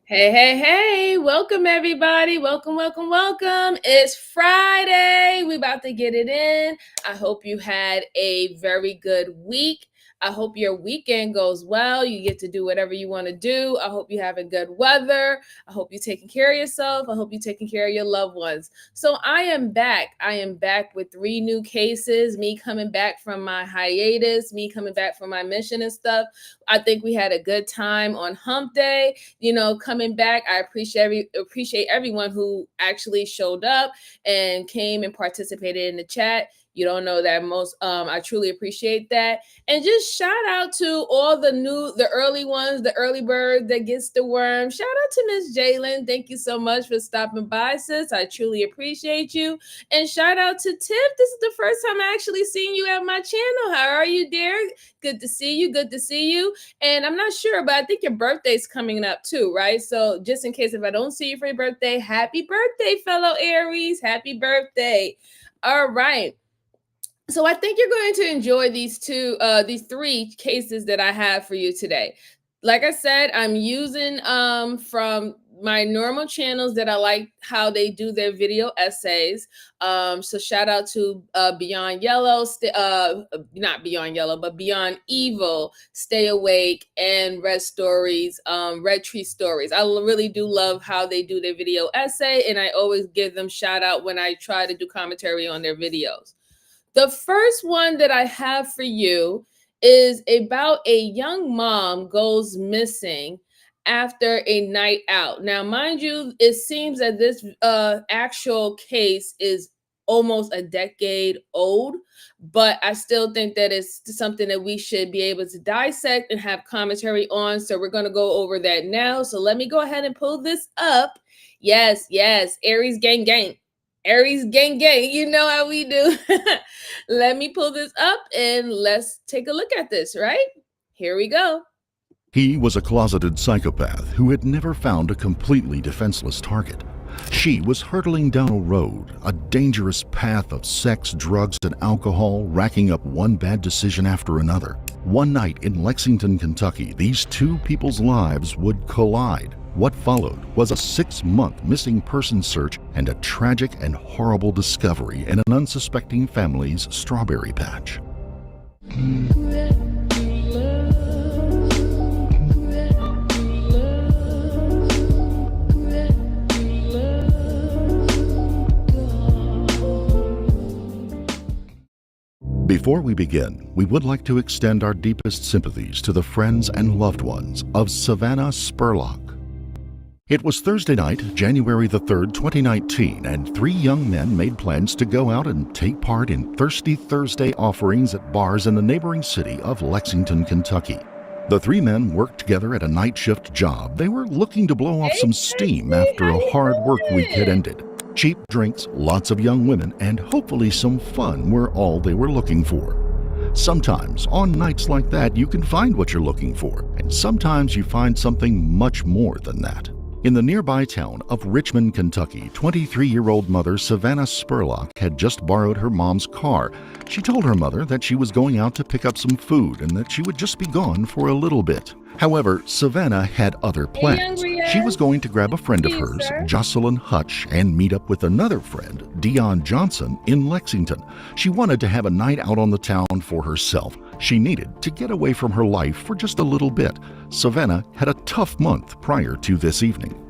Hey, welcome everybody. Welcome. It's Friday. We about to get it in. I hope you had a very good week. I hope your weekend goes well. You get to do whatever you want to do. I hope you're having good weather. I hope you're taking care of yourself. I hope you're taking care of your loved ones. So I am back. I am back with 3 new cases, me coming back from my hiatus, me coming back from my mission and stuff. I think we had a good time on Hump Day, coming back. I appreciate everyone who actually showed up and came and participated in the chat. You don't know that most. I truly appreciate that. And just shout out to all the early ones, the early bird that gets the worm. Shout out to Miss Jalen. Thank you so much for stopping by, sis. I truly appreciate you. And shout out to Tiff. This is the first time I actually seen you at my channel. How are you, dear? Good to see you. And I'm not sure, but I think your birthday's coming up too, right? So just in case if I don't see you for your birthday, happy birthday, fellow Aries. Happy birthday. All right. So I think you're going to enjoy these 3 cases that I have for you today. Like I said, I'm using from my normal channels that I like how they do their video essays. So shout out to Beyond Yellow, not Beyond Yellow, but Beyond Evil, Stay Awake, and Red Tree Stories. I really do love how they do their video essay, and I always give them shout out when I try to do commentary on their videos. The first one that I have for you is about a young mom goes missing after a night out. Now, mind you, it seems that this actual case is almost a decade old, but I still think that it's something that we should be able to dissect and have commentary on. So we're going to go over that now. So let me go ahead and pull this up. Yes, Aries gang. Aries gang, you know how we do. Let me pull this up and let's take a look at this, right? Here we go. He was a closeted psychopath who had never found a completely defenseless target. She was hurtling down a road, a dangerous path of sex, drugs, and alcohol, racking up one bad decision after another. One night in Lexington, Kentucky, these 2 people's lives would collide. What followed was a 6-month missing person search and a tragic and horrible discovery in an unsuspecting family's strawberry patch. Before we begin, we would like to extend our deepest sympathies to the friends and loved ones of Savannah Spurlock. It was Thursday night, January the 3rd, 2019, and three young men made plans to go out and take part in Thirsty Thursday offerings at bars in the neighboring city of Lexington, Kentucky. The three men worked together at a night shift job. They were looking to blow off some steam after a hard work week had ended. Cheap drinks, lots of young women, and hopefully some fun were all they were looking for. Sometimes, on nights like that, you can find what you're looking for, and sometimes you find something much more than that. In the nearby town of Richmond, Kentucky, 23-year-old mother Savannah Spurlock had just borrowed her mom's car. She told her mother that she was going out to pick up some food and that she would just be gone for a little bit. However, Savannah had other plans. She was going to grab a friend of hers, Jocelyn Hutch, and meet up with another friend, Dion Johnson, in Lexington. She wanted to have a night out on the town for herself. She needed to get away from her life for just a little bit. Savannah had a tough month prior to this evening.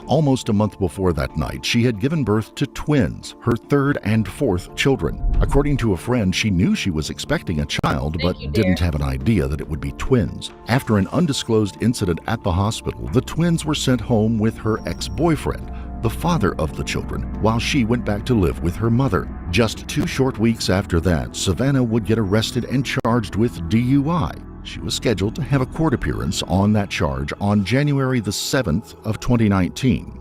Almost a month before that night, she had given birth to twins, her third and fourth children. According to a friend, she knew she was expecting a child, but didn't have an idea that it would be twins. After an undisclosed incident at the hospital, the twins were sent home with her ex-boyfriend, the father of the children, while she went back to live with her mother. Just 2 short weeks after that, Savannah would get arrested and charged with DUI. She was scheduled to have a court appearance on that charge on January the 7th of 2019.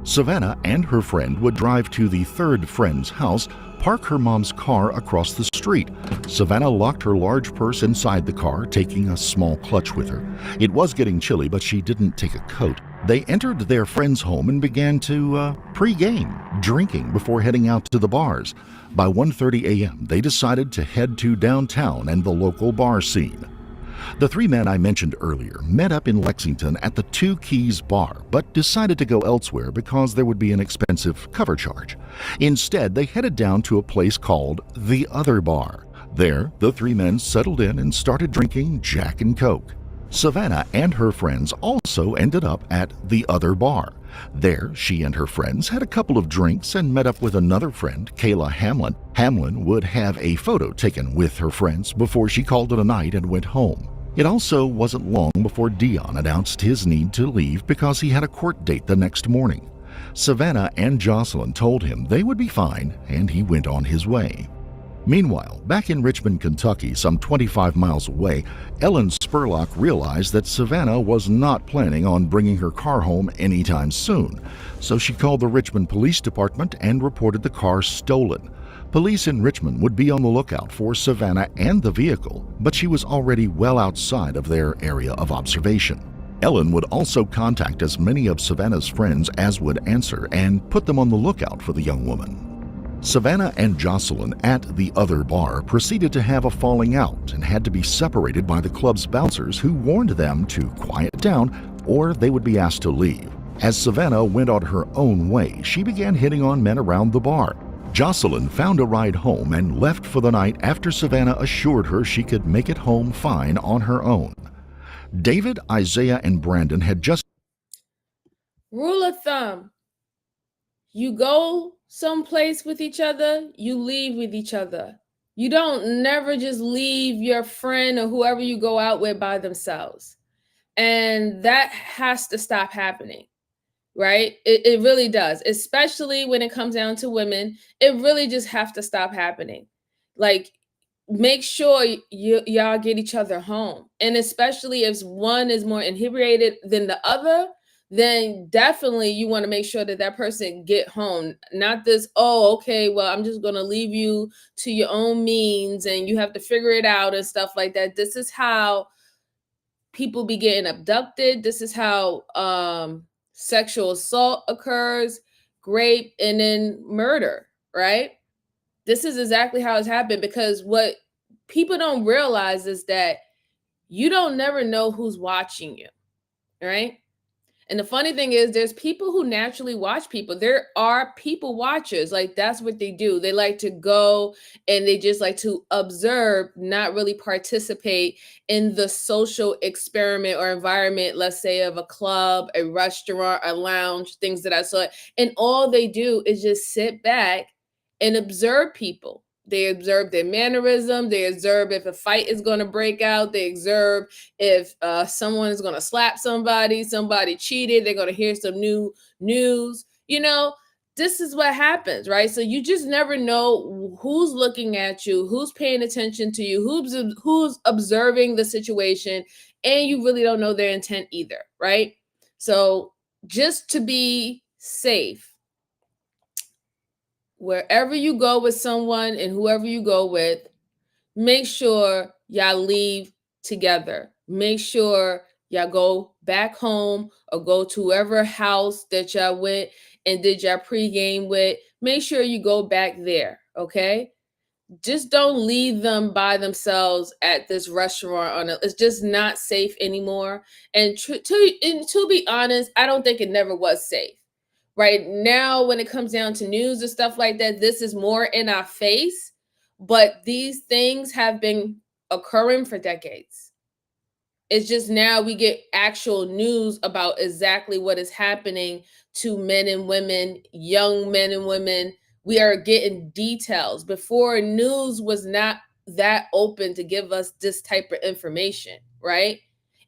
Savannah and her friend would drive to the third friend's house, park her mom's car across the street. Savannah locked her large purse inside the car, taking a small clutch with her. It was getting chilly, but she didn't take a coat. They entered their friend's home and began to pre-game, drinking before heading out to the bars. By 1:30 a.m., they decided to head to downtown and the local bar scene. The three men I mentioned earlier met up in Lexington at the Two Keys bar, but decided to go elsewhere because there would be an expensive cover charge. Instead, they headed down to a place called The Other Bar. There, the three men settled in and started drinking Jack and Coke. Savannah and her friends also ended up at The Other Bar. There, she and her friends had a couple of drinks and met up with another friend, Kayla Hamlin. Hamlin would have a photo taken with her friends before she called it a night and went home. It also wasn't long before Dion announced his need to leave because he had a court date the next morning. Savannah and Jocelyn told him they would be fine, and he went on his way. Meanwhile, back in Richmond, Kentucky, some 25 miles away, Ellen Spurlock realized that Savannah was not planning on bringing her car home anytime soon, so she called the Richmond Police Department and reported the car stolen. Police in Richmond would be on the lookout for Savannah and the vehicle, but she was already well outside of their area of observation. Ellen would also contact as many of Savannah's friends as would answer and put them on the lookout for the young woman. Savannah and Jocelyn at The Other Bar proceeded to have a falling out and had to be separated by the club's bouncers, who warned them to quiet down or they would be asked to leave. As Savannah went on her own way, she began hitting on men around the bar. Jocelyn found a ride home and left for the night after Savannah assured her she could make it home fine on her own. David, Isaiah, and Brandon had just... Rule of thumb: you go someplace with each other, you leave with each other. You don't never just leave your friend or whoever you go out with by themselves. And that has to stop happening. Right? It really does, especially when it comes down to women. It really just have to stop happening. Like, make sure y'all get each other home. And especially if one is more inebriated than the other, then definitely you want to make sure that that person get home. Not this, oh, okay, well, I'm just going to leave you to your own means and you have to figure it out and stuff like that. This is how people be getting abducted. This is how sexual assault occurs, rape, and then murder, right? This is exactly how it's happened, because what people don't realize is that you don't never know who's watching you, right? And the funny thing is, there's people who naturally watch people. There are people watchers. Like, that's what they do. They like to go and they just like to observe, not really participate in the social experiment or environment, let's say, of a club, a restaurant, a lounge, things that I saw. And all they do is just sit back and observe people. They observe their mannerism. They observe if a fight is going to break out. They observe if someone is going to slap somebody cheated. They're going to hear some new news. This is what happens, right? So you just never know who's looking at you, who's paying attention to you, who's observing the situation, and you really don't know their intent either, right? So just to be safe, wherever you go with someone and whoever you go with, make sure y'all leave together. Make sure y'all go back home or go to whoever house that y'all went and did y'all pregame with. Make sure you go back there, okay? Just don't leave them by themselves at this restaurant. It's just not safe anymore. And to be honest, I don't think it never was safe. Right now, when it comes down to news and stuff like that, this is more in our face. But these things have been occurring for decades. It's just now we get actual news about exactly what is happening to men and women, young men and women. We are getting details. Before, news was not that open to give us this type of information, right?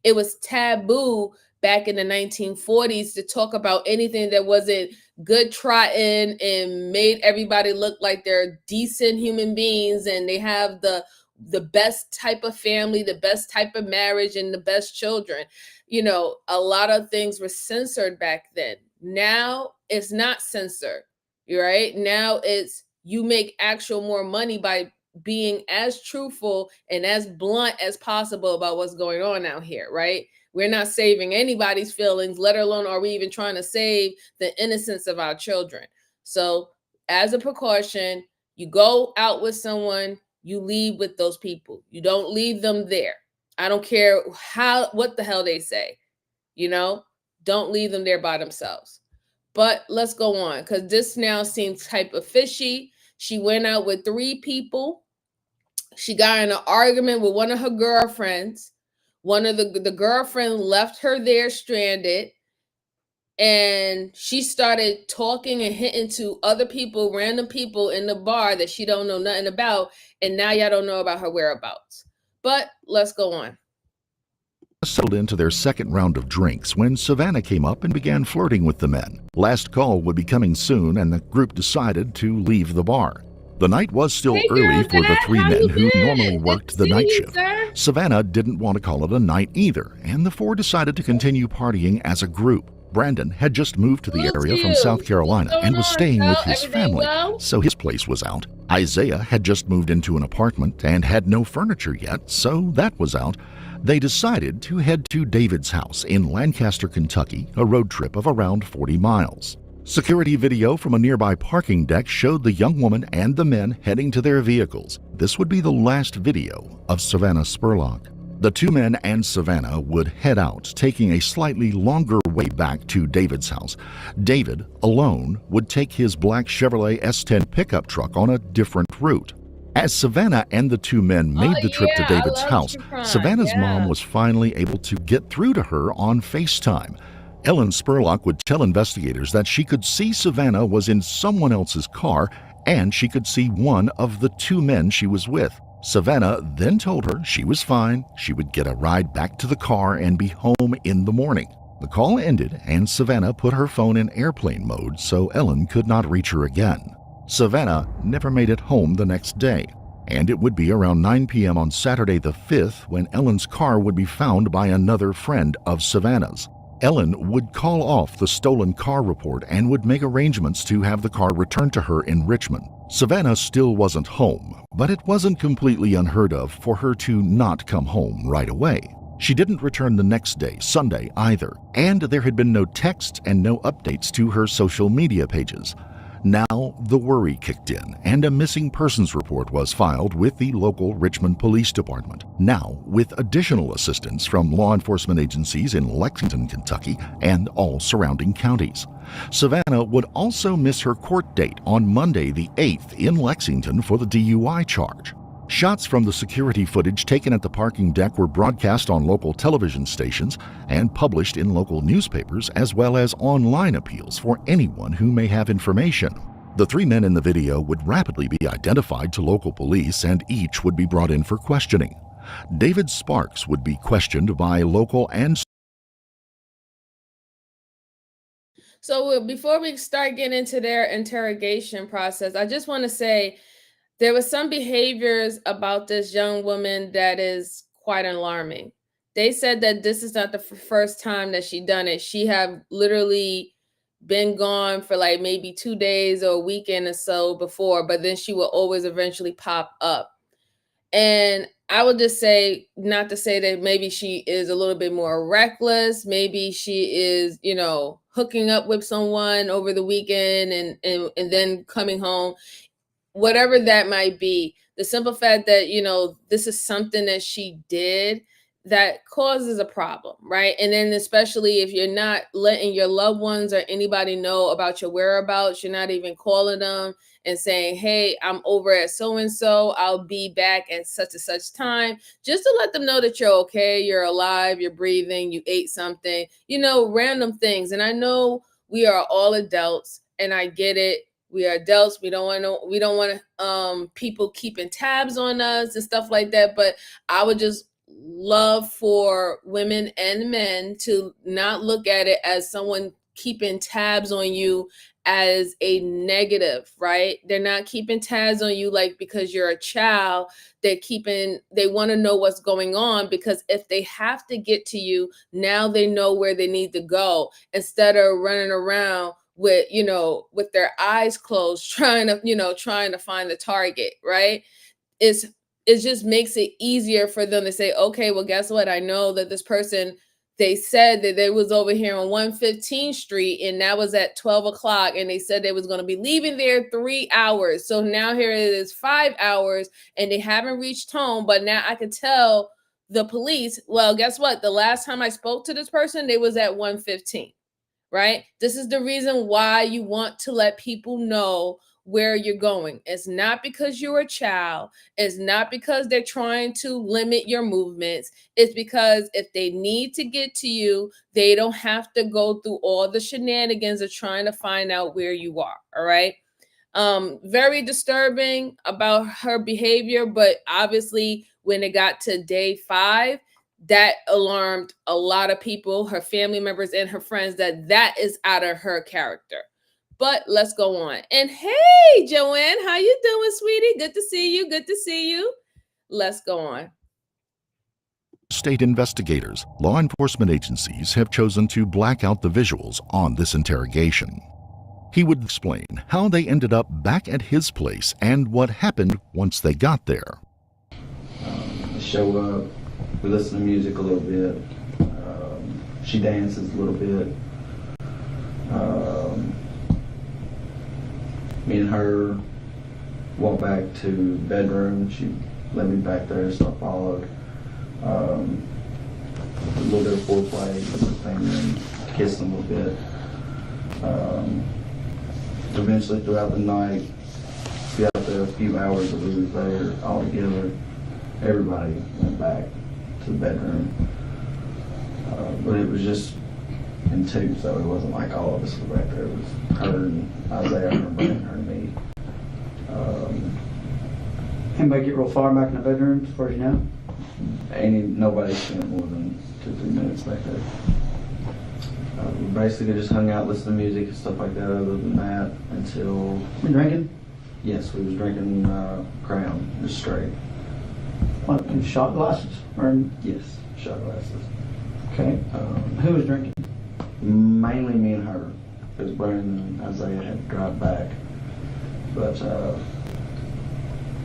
It was taboo back in the 1940s to talk about anything that wasn't good trotting and made everybody look like they're decent human beings and they have the best type of family, the best type of marriage, and the best children. A lot of things were censored back then. Now it's not censored, right? Now it's you make actual more money by being as truthful and as blunt as possible about what's going on out here, right? We're not saving anybody's feelings, let alone are we even trying to save the innocence of our children. So as a precaution, you go out with someone, you leave with those people. You don't leave them there. I don't care what the hell they say, don't leave them there by themselves. But let's go on, because this now seems type of fishy. She went out with 3 people. She got in an argument with one of her girlfriends. One of the girlfriend left her there stranded, and she started talking and hitting to other people, random people in the bar that she don't know nothing about, and now y'all don't know about her whereabouts. But let's go on. Settled into their second round of drinks when Savannah came up and began flirting with the men. Last call would be coming soon, and the group decided to leave the bar. The night was still early for the 3 men who normally worked the night shift. Savannah didn't want to call it a night either, and the 4 decided to continue partying as a group. Brandon had just moved to the area from South Carolina and was staying with his family, so his place was out. Isaiah had just moved into an apartment and had no furniture yet, so that was out. They decided to head to David's house in Lancaster, Kentucky, a road trip of around 40 miles. Security video from a nearby parking deck showed the young woman and the men heading to their vehicles. This would be the last video of Savannah Spurlock. The 2 men and Savannah would head out, taking a slightly longer way back to David's house. David, alone, would take his black Chevrolet S10 pickup truck on a different route. As Savannah and the 2 men made the trip to David's house, Savannah's mom was finally able to get through to her on FaceTime. Ellen Spurlock would tell investigators that she could see Savannah was in someone else's car, and she could see one of the 2 men she was with. Savannah then told her she was fine, she would get a ride back to the car and be home in the morning. The call ended, and Savannah put her phone in airplane mode so Ellen could not reach her again. Savannah never made it home the next day, and it would be around 9 p.m. on Saturday the 5th when Ellen's car would be found by another friend of Savannah's. Ellen would call off the stolen car report and would make arrangements to have the car returned to her in Richmond. Savannah still wasn't home, but it wasn't completely unheard of for her to not come home right away. She didn't return the next day, Sunday, either, and there had been no texts and no updates to her social media pages. Now the worry kicked in, and a missing persons report was filed with the local Richmond Police Department, now with additional assistance from law enforcement agencies in Lexington, Kentucky, and all surrounding counties. Savannah would also miss her court date on Monday the 8th in Lexington for the DUI charge. Shots from the security footage taken at the parking deck were broadcast on local television stations and published in local newspapers, as well as online appeals for anyone who may have information. The three men in the video would rapidly be identified to local police and each would be brought in for questioning. David Sparks would be questioned by local and... So before we start getting into their interrogation process, I just want to say there was some behaviors about this young woman that is quite alarming. They said that this is not the first time that she done it. She have literally been gone for like maybe 2 days or a weekend or so before, but then she will always eventually pop up. And I would just say, not to say that maybe she is a little bit more reckless. Maybe she is, hooking up with someone over the weekend and then coming home. Whatever that might be, the simple fact that, this is something that she did that causes a problem, right? And then especially if you're not letting your loved ones or anybody know about your whereabouts, you're not even calling them and saying, hey, I'm over at so-and-so, I'll be back at such and such time, just to let them know that you're okay, you're alive, you're breathing, you ate something, random things. And I know we are all adults and I get it. We are adults. We don't want people keeping tabs on us and stuff like that. But I would just love for women and men to not look at it as someone keeping tabs on you as a negative, right? They're not keeping tabs on you like because you're a child. They want to know what's going on, because if they have to get to you, now they know where they need to go instead of running around with their eyes closed trying to find the target, right? It just makes it easier for them to say, okay, well, guess what? I know that this person, they said that they was over here on 115th Street and that was at 12 o'clock. And they said they was going to be leaving there 3 hours. So now here it is 5 hours and they haven't reached home. But now I could tell the police, well, guess what? The last time I spoke to this person, they was at 115, right? This is the reason why you want to let people know where you're going. It's not because you're a child. It's not because they're trying to limit your movements. It's because if they need to get to you, they don't have to go through all the shenanigans of trying to find out where you are. All right. Very disturbing about her behavior, but obviously when it got to day 5, that alarmed a lot of people, her family members and her friends, that is out of her character. But let's go on. And hey, Joanne, how you doing, sweetie? Good to see you. Good to see you. Let's go on. State investigators, law enforcement agencies have chosen to black out the visuals on this interrogation. He would explain how they ended up back at his place and what happened once they got there. I show up, we listen to music a little bit, she dances a little bit. Me and her walk back to the bedroom. She led me back there, so I followed. A little bit of foreplay, and kissed them a little bit. Eventually, throughout the night, throughout the few hours that we were there all together, everybody went back to the bedroom. But it was just in twos, so it wasn't like all of us were back there. It was her and Isaiah, her and her and me. Anybody get real far back in the bedroom, as far as you know? Nobody spent more than 2-3 minutes back there. We basically just hung out, listened to music and stuff like that. Other than that, until You drinking? yes, we was drinking Crown, just straight. What, in shot glasses? Or Yes, shot glasses. okay. Who was drinking? Mainly me and her, because Brandon and Isaiah had to drive back. But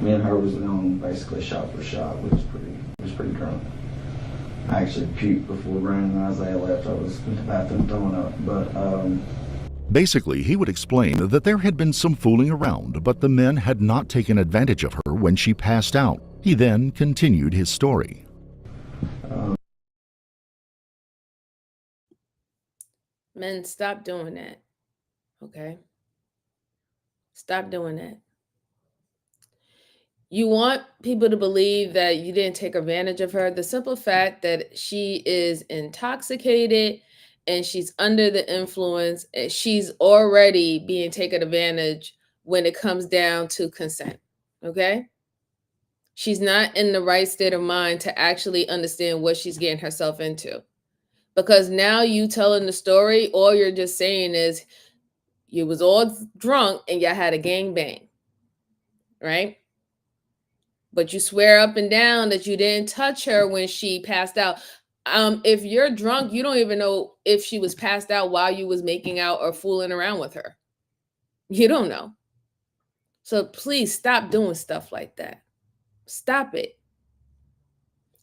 me and her was on basically shot for shot. We was pretty drunk. I actually puked before Brandon and Isaiah left. I was in the bathroom throwing up. But Basically, he would explain that there had been some fooling around, but the men had not taken advantage of her when she passed out. He then continued his story. Men, stop doing that. Okay? Stop doing that. You want people to believe that you didn't take advantage of her. The simple fact that she is intoxicated and she's under the influence, she's already being taken advantage when it comes down to consent, okay? She's not in the right state of mind to actually understand what she's getting herself into. Because now you telling the story, all you're just saying is you was all drunk and y'all had a gangbang, right? But you swear up and down that you didn't touch her when she passed out. If you're drunk, you don't even know if she was passed out while you was making out or fooling around with her. You don't know. So please stop doing stuff like that. Stop it.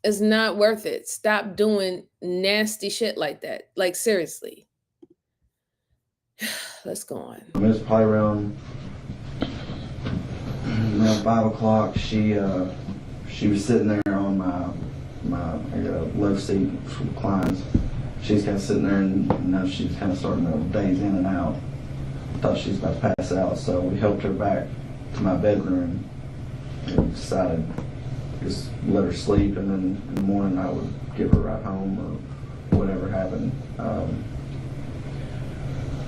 It's not worth it. Stop doing nasty shit like that. Like, seriously. Let's go on. It was probably around 5 o'clock. She was sitting there on my left seat, which reclines. She's kind of sitting there, and now she's kind of starting to daze in and out. Thought she was about to pass out, so we helped her back to my bedroom and decided just let her sleep, and then in the morning I would give her a ride home or whatever happened.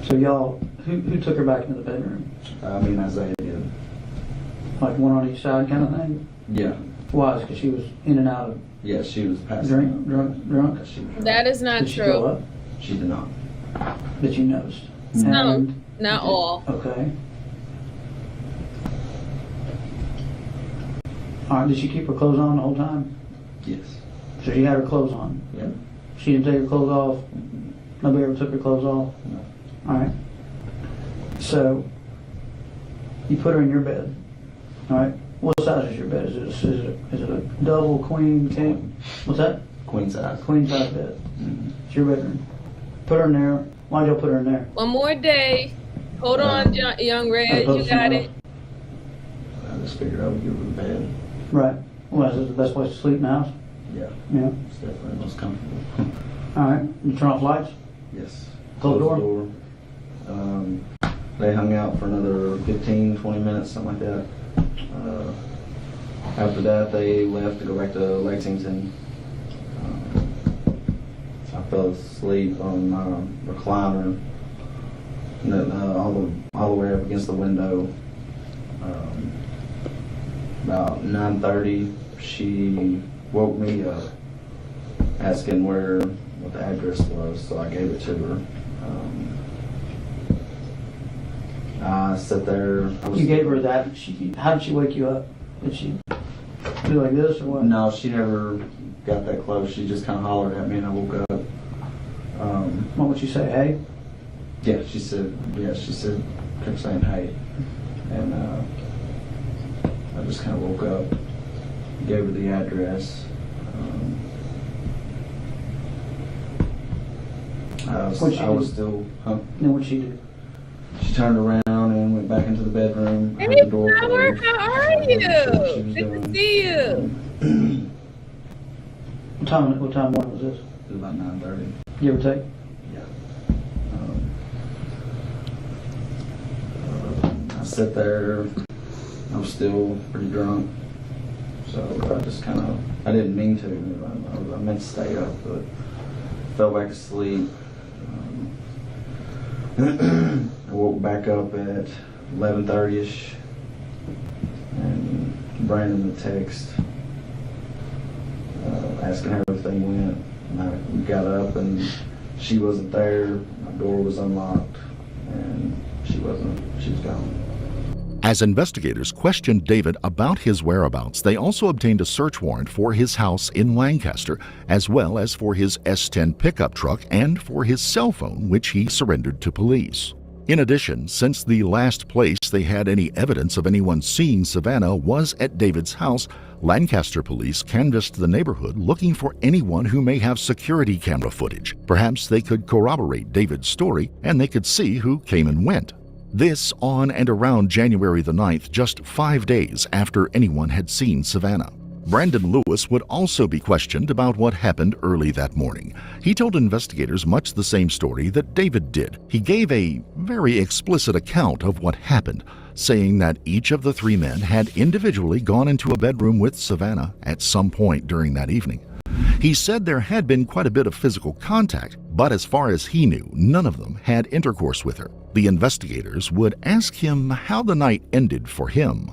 So y'all, who took her back into the bedroom? Me and Isaiah did. Like one on each side kind of thing? Yeah. Why? Because she was in and out of Yeah, she was passing out. drunk? Yeah, she was drunk. That is not Did she true. go up? She did not. That you noticed? No, And- not all. Okay. All right, did she keep her clothes on the whole time? Yes. So she had her clothes on? Yeah. She didn't take her clothes off? Nobody ever took her clothes off? No. All right. So you put her in your bed. All right. What size is your bed? Is it a double, queen, king? What's that? Queen size. Queen size bed. Mm-hmm. It's your bedroom. Put her in there. Why'd y'all put her in there? One more day. Hold on, young Red. You got it. I just figured I would give her the bed. Right. Well, is it the best place to sleep in the house? Yeah. Yeah. It's definitely the most comfortable. All right. You turn off lights? Yes. Close the door? They hung out for another 15, 20 minutes, something like that. After that, they left to go back to Lexington. I fell asleep on my recliner, and then, all the way up against the window. About 9:30, she woke me up, asking what the address was, so I gave it to her. I sat there. You gave her that. How did she wake you up? Did she do like this or what? No, she never got that close. She just kind of hollered at me, and I woke up. What would she say? Hey? Yeah, she said, kept saying hey. And I just kind of woke up, gave her the address. I was still, Then what'd she do? She turned around and went back into the bedroom. I heard Hey, the door Flower, close. how are I wasn't you? sure what she was Good to doing. see you. What time morning was this? It was about 9:30. Give or take? Yeah. I sat there. I was still pretty drunk, so I just I didn't mean to. I meant to stay up, but fell back asleep. I woke back up at 11:30ish, and Brandon the text asking how everything went. And we got up, and she wasn't there. My door was unlocked, and she was gone. As investigators questioned David about his whereabouts, they also obtained a search warrant for his house in Lancaster, as well as for his S10 pickup truck and for his cell phone, which he surrendered to police. In addition, since the last place they had any evidence of anyone seeing Savannah was at David's house, Lancaster police canvassed the neighborhood looking for anyone who may have security camera footage. Perhaps they could corroborate David's story and they could see who came and went. This on and around January the 9th, just 5 days after anyone had seen Savannah. Brandon Lewis would also be questioned about what happened early that morning. He told investigators much the same story that David did. He gave a very explicit account of what happened, saying that each of the three men had individually gone into a bedroom with Savannah at some point during that evening. He said there had been quite a bit of physical contact, but as far as he knew, none of them had intercourse with her. The investigators would ask him how the night ended for him.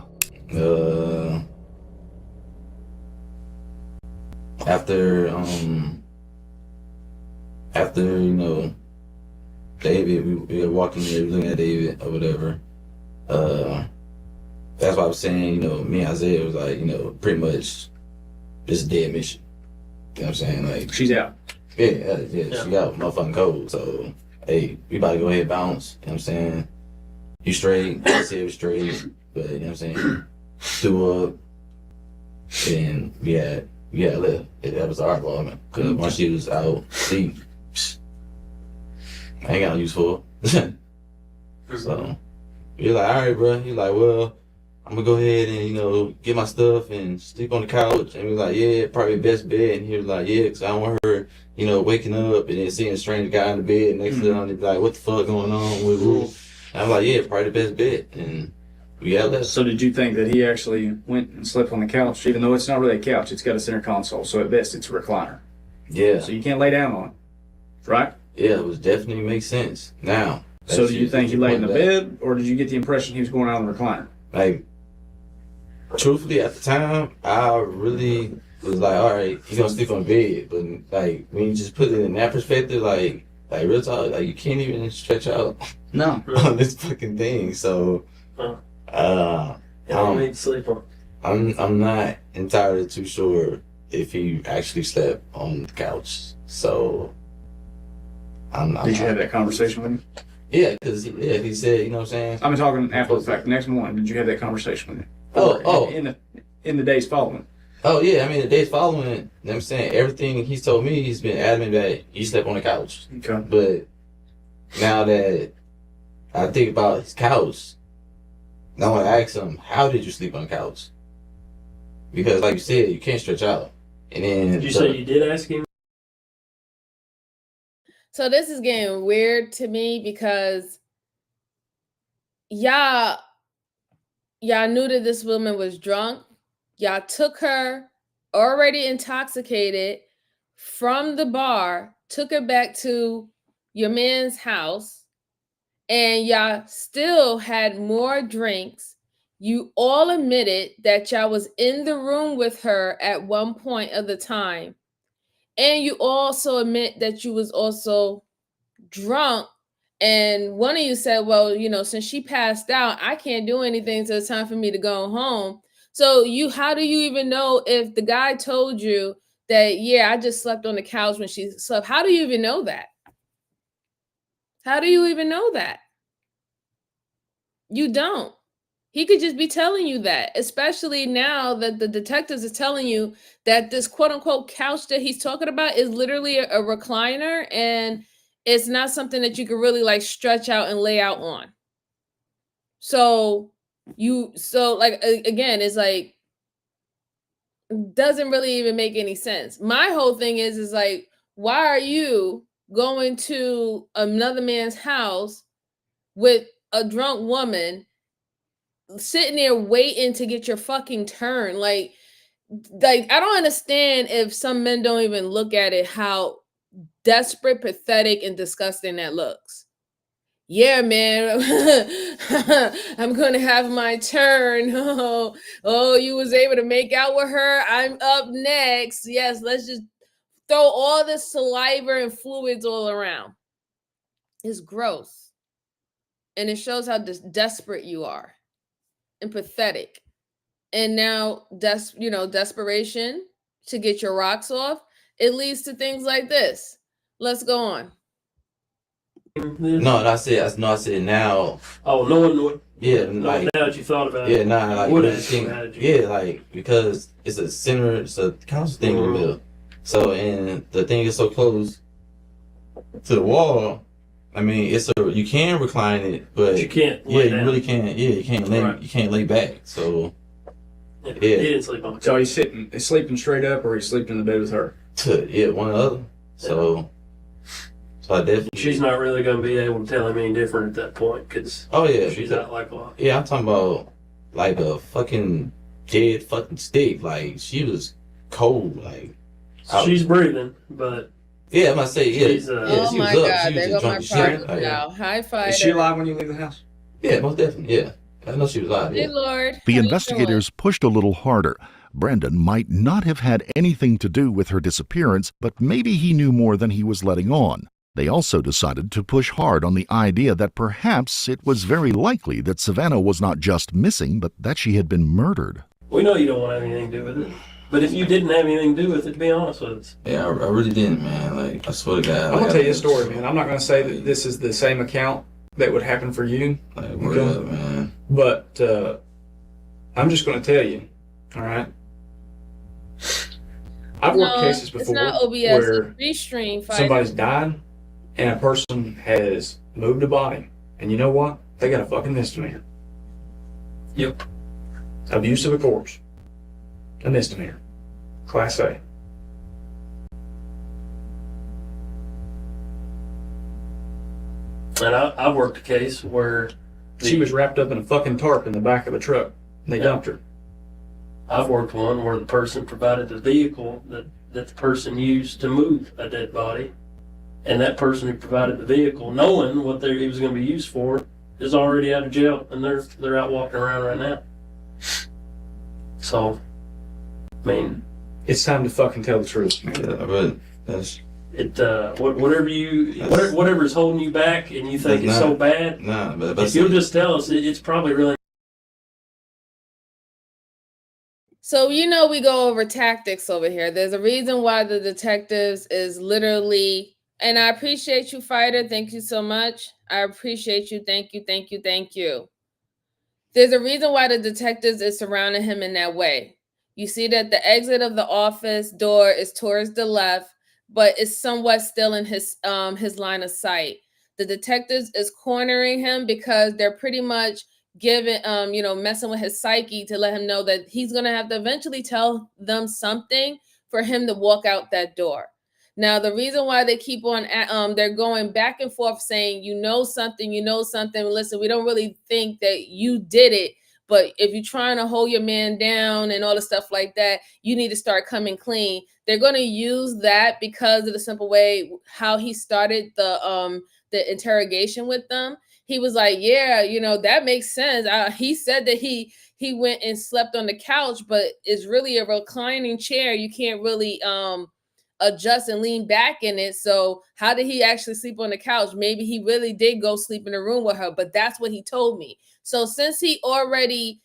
After you know, David, we were walking there, looking at David or whatever. That's why I was saying, you know, me and Isaiah was like, you know, pretty much this is a dead mission. You know what I'm saying? Like, she's out. Yeah, she got motherfucking cold. So, hey, we about to go ahead and bounce. You know what I'm saying? You straight, Isaiah was straight, but you know what I'm saying? Threw up, and we had left. That was our ball, man. Cause once she was out, I ain't got no use for her. So, he was like, all right, bro. He was like, well, I'm gonna go ahead and, you know, get my stuff and sleep on the couch. And we was like, yeah, probably best bed. And he was like, yeah, because I don't want her, you know, waking up and then seeing a stranger guy in the bed next to them and be like, what the fuck going on with who? And I'm like, yeah, probably the best bed. And we got left. So did you think that he actually went and slept on the couch, even though it's not really a couch, it's got a center console, so at best it's a recliner. Yeah. So you can't lay down on it, right? Yeah, it was definitely makes sense. Now. So do you think he laid in the bed, or did you get the impression he was going out on the recliner? Like, truthfully, at the time, I really was like, all right, he's gonna sleep on the bed. But like, when you just put it in that perspective, like real talk, like you can't even stretch out No. on this fucking thing. So, I don't need to sleep on. I'm not entirely too sure if he actually slept on the couch. So, Did you have that conversation with him? Yeah, because he said, you know what I'm saying? I'm talking after the fact. Next morning, did you have that conversation with him? Oh. In the days following. Oh, yeah. I mean, the days following, you know what I'm saying? Everything he's told me, he's been adamant that he slept on the couch. Okay. But now that I think about his couch, I want to ask him, how did you sleep on the couch? Because, like you said, you can't stretch out. And then. Did you say you did ask him? So this is getting weird to me because y'all knew that this woman was drunk. Y'all took her already intoxicated from the bar, took her back to your man's house, and y'all still had more drinks. You all admitted that y'all was in the room with her at one point of the time. And you also admit that you was also drunk. And one of you said, well, you know, since she passed out, I can't do anything till it's time for me to go home. So how do you even know if the guy told you that, yeah, I just slept on the couch when she slept? How do you even know that? How do you even know that? You don't. He could just be telling you that, especially now that the detectives is telling you that this quote unquote couch that he's talking about is literally a recliner, and it's not something that you can really like stretch out and lay out on. So again, it's like, doesn't really even make any sense. My whole thing is like, why are you going to another man's house with a drunk woman, sitting there waiting to get your fucking turn? Like I don't understand if some men don't even look at it how desperate, pathetic, and disgusting that looks. Yeah, man, I'm gonna have my turn. Oh, you was able to make out with her. I'm up next. Yes, let's just throw all this saliva and fluids all around. It's gross, and it shows how desperate you are and pathetic. And now, desperation to get your rocks off, it leads to things like this. Let's go on. No, I said now. Oh, no. Yeah, No, like now that you thought about yeah, it. nah, like What the is thing, strategy? yeah, like because it's a couch thing in the middle. So and the thing is so close to the wall. I mean, you can recline it, but you can't. Yeah, Lay you down. really can't. Yeah, you can't lay. Right. You can't lay back. So He yeah, didn't sleep on the So he's sleeping straight up, or he's sleeping in the bed with her? yeah, one or the other. So I definitely. She's not really going to be able to tell him any different at that point because Oh yeah, she's out like a lot. yeah, I'm talking about like a fucking dead fucking stick. Like she was cold. Like She's breathing, but Yeah, I'm gonna say, yeah. she's, Oh she my was up. God, She was there just go drunk my as shit. private now. Hi, fighter. Is she alive when you leave the house? Yeah, most definitely. Yeah, I know she was alive. Hey, Yeah. Lord. The how you investigators pushed a little harder. Brendan might not have had anything to do with her disappearance, but maybe he knew more than he was letting on. They also decided to push hard on the idea that perhaps it was very likely that Savannah was not just missing, but that she had been murdered. we know you don't want to have anything to do with it. But if you didn't have anything to do with it, be honest with us. Yeah, I really didn't, man. Like, I swear to God. I'm gonna tell you a story, man. I'm not gonna say that this is the same account that would happen for you. Like, word up, man. But I'm just gonna tell you, all right? I've worked cases before it's not OBS, where it's Restream, fighter. somebody's died and a person has moved a body, and you know what? They got a fucking misdemeanor. Yep. Abuse of a corpse. A misdemeanor. Class A. And I worked a case where She was wrapped up in a fucking tarp in the back of a truck. They dumped her. I've worked one where the person provided the vehicle that the person used to move a dead body, and that person who provided the vehicle, knowing what it was going to be used for, is already out of jail, and they're out walking around right now. So, I mean, It's time to fucking tell the truth. Yeah, but that's whatever's holding you back, and you think it's so bad, nah. But if you'll just tell us, it's probably really. So, we go over tactics over here. There's a reason why the detectives is literally, and I appreciate you, fighter. Thank you so much. I appreciate you. Thank you, thank you, thank you. There's a reason why the detectives is surrounding him in that way. You see that the exit of the office door is towards the left, but it's somewhat still in his line of sight. The detectives is cornering him because they're pretty much giving messing with his psyche to let him know that he's gonna have to eventually tell them something for him to walk out that door. Now, the reason why they keep on they're going back and forth saying, something, listen, we don't really think that you did it, but if you're trying to hold your man down and all the stuff like that, you need to start coming clean. They're going to use that because of the simple way how he started the interrogation with them. He was like, yeah, that makes sense. He said that he went and slept on the couch, but it's really a reclining chair. You can't really adjust and lean back in it. So how did he actually sleep on the couch? Maybe he really did go sleep in a room with her, but that's what he told me. So since he already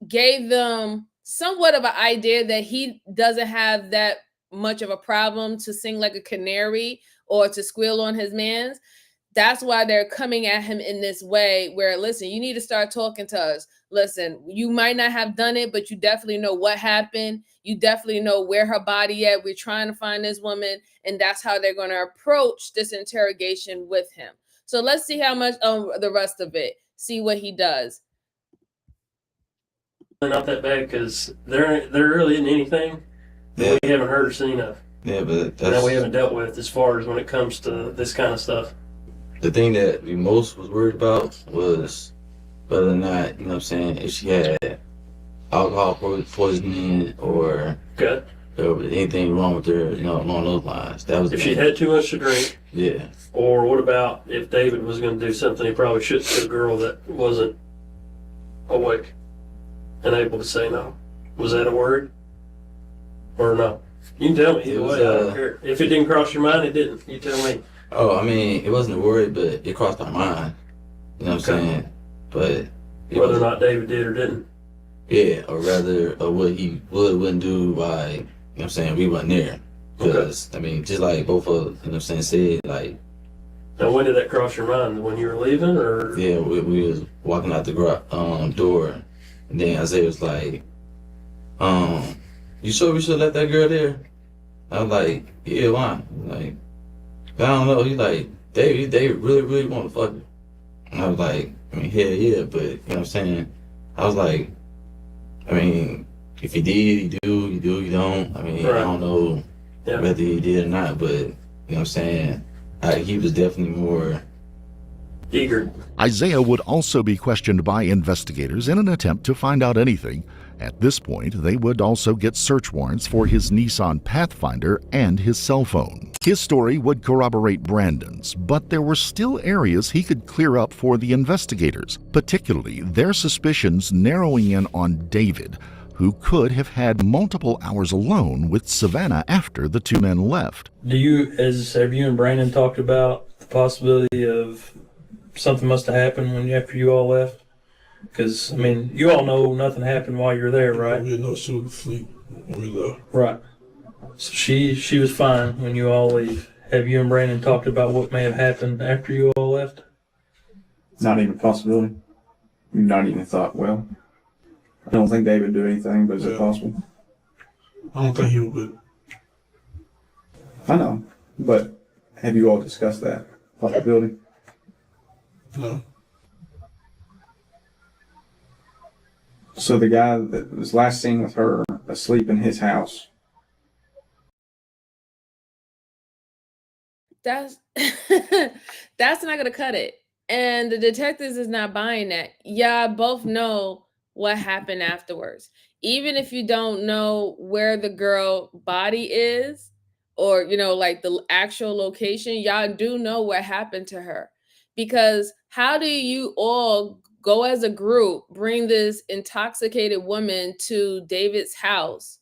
gave them somewhat of an idea that he doesn't have that much of a problem to sing like a canary or to squeal on his mans, that's why they're coming at him in this way where, listen, you need to start talking to us. Listen, you might not have done it, but you definitely know what happened. You definitely know where her body at. We're trying to find this woman. And that's how they're going to approach this interrogation with him. So let's see how much the rest of it, see what he does. Not that bad because there really isn't anything that we haven't heard or seen of. Yeah, but that we haven't dealt with as far as when it comes to this kind of stuff. The thing that we most was worried about was whether or not, if she had alcohol poisoning or anything wrong with her, along those lines. That was if she had too much to drink. Yeah. Or what about if David was going to do something he probably shouldn't to a girl that wasn't awake and able to say no? Was that a worry? Or no? You can tell me either way. I don't care. If it didn't cross your mind, it didn't. You tell me. Oh, I mean, it wasn't a worry, but it crossed our mind. You know what I'm saying? But whether or not David did or didn't. Yeah, or rather, what he wouldn't do by, we wasn't there. Because, just like both of, said, like. Now, when did that cross your mind? When you were leaving, or? Yeah, we was walking out the door, and then Isaiah was like, you sure we should let that girl there? I was like, yeah, why? Like, I don't know. He's like, David really, really want to fuck her. And I was like, hell yeah, but, you know what I'm saying? I was like, if he did, he do, you don't. Right. I don't know whether he did or not, but, you know what I'm saying? He was definitely more eager. Isaiah would also be questioned by investigators in an attempt to find out anything. At this point, they would also get search warrants for his Nissan Pathfinder and his cell phone. His story would corroborate Brandon's, but there were still areas he could clear up for the investigators, particularly their suspicions narrowing in on David, who could have had multiple hours alone with Savannah after the two men left. Have you and Brandon talked about the possibility of something must have happened after you all left? Because, I mean, you all know nothing happened while you're there, right? We didn't know she was asleep when we left. Right. So she was fine when you all leave. Have you and Brandon talked about what may have happened after you all left? Not even a possibility. You've not even thought, well, I don't think David would do anything, but is it possible? I don't think he would. I know, but have you all discussed that possibility? No. So the guy that was last seen with her asleep in his house. That's that's not gonna cut it. And the detectives is not buying that. Y'all both know what happened afterwards. Even if you don't know where the girl body is, or like the actual location, y'all do know what happened to her. Because how do you all go as a group, bring this intoxicated woman to David's house,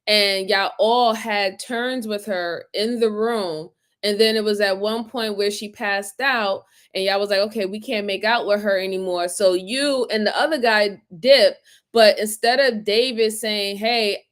and y'all all had turns with her in the room, and then it was at one point where she passed out, and y'all was like, okay, we can't make out with her anymore. So you and the other guy dipped, but instead of David saying, hey,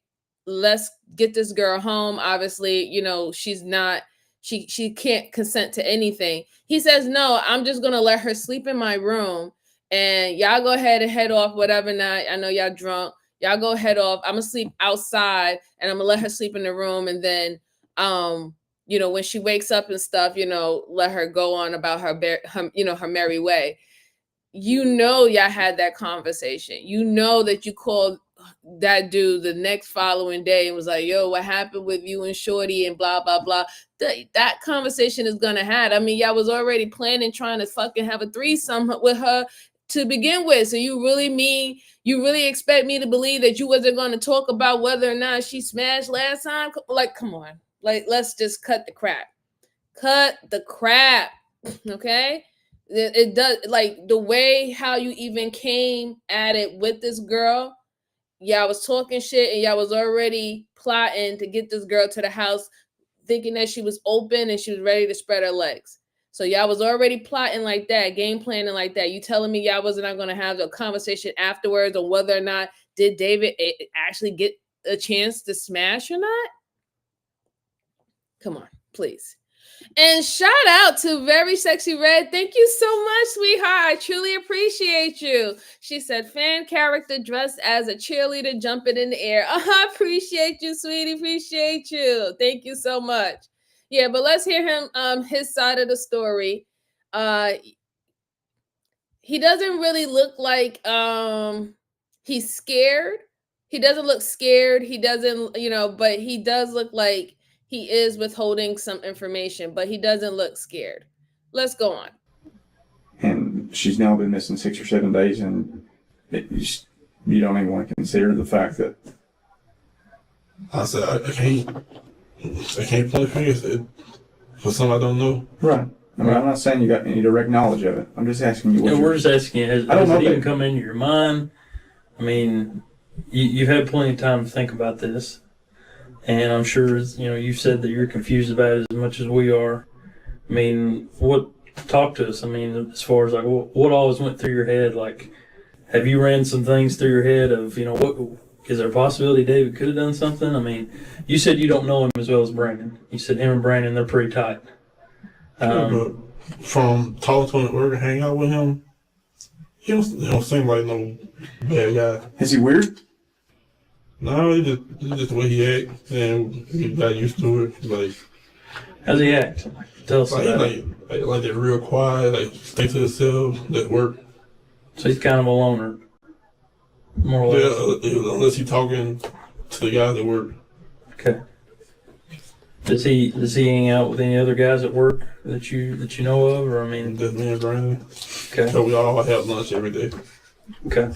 let's get this girl home, obviously, she's not, she can't consent to anything. He says, no, I'm just gonna let her sleep in my room, and y'all go ahead and head off, whatever night. I know y'all drunk. Y'all go head off. I'm gonna sleep outside, and I'm gonna let her sleep in the room, and then when she wakes up and stuff, let her go on about her merry way. Y'all had that conversation. That you called that dude the next following day and was like, yo, what happened with you and Shorty and blah, blah, blah. That conversation is gonna have. I mean, y'all was already planning trying to fucking have a threesome with her to begin with. So you really expect me to believe that you wasn't going to talk about whether or not she smashed last time? Like, come on. Like, let's just cut the crap. Cut the crap. Okay? It does, like, the way how you even came at it with this girl, y'all was talking shit and y'all was already plotting to get this girl to the house, thinking that she was open and she was ready to spread her legs. So y'all was already plotting like that, game planning like that. You telling me y'all wasn't going to have a conversation afterwards on whether or not did David actually get a chance to smash or not? Come on, please. And shout out to Very Sexy Red. Thank you so much, sweetheart. I truly appreciate you. She said, fan character dressed as a cheerleader jumping in the air. I appreciate you, sweetie. Appreciate you. Thank you so much. Yeah, but let's hear him, his side of the story. He doesn't really look like he's scared. He doesn't look scared. He doesn't, but he does look like he is withholding some information, but he doesn't look scared. Let's go on. And she's now been missing 6 or 7 days, and you don't even want to consider the fact that. I said, I can't point fingers for something I don't know. Right. I mean, I'm not saying you got any direct knowledge of it. I'm just asking you. We're just asking you, has it even come into your mind? I mean, you've had plenty of time to think about this. And I'm sure, you've said that you're confused about it as much as we are. I mean, talk to us. I mean, as far as like, what always went through your head? Like, have you ran some things through your head of, what is there a possibility David could have done something? I mean, you said you don't know him as well as Brandon. You said him and Brandon, they're pretty tight. But from talking to him at work and hang out with him, he don't seem like no bad guy. Is he weird? No, it's just the way he acts, and we got used to it. Like, how's he act? Tell us about it. Like they're real quiet, like stay to themselves, that work. So he's kind of a loner, more or less. Yeah, unless he's talking to the guys that work. Okay. Does he hang out with any other guys at work that you know of, or I mean? Just me and Brandon. Okay. So we all have lunch every day. Okay.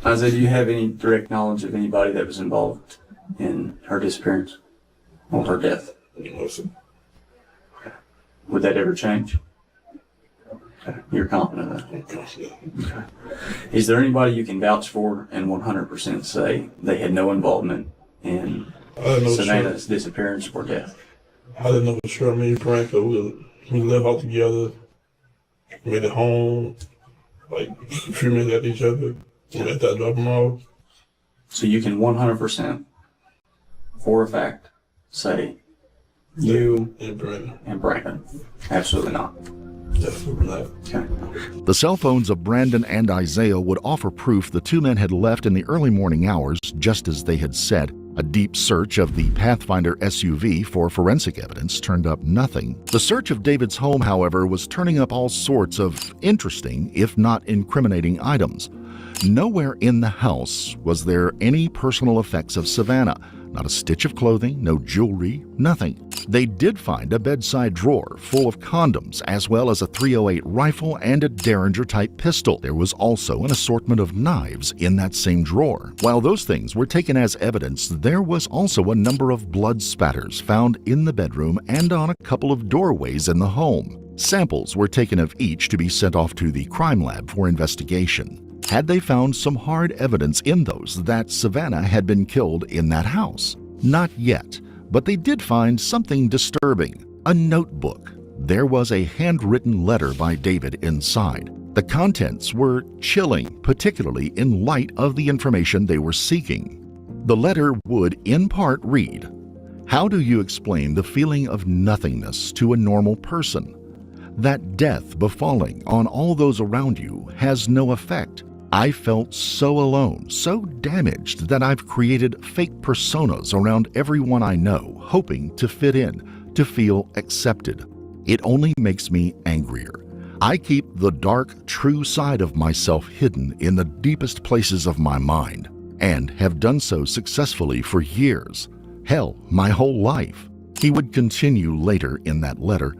Isaiah, do you have any direct knowledge of anybody that was involved in her disappearance or her death? Listen, Would that ever change? Okay. You're confident of that? Okay. Is there anybody you can vouch for and 100% say they had no involvement in Savannah's disappearance or death? I didn't know for sure. Me and Brandon, we lived out together, made it home, like a few minutes at each other. Let that drop them off. So you can 100% for a fact say you and Brandon. Absolutely not. Definitely not. Okay. The cell phones of Brandon and Isaiah would offer proof the two men had left in the early morning hours, just as they had said. A deep search of the Pathfinder SUV for forensic evidence turned up nothing. The search of David's home, however, was turning up all sorts of interesting, if not incriminating, items. Nowhere in the house was there any personal effects of Savannah. Not a stitch of clothing, no jewelry, nothing. They did find a bedside drawer full of condoms, as well as a .308 rifle and a Derringer-type pistol. There was also an assortment of knives in that same drawer. While those things were taken as evidence, there was also a number of blood spatters found in the bedroom and on a couple of doorways in the home. Samples were taken of each to be sent off to the crime lab for investigation. Had they found some hard evidence in those that Savannah had been killed in that house? Not yet, but they did find something disturbing. A notebook. There was a handwritten letter by David inside. The contents were chilling, particularly in light of the information they were seeking. The letter would in part read, "How do you explain the feeling of nothingness to a normal person? That death befalling on all those around you has no effect. I felt so alone, so damaged that I've created fake personas around everyone I know, hoping to fit in, to feel accepted. It only makes me angrier. I keep the dark, true side of myself hidden in the deepest places of my mind, and have done so successfully for years. Hell, my whole life." He would continue later in that letter,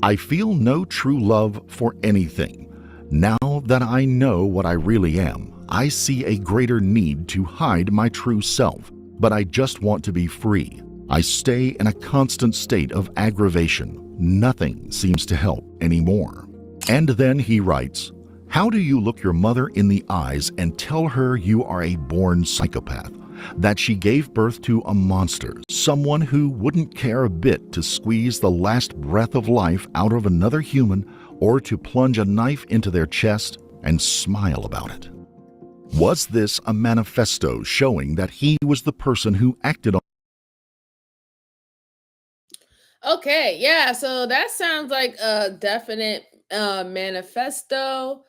"I feel no true love for anything. Now that I know what I really am, I see a greater need to hide my true self, but I just want to be free. I stay in a constant state of aggravation. Nothing seems to help anymore." And then he writes, "How do you look your mother in the eyes and tell her you are a born psychopath? That she gave birth to a monster, someone who wouldn't care a bit to squeeze the last breath of life out of another human or to plunge a knife into their chest and smile about it?" Was this a manifesto showing that he was the person who acted on? Okay, yeah, so that sounds like a definite manifesto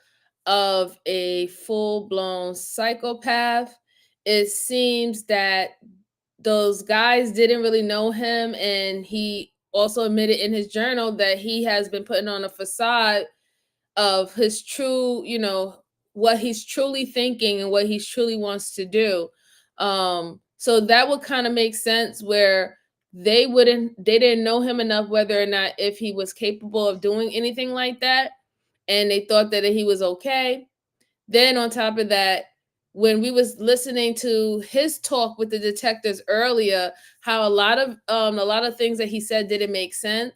of a full-blown psychopath. It seems that those guys didn't really know him, and he also admitted in his journal that he has been putting on a facade of his true, what he's truly thinking and what he truly wants to do. So that would kind of make sense where they didn't know him enough, whether or not if he was capable of doing anything like that, and they thought that he was okay. Then on top of that, when we was listening to his talk with the detectives earlier, how a lot of things that he said didn't make sense.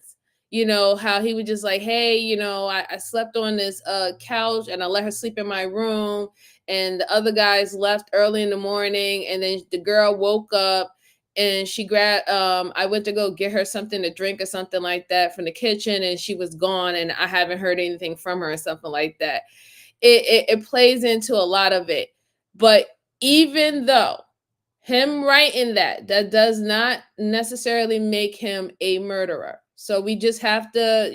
How he was just like, hey, I slept on this couch and I let her sleep in my room, and the other guys left early in the morning, and then the girl woke up and she grabbed I went to go get her something to drink or something like that from the kitchen, and she was gone, and I haven't heard anything from her or something like that. It plays into a lot of it. But even though him writing that does not necessarily make him a murderer. So we just have to,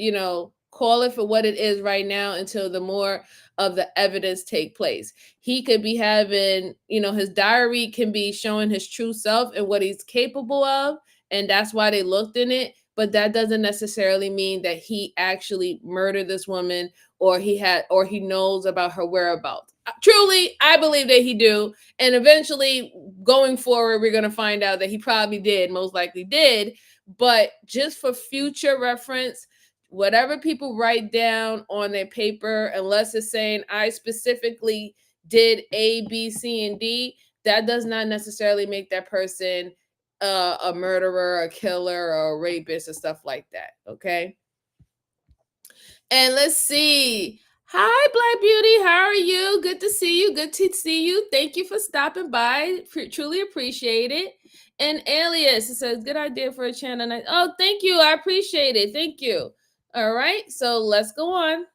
call it for what it is right now until the more of the evidence take place. He could be having, his diary can be showing his true self and what he's capable of, and that's why they looked in it. But that doesn't necessarily mean that he actually murdered this woman, or he knows about her whereabouts. truly, I believe that he do. And eventually, going forward, we're going to find out that he probably did, most likely did. But just for future reference, whatever people write down on their paper, unless it's saying I specifically did A, B, C, and D, that does not necessarily make that person a murderer, a killer, or a rapist, or stuff like that. Okay. And let's see. Hi, Black Beauty. How are you? Good to see you. Good to see you. Thank you for stopping by. Truly appreciate it. And Alias, it says, good idea for a channel. Oh, thank you. I appreciate it. Thank you. All right. So let's go on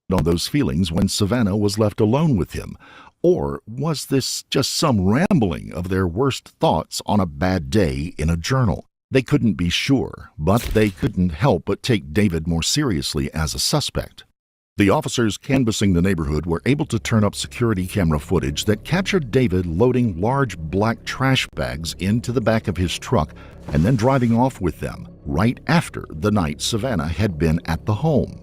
those feelings when Savannah was left alone with him. Or was this just some rambling of their worst thoughts on a bad day in a journal? They couldn't be sure, but they couldn't help but take David more seriously as a suspect. The officers canvassing the neighborhood were able to turn up security camera footage that captured David loading large black trash bags into the back of his truck and then driving off with them right after the night Savannah had been at the home.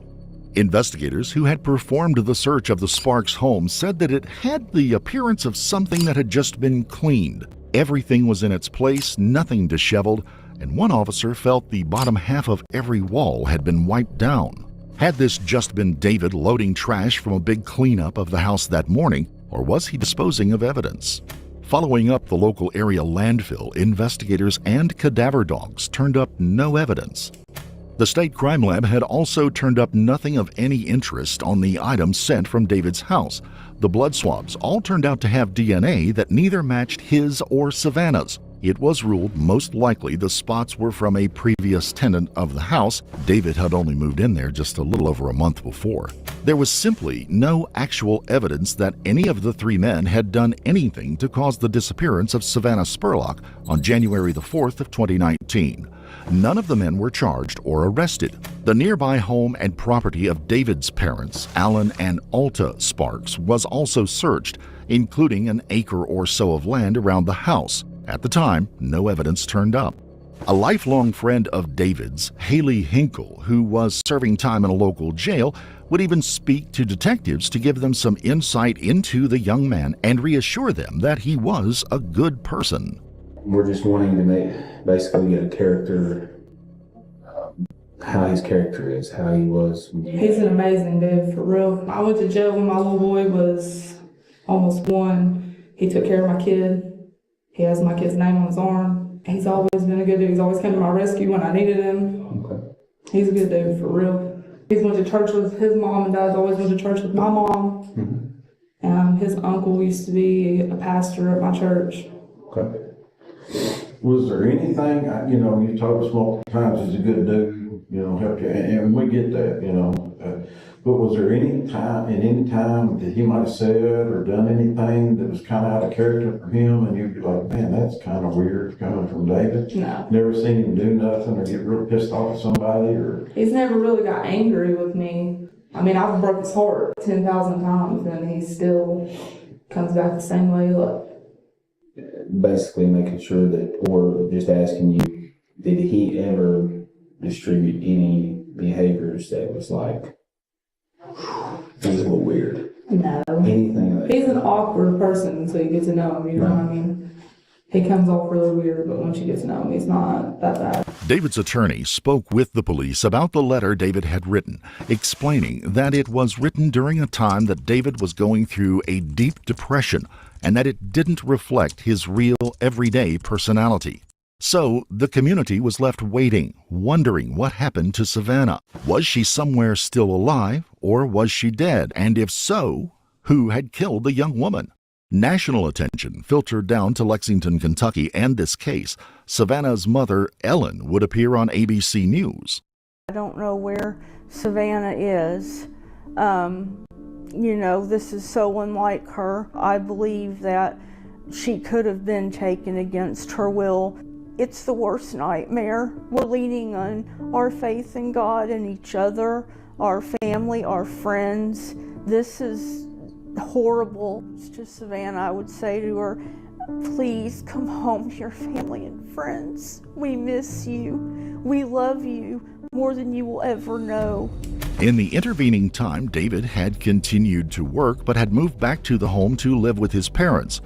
Investigators who had performed the search of the Sparks home said that it had the appearance of something that had just been cleaned. Everything was in its place, nothing disheveled, and one officer felt the bottom half of every wall had been wiped down. Had this just been David loading trash from a big cleanup of the house that morning, or was he disposing of evidence? Following up the local area landfill, investigators and cadaver dogs turned up no evidence. The state crime lab had also turned up nothing of any interest on the items sent from David's house. The blood swabs all turned out to have DNA that neither matched his or Savannah's. It was ruled most likely the spots were from a previous tenant of the house. David had only moved in there just a little over a month before. There was simply no actual evidence that any of the three men had done anything to cause the disappearance of Savannah Spurlock on January the 4th of 2019. None of the men were charged or arrested. The nearby home and property of David's parents, Alan and Alta Sparks, was also searched, including an acre or so of land around the house. At the time, no evidence turned up. A lifelong friend of David's, Haley Hinkle, who was serving time in a local jail, would even speak to detectives to give them some insight into the young man and reassure them that he was a good person. We're just wanting to basically get a character, how his character is, how he was. He's an amazing dude, for real. I went to jail when my little boy was almost 1. He took care of my kid. He has my kid's name on his arm. He's always been a good dude. He's always come to my rescue when I needed him. Okay. He's a good dude, for real. He's went to church with his mom, and Dad's always went to church with my mom. Mm-hmm. His uncle used to be a pastor at my church. Okay. Was there anything, you told us multiple times he's a good dude, help you, and we get that, but was there any time that he might have said or done anything that was kind of out of character for him, and you'd be like, man, that's kind of weird coming from David? No. Never seen him do nothing or get real pissed off at somebody, or? He's never really got angry with me. I mean, I've broke his heart 10,000 times, and he still comes back the same way he left. Basically making sure that, or just asking you, did he ever distribute any behaviors that was like, this is a little weird? No. Anything like He's an awkward person until you get to know him, you know what I mean? He comes off really weird, but once you get to know him, he's not that bad. David's attorney spoke with the police about the letter David had written, explaining that it was written during a time that David was going through a deep depression and that it didn't reflect his real, everyday personality. So the community was left waiting, wondering what happened to Savannah. Was she somewhere still alive, or was she dead? And if so, who had killed the young woman? National attention filtered down to Lexington, Kentucky, and this case. Savannah's mother, Ellen, would appear on ABC News. I don't know where Savannah is. This is so unlike her. I believe that she could have been taken against her will. It's the worst nightmare. We're leaning on our faith in God and each other, our family, our friends. This is horrible. It's just Savannah, I would say to her, please come home to your family and friends. We miss you. We love you more than you will ever know. In the intervening time, David had continued to work but had moved back to the home to live with his parents.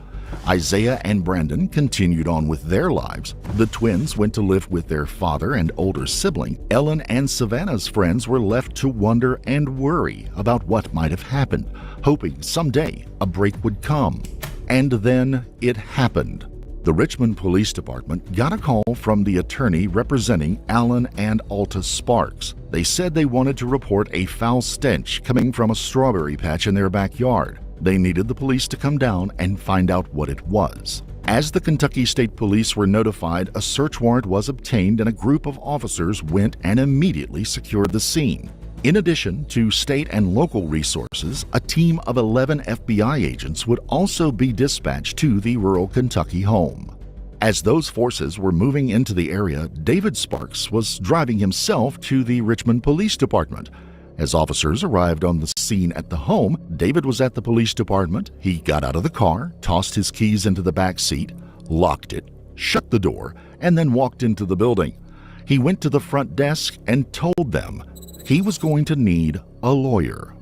Isaiah and Brandon continued on with their lives. The twins went to live with their father and older sibling. Ellen and Savannah's friends were left to wonder and worry about what might have happened, hoping someday a break would come. And then it happened. The Richmond Police Department got a call from the attorney representing Alan and Alta Sparks. They said they wanted to report a foul stench coming from a strawberry patch in their backyard. They needed the police to come down and find out what it was. As the Kentucky State Police were notified, a search warrant was obtained and a group of officers went and immediately secured the scene. In addition to state and local resources, a team of 11 FBI agents would also be dispatched to the rural Kentucky home. As those forces were moving into the area, David Sparks was driving himself to the Richmond Police Department. As officers arrived on the scene at the home, David was at the police department. He got out of the car, tossed his keys into the back seat, locked it, shut the door, and then walked into the building. He went to the front desk and told them he was going to need a lawyer.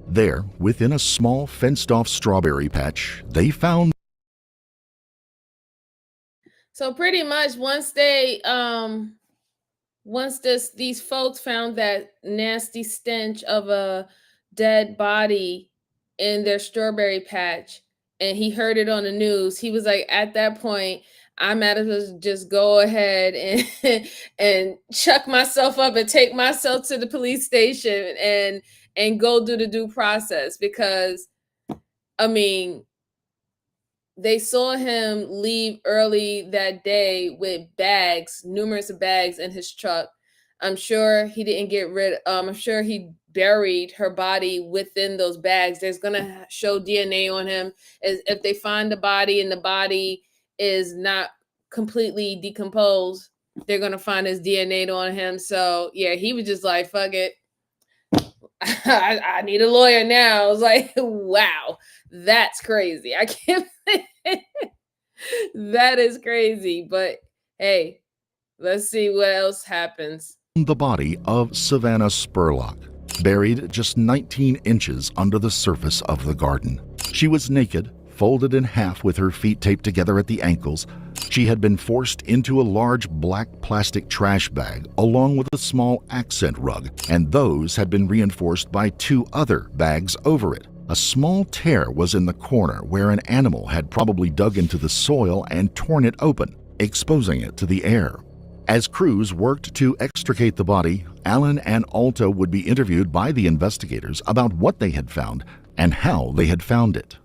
There, within a small fenced-off strawberry patch, they found. So pretty much once these folks found that nasty stench of a dead body in their strawberry patch, and he heard it on the news, he was like, at that point, I might as well just go ahead and chuck myself up and take myself to the police station and go do the due process, because I mean, they saw him leave early that day with numerous bags in his truck. I'm sure he didn't get rid. I'm sure he buried her body within those bags. There's gonna show DNA on him. As if they find the body and the body is not completely decomposed, they're gonna find his DNA on him. So yeah, he was just like, fuck it. I need a lawyer now. I was like, wow, that's crazy. I can't. That is crazy. But hey, let's see what else happens. The body of Savannah Spurlock, buried just 19 inches under the surface of the garden. She was naked, folded in half with her feet taped together at the ankles. She had been forced into a large black plastic trash bag along with a small accent rug, and those had been reinforced by 2 other bags over it. A small tear was in the corner where an animal had probably dug into the soil and torn it open, exposing it to the air. As crews worked to extricate the body, Alan and Alta would be interviewed by the investigators about what they had found and how they had found it.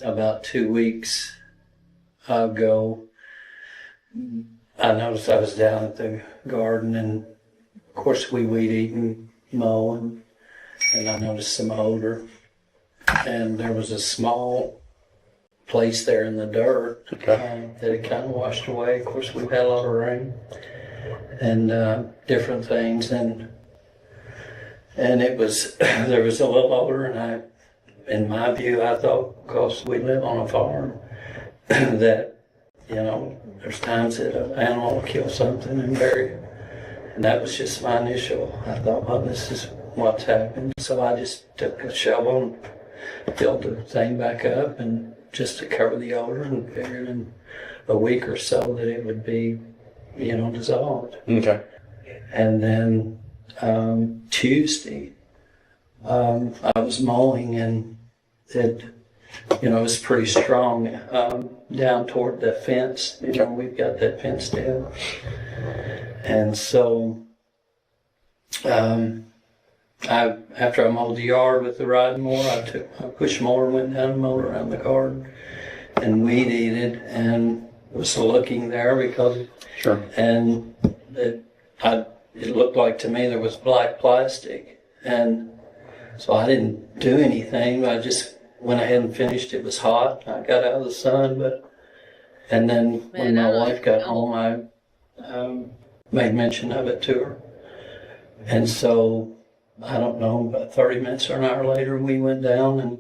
About 2 weeks ago, I noticed I was down at the garden, and of course we weed eat and mow, and I noticed some odor. And there was a small place there in the dirt that had kind of washed away. Of course, we've had a lot of rain and different things, and it was there was a little odor, and in my view, I thought, because we live on a farm, that there's times that an animal will kill something and bury it, and that was just my initial. I thought, well, this is what's happened. So I just took a shovel and filled the thing back up, and just to cover the odor, and figured in a week or so that it would be, dissolved. Okay. And then Tuesday, I was mowing, and it was pretty strong down toward the fence. We've got that fenced in, and so after I mowed the yard with the riding mower, I took my push mower and went down and mowed around the garden and weed eated, and was looking there because, and it looked like to me there was black plastic, and so I didn't do anything. I just went ahead and finished. It was hot. I got out of the sun, and then when my wife got home, I made mention of it to her, and so. I don't know, about 30 minutes or an hour later, we went down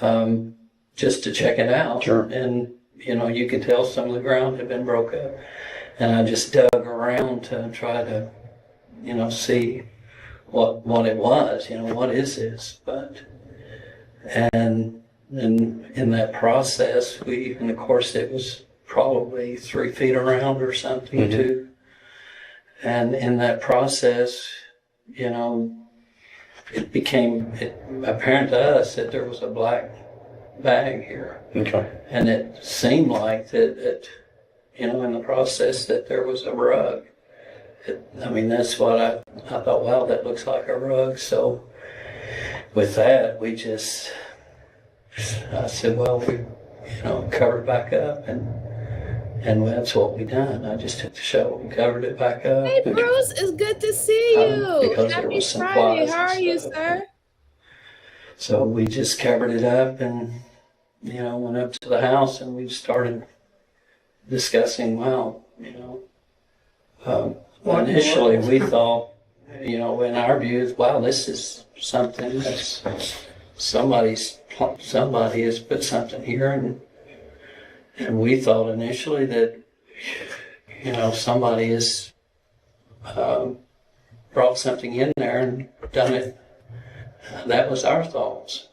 and just to check it out. And, you could tell some of the ground had been broke up. And I just dug around to try to, see what it was, what is this? And in that process, and of course it was probably 3 feet around or something too. And in that process, it became apparent to us that there was a black bag here. Okay. And it seemed like that in the process that there was a rug. That's what I thought, wow, that looks like a rug. So with that, I said, well, we, covered back up and that's what we done. I just took the shovel and covered it back up. Hey, Bruce, it's good to see you. Because there Happy was some Friday. flies How and are you, stuff. sir? So we just covered it up and, went up to the house and we started discussing, initially we thought, in our views, wow, this is something that's somebody has put something here and we thought initially that, somebody has brought something in there and done it. That was our thoughts.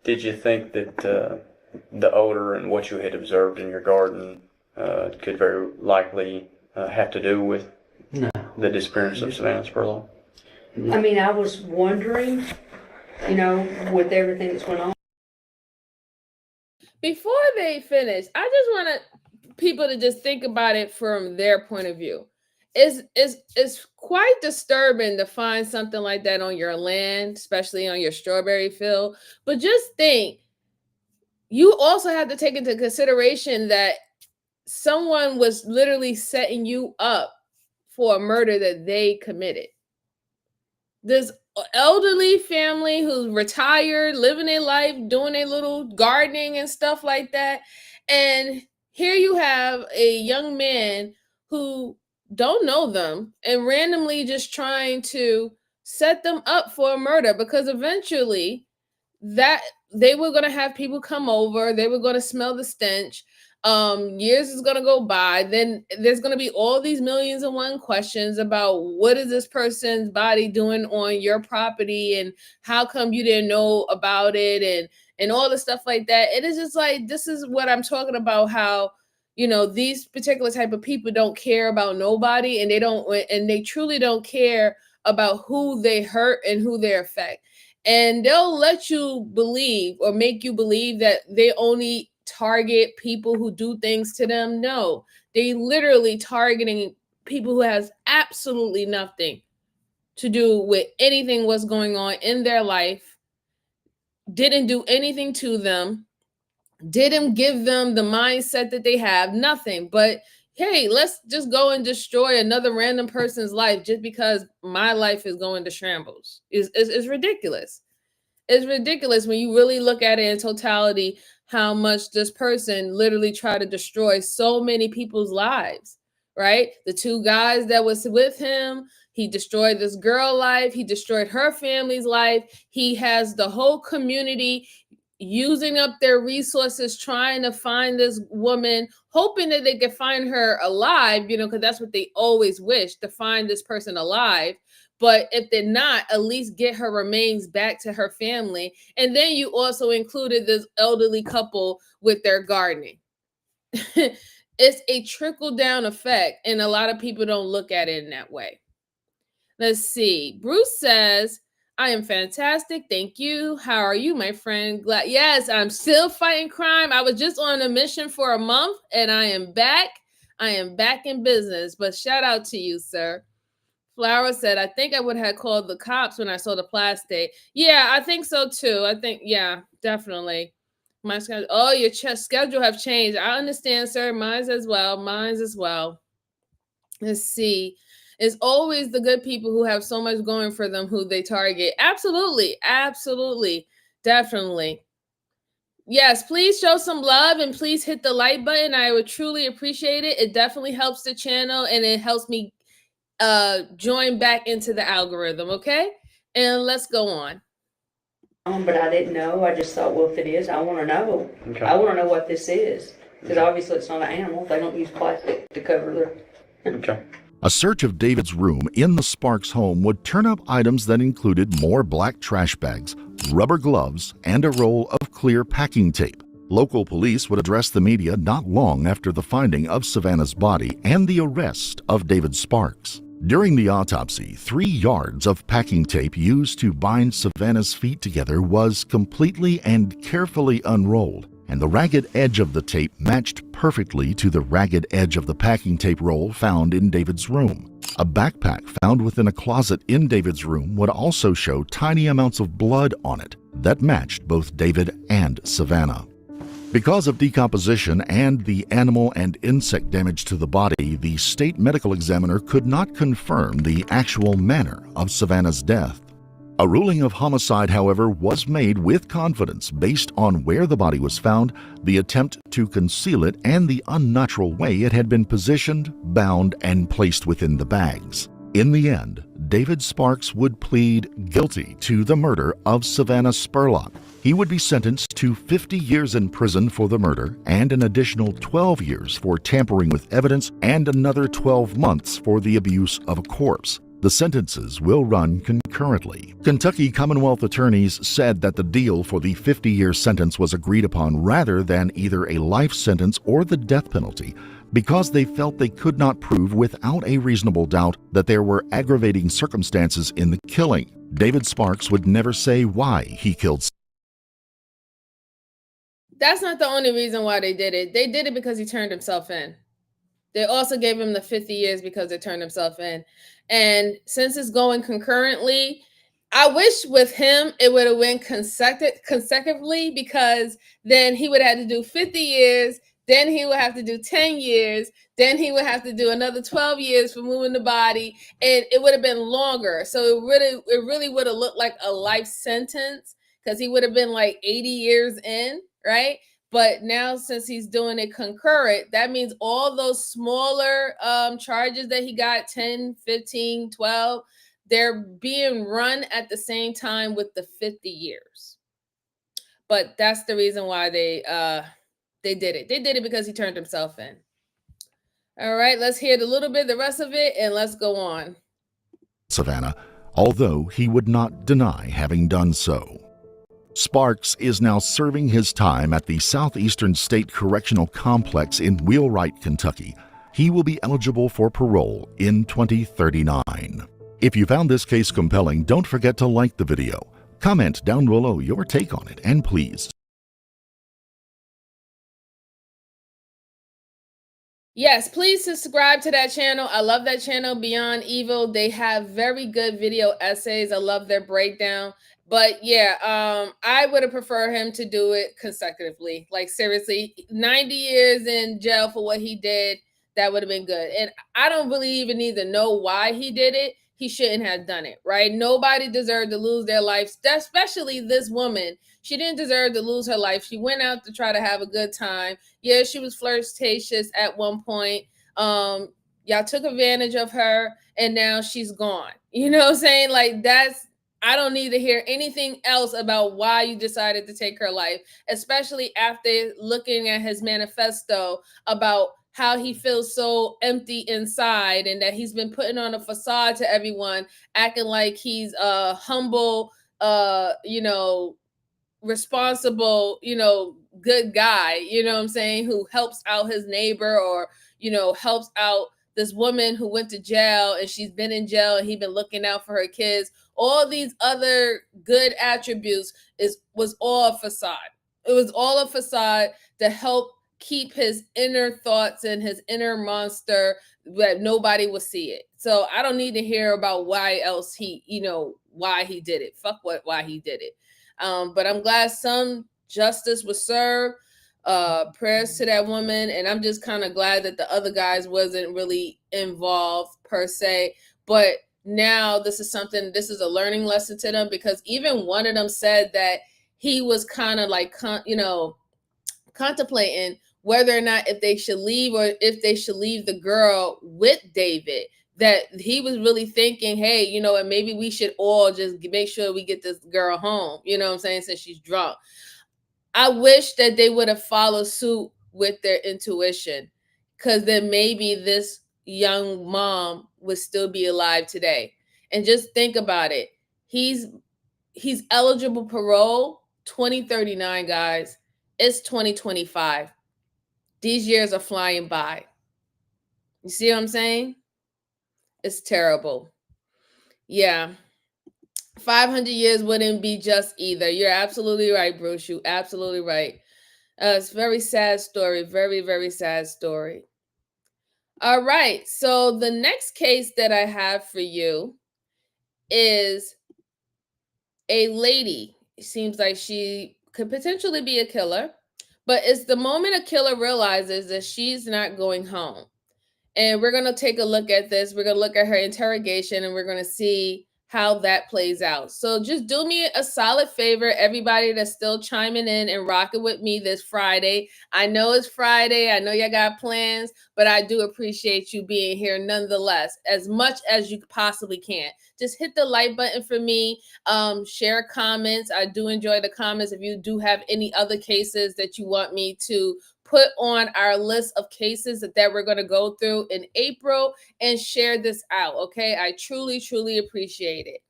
Did you think that the odor and what you had observed in your garden could very likely have to do with the disappearance of Savannah Spurlock? I was wondering, with everything that's going on. Before they finish, I just want people to just think about it from their point of view. It's quite disturbing to find something like that on your land, especially on your strawberry field. But just think, you also have to take into consideration that someone was literally setting you up for a murder that they committed. This elderly family who's retired, living their life, doing their little gardening and stuff like that. And here you have a young man who don't know them and randomly just trying to set them up for a murder, because eventually that they were going to have people come over, they were going to smell the stench. Years is going to go by, then there's going to be all these millions and one questions about what is this person's body doing on your property and how come you didn't know about it and all the stuff like that. It is just like, this is what I'm talking about, how these particular type of people don't care about nobody, and they truly don't care about who they hurt and who they affect. And they'll let you believe or make you believe that they only target people who do things to them. No, they literally targeting people who has absolutely nothing to do with anything what's going on in their life, didn't do anything to them, didn't give them the mindset that they have, nothing. But hey, let's just go and destroy another random person's life just because my life is going to shambles. It's ridiculous. It's ridiculous when you really look at it in totality, how much this person literally tried to destroy so many people's lives, right? The 2 guys that was with him, he destroyed this girl's life, he destroyed her family's life. He has the whole community using up their resources trying to find this woman, hoping that they could find her alive, because that's what they always wish, to find this person alive. But if they're not, at least get her remains back to her family. And then you also included this elderly couple with their gardening. It's a trickle-down effect, and a lot of people don't look at it in that way. Let's see. Bruce says, I am fantastic. Thank you. How are you, my friend? Yes, I'm still fighting crime. I was just on a mission for a month, and I am back. I am back in business. But shout out to you, sir. Flower said, I think I would have called the cops when I saw the plastic. Yeah, I think so too. Yeah, definitely. My schedule. Oh, your schedule have changed. I understand, sir. Mine's as well. Let's see. It's always the good people who have so much going for them who they target. Absolutely. Definitely. Yes, please show some love and please hit the like button. I would truly appreciate it. It definitely helps the channel and it helps me join back into the algorithm, okay? And let's go on. But I didn't know. I just thought, well, if it is, I want to know. Okay. I want to know what this is. Because obviously it's not an animal. They don't use plastic to cover their... Okay. A search of David's room in the Sparks home would turn up items that included more black trash bags, rubber gloves, and a roll of clear packing tape. Local police would address the media not long after the finding of Savannah's body and the arrest of David Sparks. During the autopsy, 3 yards of packing tape used to bind Savannah's feet together was completely and carefully unrolled, and the ragged edge of the tape matched perfectly to the ragged edge of the packing tape roll found in David's room. A backpack found within a closet in David's room would also show tiny amounts of blood on it that matched both David and Savannah. Because of decomposition and the animal and insect damage to the body, the state medical examiner could not confirm the actual manner of Savannah's death. A ruling of homicide, however, was made with confidence based on where the body was found, the attempt to conceal it, and the unnatural way it had been positioned, bound, and placed within the bags. In the end, David Sparks would plead guilty to the murder of Savannah Spurlock. He would be sentenced to 50 years in prison for the murder and an additional 12 years for tampering with evidence and another 12 months for the abuse of a corpse. The sentences will run concurrently. Kentucky Commonwealth attorneys said that the deal for the 50-year sentence was agreed upon rather than either a life sentence or the death penalty, because they felt they could not prove without a reasonable doubt that there were aggravating circumstances in the killing. David Sparks would never say why he killed. That's not the only reason why they did it. They did it because he turned himself in. They also gave him the 50 years because they turned himself in. And since it's going concurrently, I wish with him it would have went consecutively, because then he would have to do 50 years, then he would have to do 10 years, then he would have to do another 12 years for moving the body, and it would have been longer. So it really would have looked like a life sentence, because he would have been like 80 years in, right? But now, since he's doing it concurrent, that means all those smaller charges that he got, 10, 15, 12, they're being run at the same time with the 50 years. But that's the reason why they did it. They did it because he turned himself in. All right, let's hear the rest of it, and let's go on. Savannah, although he would not deny having done so. Sparks is now serving his time at the Southeastern State Correctional Complex in Wheelwright, Kentucky. He will be eligible for parole in 2039. If you found this case compelling, don't forget to like the video, comment down below your take on it, and please. Yes, please subscribe to that channel. I love that channel, Beyond Evil. They have very good video essays. I love their breakdown. But yeah, I would have preferred him to do it consecutively. Like, seriously, 90 years in jail for what he did, that would have been good. And I don't really even need to know why he did it. He shouldn't have done it, right? Nobody deserved to lose their life, especially this woman. She didn't deserve to lose her life. She went out to try to have a good time. Yeah, she was flirtatious at one point. Y'all took advantage of her, and now she's gone. You know what I'm saying? Like, I don't need to hear anything else about why you decided to take her life, especially after looking at his manifesto about how he feels so empty inside, and that he's been putting on a facade to everyone, acting like he's a humble, responsible, good guy, you know what I'm saying, who helps out his neighbor, or, helps out this woman who went to jail, and she's been in jail, and he's been looking out for her kids. All these other good attributes was all a facade. It was all a facade to help keep his inner thoughts and his inner monster, that nobody will see it. So I don't need to hear about why else why he did it. Fuck why he did it. But I'm glad some justice was served. Prayers to that woman. And I'm just kind of glad that the other guys wasn't really involved per se. But now this is a learning lesson to them, because even one of them said that he was kind of like, contemplating whether or not if they should leave, or if they should leave the girl with David. That he was really thinking, hey, and maybe we should all just make sure we get this girl home, you know what I'm saying, since she's drunk. I wish that they would have followed suit with their intuition, because then maybe this young mom would still be alive today. And just think about it. He's eligible parole 2039, guys. It's 2025. These years are flying by. You see what I'm saying? It's terrible. Yeah. 500 years wouldn't be just either. You're absolutely right, Bruce. You're absolutely right. It's a very sad story. Very, very sad story. All right. So the next case that I have for you is a lady. It seems like she could potentially be a killer, but it's the moment a killer realizes that she's not going home. And we're going to take a look at this. We're going to look at her interrogation and we're going to see how that plays out. So just do me a solid favor, everybody that's still chiming in and rocking with me this Friday. I know it's Friday. I know y'all got plans, but I do appreciate you being here nonetheless, as much as you possibly can. Just hit the like button for me. Share comments. I do enjoy the comments. If you do have any other cases that you want me to put on our list of cases that we're going to go through in April, and share this out, okay? I truly, truly appreciate it.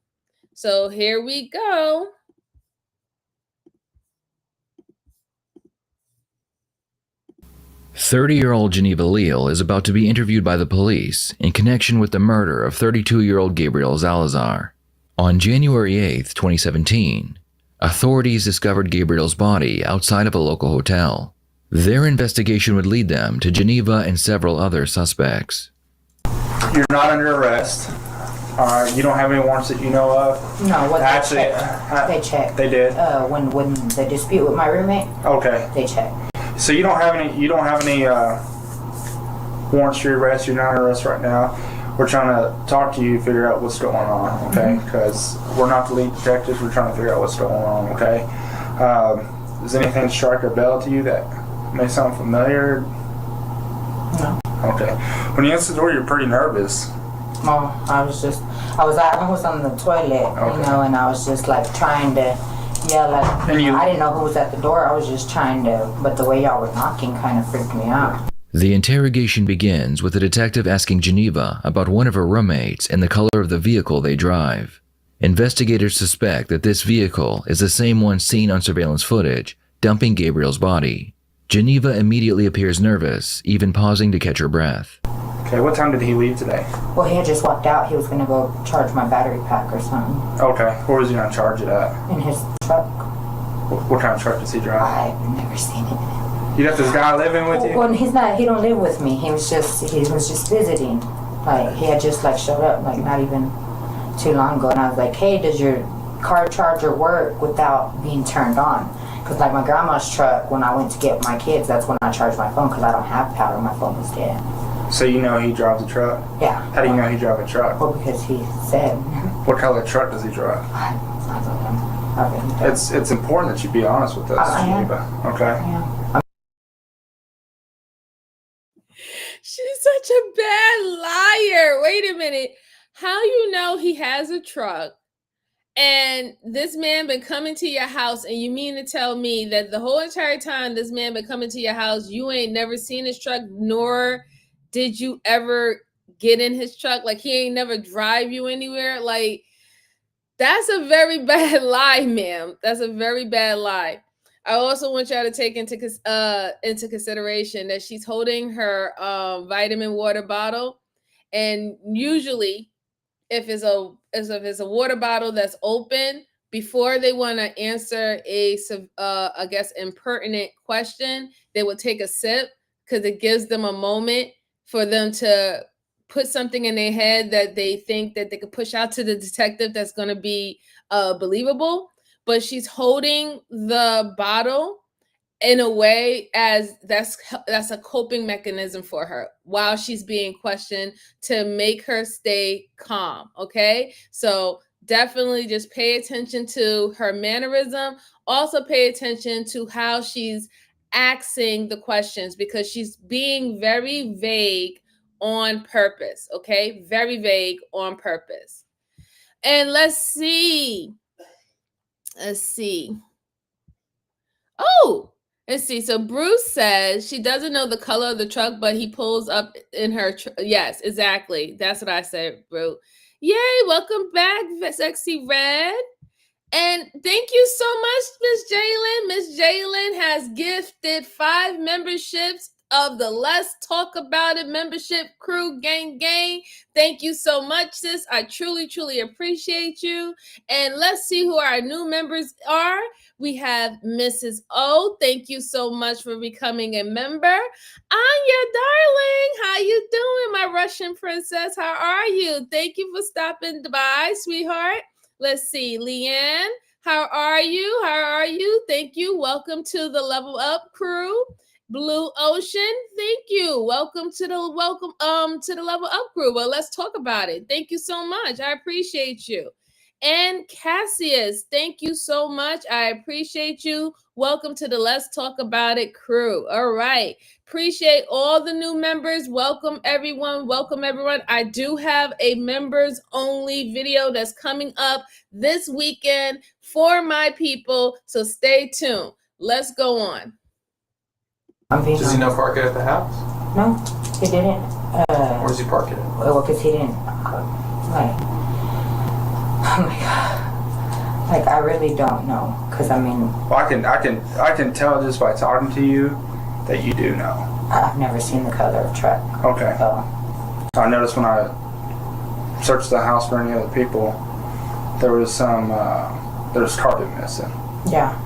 So here we go. "30-year-old Geneva Leil is about to be interviewed by the police in connection with the murder of 32-year-old Gabriel Zalazar. On January 8, 2017, authorities discovered Gabriel's body outside of a local hotel. Their investigation would lead them to Geneva and several other suspects. You're not under arrest. You don't have any warrants that you know of? No, what actually, they checked. They did. When the dispute with my roommate. Okay. They checked. So you don't have any. You don't have any warrants for your arrest. You're not under arrest right now. We're trying to talk to you, figure out what's going on. Okay? Because we're not the lead detectives. We're trying to figure out what's going on. Okay? Does anything strike a bell to you that may sound familiar? No. Okay. When you answered the door, you're pretty nervous. Oh, I was on the toilet, okay. And I was just like trying to yell at. I didn't know who was at the door. I was just trying to, but the way y'all were knocking kind of freaked me out. The interrogation begins with the detective asking Geneva about one of her roommates and the color of the vehicle they drive. Investigators suspect that this vehicle is the same one seen on surveillance footage, dumping Gabriel's body. Geneva immediately appears nervous, even pausing to catch her breath. Okay, what time did he leave today? Well, he had just walked out. He was going to go charge my battery pack or something. Okay, where was he going to charge it at? In his truck. What kind of truck does he drive? I've never seen it. You got this guy living with you? Well, he don't live with me. He was just visiting. Like, he had just showed up, not even too long ago. And I was like, hey, does your car charger work without being turned on? Because my grandma's truck, when I went to get my kids, that's when I charged my phone because I don't have power. My phone was dead. So you know he drives a truck? Yeah. How do you know he drives a truck? Well, because he said. What color truck does he drive? I don't know. It's important that you be honest with us, Geneva. Okay? Yeah. She's such a bad liar. Wait a minute. How you know he has a truck and this man been coming to your house, and you mean to tell me that the whole entire time this man been coming to your house, you ain't never seen his truck, nor did you ever get in his truck? He ain't never drive you anywhere? That's a very bad lie, ma'am. That's a very bad lie. I also want y'all to take into consideration that she's holding her vitamin water bottle, and usually, if it's a water bottle that's open, before they want to answer I guess impertinent question, they will take a sip because it gives them a moment for them to put something in their head that they think that they could push out to the detective that's going to be believable. But she's holding the bottle in a way as that's a coping mechanism for her while she's being questioned to make her stay calm. Okay, so definitely just pay attention to her mannerism. Also pay attention to how she's asking the questions, because she's being very vague on purpose. Okay, very vague on purpose. And let's see. Oh, Let's see. So Bruce says she doesn't know the color of the truck, but he pulls up in her. Yes, exactly. That's what I said, Bruce. Yay! Welcome back, Sexy Red. And thank you so much, Miss Jalen. Miss Jalen has gifted 5 memberships of the Let's Talk About It membership crew. Gang. Thank you so much, sis. I truly appreciate you. And let's see who our new members are. We have Mrs. O. Thank you so much for becoming a member. Anya, darling, how you doing, my Russian princess? How are you? Thank you for stopping by, sweetheart. Let's see, Leanne, how are you? How are you? Thank you. Welcome to the Level Up crew. Blue Ocean, thank you. Welcome to the Level Up crew. Well, let's talk about it. Thank you so much. I appreciate you. And Cassius, thank you so much. I appreciate you. Welcome to the Let's Talk About It crew. All right. Appreciate all the new members. Welcome, everyone. Welcome, everyone. I do have a members only video that's coming up this weekend for my people. So stay tuned. Let's go on. Does he know park it at the house? No, he didn't. Where's he park it? Well, because he didn't. Oh my God. Like, I really don't know. Because, I mean... Well, I can tell just by talking to you that you do know. I've never seen the color of truck. Okay. I noticed when I searched the house for any other people, there was carpet missing. Yeah.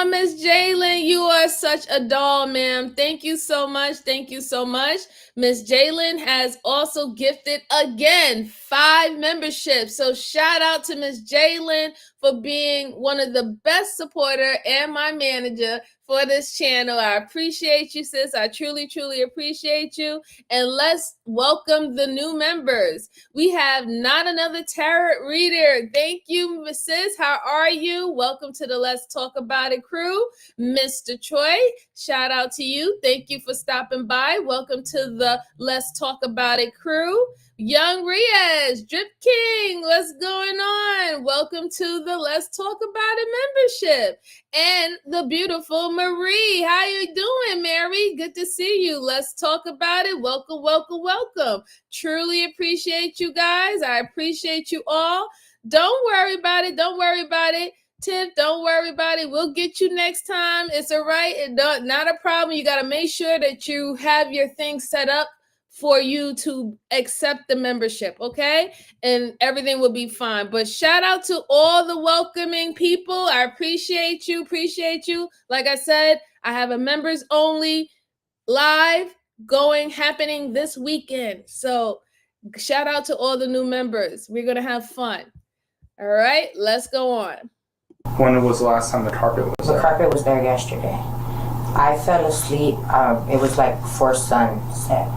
Miss Jalen, you are such a doll, ma'am. Thank you so much. Thank you so much. Miss Jalen has also gifted again 5 memberships. So shout out to Miss Jalen for being one of the best supporter and my manager for this channel. I appreciate you, sis. I truly appreciate you. And let's welcome the new members. We have Not Another Tarot Reader. Thank you, sis. How are you? Welcome to the Let's Talk About It crew. Mr. Troy, shout out to you. Thank you for stopping by. Welcome to the Let's Talk About It crew. Young Riaz, Drip King, what's going on? Welcome to the Let's Talk About It membership. And the beautiful Marie. How you doing, Mary? Good to see you. Let's talk about it. Welcome. Truly appreciate you guys. I appreciate you all. Don't worry about it. Tiff, don't worry about it. We'll get you next time. It's all right. Not a problem. You got to make sure that you have your things set up for you to accept the membership, okay? And everything will be fine. But shout out to all the welcoming people. I appreciate you. Like I said, I have a members only live happening this weekend. So shout out to all the new members. We're going to have fun. All right, let's go on. When was the last time the carpet was there? The carpet was there yesterday. I fell asleep. It was like before sunset.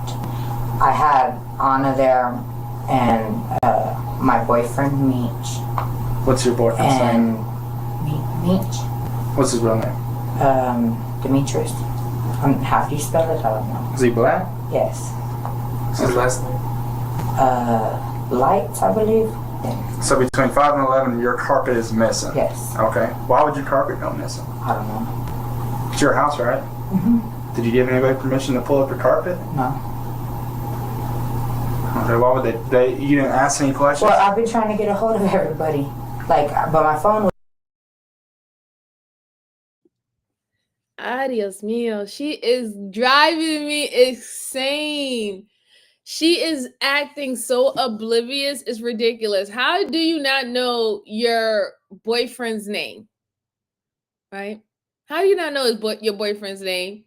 I had Anna there and my boyfriend, Meech. What's your boyfriend's name? Meech. What's his real name? Demetrice. How do you spell it? I don't know. Is he black? Yes. What's his last name? Lights, I believe. So between 5 and 11, your carpet is missing? Yes. Okay. Why would your carpet go missing? I don't know. It's your house, right? Mm-hmm. Did you give anybody permission to pull up your carpet? No. Okay, why would they you didn't ask any questions? Well, I've been trying to get a hold of everybody. But my phone was... Adios mio. She is driving me insane. She is acting so oblivious. It's ridiculous. How do you not know your boyfriend's name? Right? How do you not know your boyfriend's name?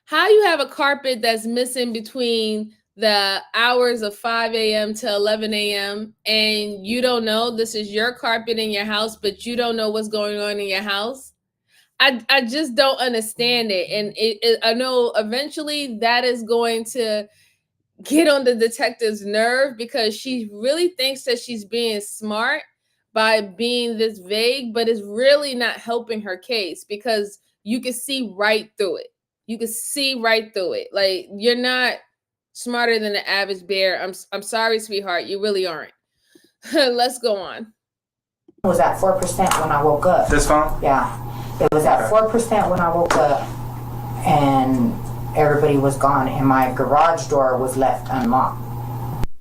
How you have a carpet that's missing between the hours of 5 a.m. to 11 a.m. and you don't know this is your carpet in your house, but you don't know what's going on in your house? I just don't understand it. And I know eventually that is going to get on the detective's nerve because she really thinks that she's being smart by being this vague, but it's really not helping her case because you can see right through it. Like, you're not smarter than the average bear. I'm sorry, sweetheart. You really aren't. Let's go on. was at 4% when I woke up. This phone? Yeah. It was at 4% when I woke up, and everybody was gone, and my garage door was left unlocked.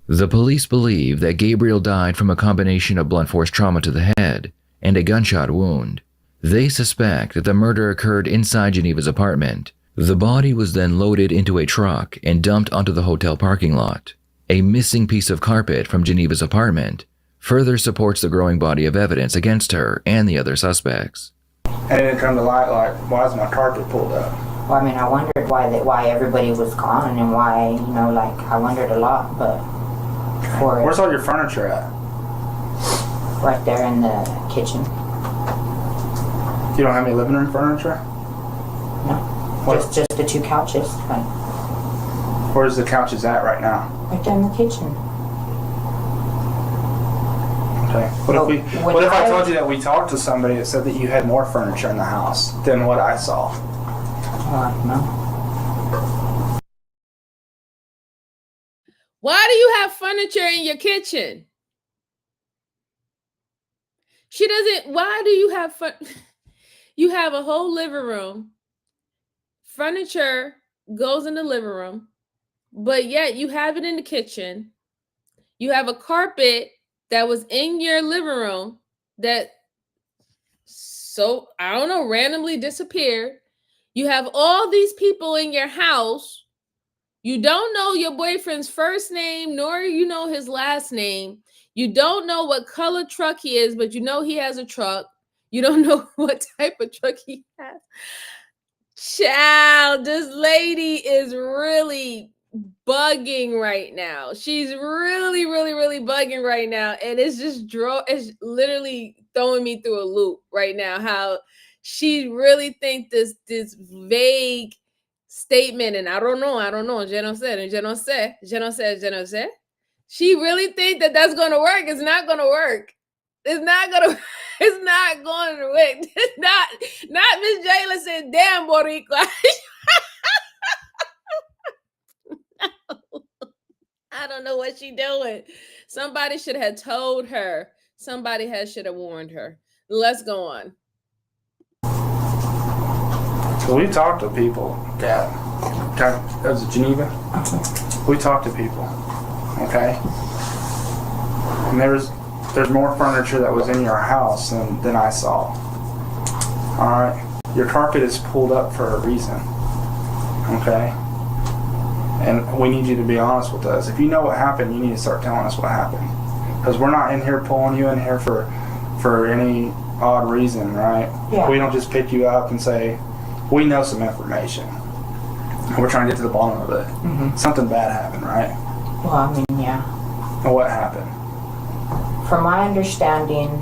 The police believe that Gabriel died from a combination of blunt force trauma to the head and a gunshot wound. They suspect that the murder occurred inside Geneva's apartment. The body was then loaded into a truck and dumped onto the hotel parking lot. A missing piece of carpet from Geneva's apartment further supports the growing body of evidence against her and the other suspects. And it didn't come to light, like, why is my carpet pulled up? Well, I mean, I wondered why everybody was gone and why, you know, like, I wondered a lot, but Where's all your furniture at? Right there in the kitchen. You don't have any living room furniture? No. Just the 2 couches. Like, where's the couches at right now? right there in the kitchen. Okay. What if I told you that we talked to somebody that said that you had more furniture in the house than what I saw? I don't know. Why do you have furniture in your kitchen? She doesn't. Why do you have You have a whole living room. Furniture goes in the living room, but yet you have it in the kitchen. You have a carpet that was in your living room that, I don't know, randomly disappeared. You have all these people in your house. You don't know your boyfriend's first name, nor you know his last name. You don't know what color truck he is, but you know he has a truck. You don't know what type of truck he has. Child, this lady is really bugging right now. She's really, really, really bugging right now. And it's literally throwing me through a loop right now, how she really thinks this vague statement, and I don't know, je no sé. She really thinks that that's going to work. It's not going to work. It's not going to work. Not Miss Jayla said, damn, Boricua. I don't know what she doing. Somebody should have told her. Somebody should have warned her. Let's go on. So we talked to people. Yeah. That was Geneva. We talked to people. Okay. And there's more furniture that was in your house than I saw. All right. Your carpet is pulled up for a reason. Okay. And we need you to be honest with us. If you know what happened, you need to start telling us what happened. Because we're not in here pulling you in here for any odd reason, right? Yeah. We don't just pick you up and say, we know some information. We're trying to get to the bottom of it. Mm-hmm. Something bad happened, right? Well, I mean, yeah. And what happened? From my understanding...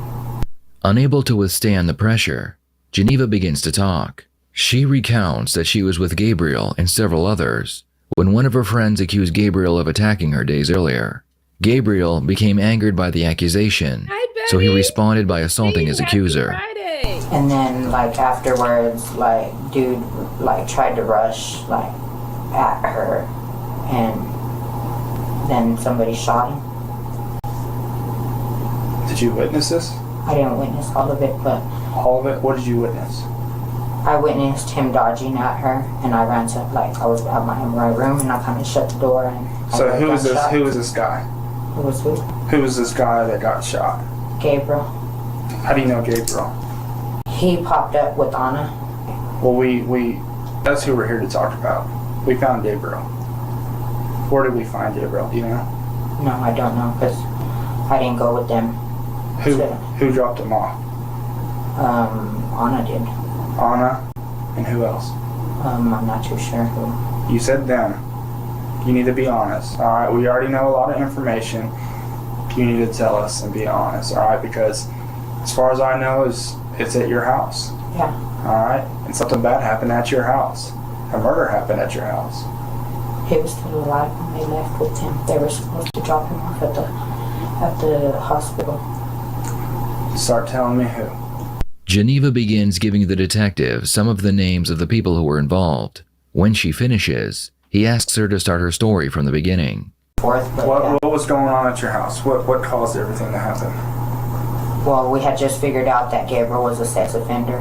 Unable to withstand the pressure, Geneva begins to talk. She recounts that she was with Gabriel and several others when one of her friends accused Gabriel of attacking her days earlier. Gabriel became angered by the accusation, so he responded by assaulting his accuser. And then, like, afterwards, like, dude, like, tried to rush, like, at her, and then somebody shot him. Did you witness this? I didn't witness all of it, but... All of it? What did you witness? I witnessed him dodging at her, and I ran to, like, I was at my room, and I kind of shut the door, and... So who was this? Who was this guy? Who was who? Who was this guy that got shot? Gabriel. How do you know Gabriel? He popped up with Anna. Well, we that's who we're here to talk about. We found Gabriel. Where did we find Gabriel? Do you know? No, I don't know, because I didn't go with them. Who dropped him off? Anna did. Anna? And who else? I'm not too sure who. You said them. You need to be honest. All right, we already know a lot of information. You need to tell us and be honest, all right? Because as far as I know, it's at your house. Yeah. All right? And something bad happened at your house. A murder happened at your house. He was still alive when they left with him. They were supposed to drop him off at the hospital. Start telling me who. Geneva begins giving the detective some of the names of the people who were involved. When she finishes, he asks her to start her story from the beginning. What was going on at your house? What caused everything to happen? Well, we had just figured out that Gabriel was a sex offender.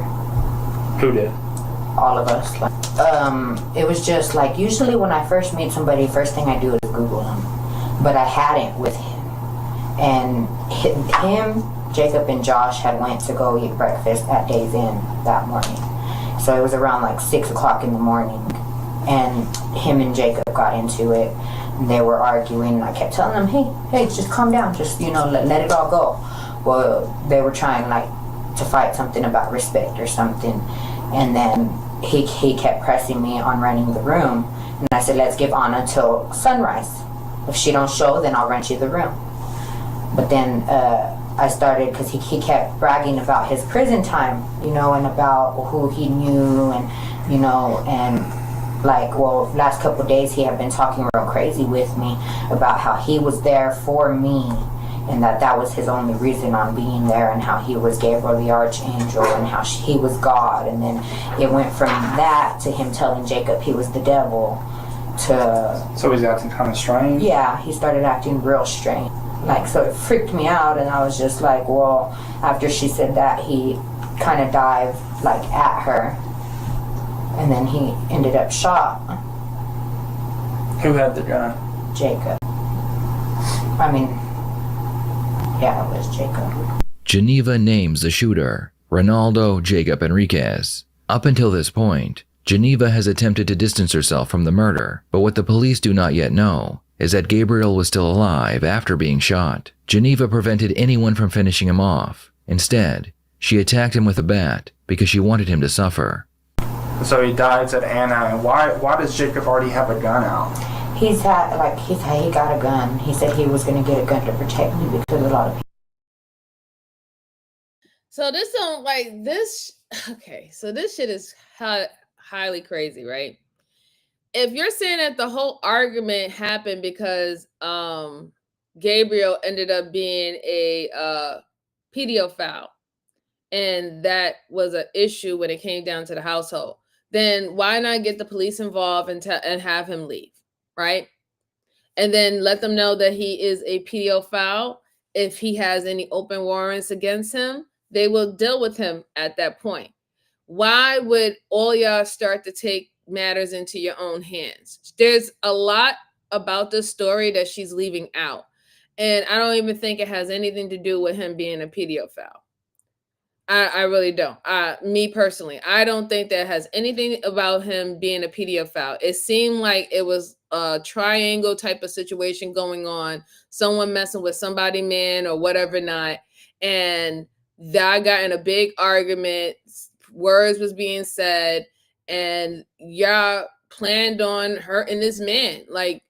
Who did? All of us. It was just like, usually when I first meet somebody, first thing I do is Google them. But I hadn't with him. And him, Jacob, and Josh had went to go eat breakfast at Days Inn that morning. So it was around like 6 o'clock in the morning. And him and Jacob got into it. They were arguing. I kept telling them, hey, just calm down. Just, let it all go. Well, they were trying like to fight something about respect or something. And then he kept pressing me on running the room. And I said, let's give Anna till sunrise. If she don't show, then I'll rent you the room. But then I started, because he kept bragging about his prison time, and about who he knew, and, last couple of days he had been talking real crazy with me about how he was there for me, and that was his only reason on being there, and how he was Gabriel the Archangel, and how he was God. And then it went from that to him telling Jacob he was the devil to... So he's acting kind of strange? Yeah, he started acting real strange. So it freaked me out, and I was just like, well, after she said that, he kind of dived, at her, and then he ended up shot. Who had the gun? Jacob. Yeah, it was Jacob. Geneva names the shooter, Ronaldo Jacob Enriquez. Up until this point, Geneva has attempted to distance herself from the murder, but what the police do not yet know is that Gabriel was still alive after being shot. Geneva prevented anyone from finishing him off. Instead, she attacked him with a bat because she wanted him to suffer. So he died, said Anna, and why does Jacob already have a gun out? He got a gun. He said he was going to get a gun to protect me because a lot of people. So this shit is highly crazy, right? If you're saying that the whole argument happened because Gabriel ended up being a pedophile, and that was an issue when it came down to the household, then why not get the police involved and have him leave, right? And then let them know that he is a pedophile. If he has any open warrants against him, they will deal with him at that point. Why would all y'all start to take matters into your own hands? There's a lot about this story that she's leaving out, and I don't even think it has anything to do with him being a pedophile. I really don't. Me personally, I don't think that has anything about him being a pedophile. It seemed like it was a triangle type of situation going on, someone messing with somebody, man, or whatever not, and that got in a big argument, words was being said, and y'all planned on hurting this man.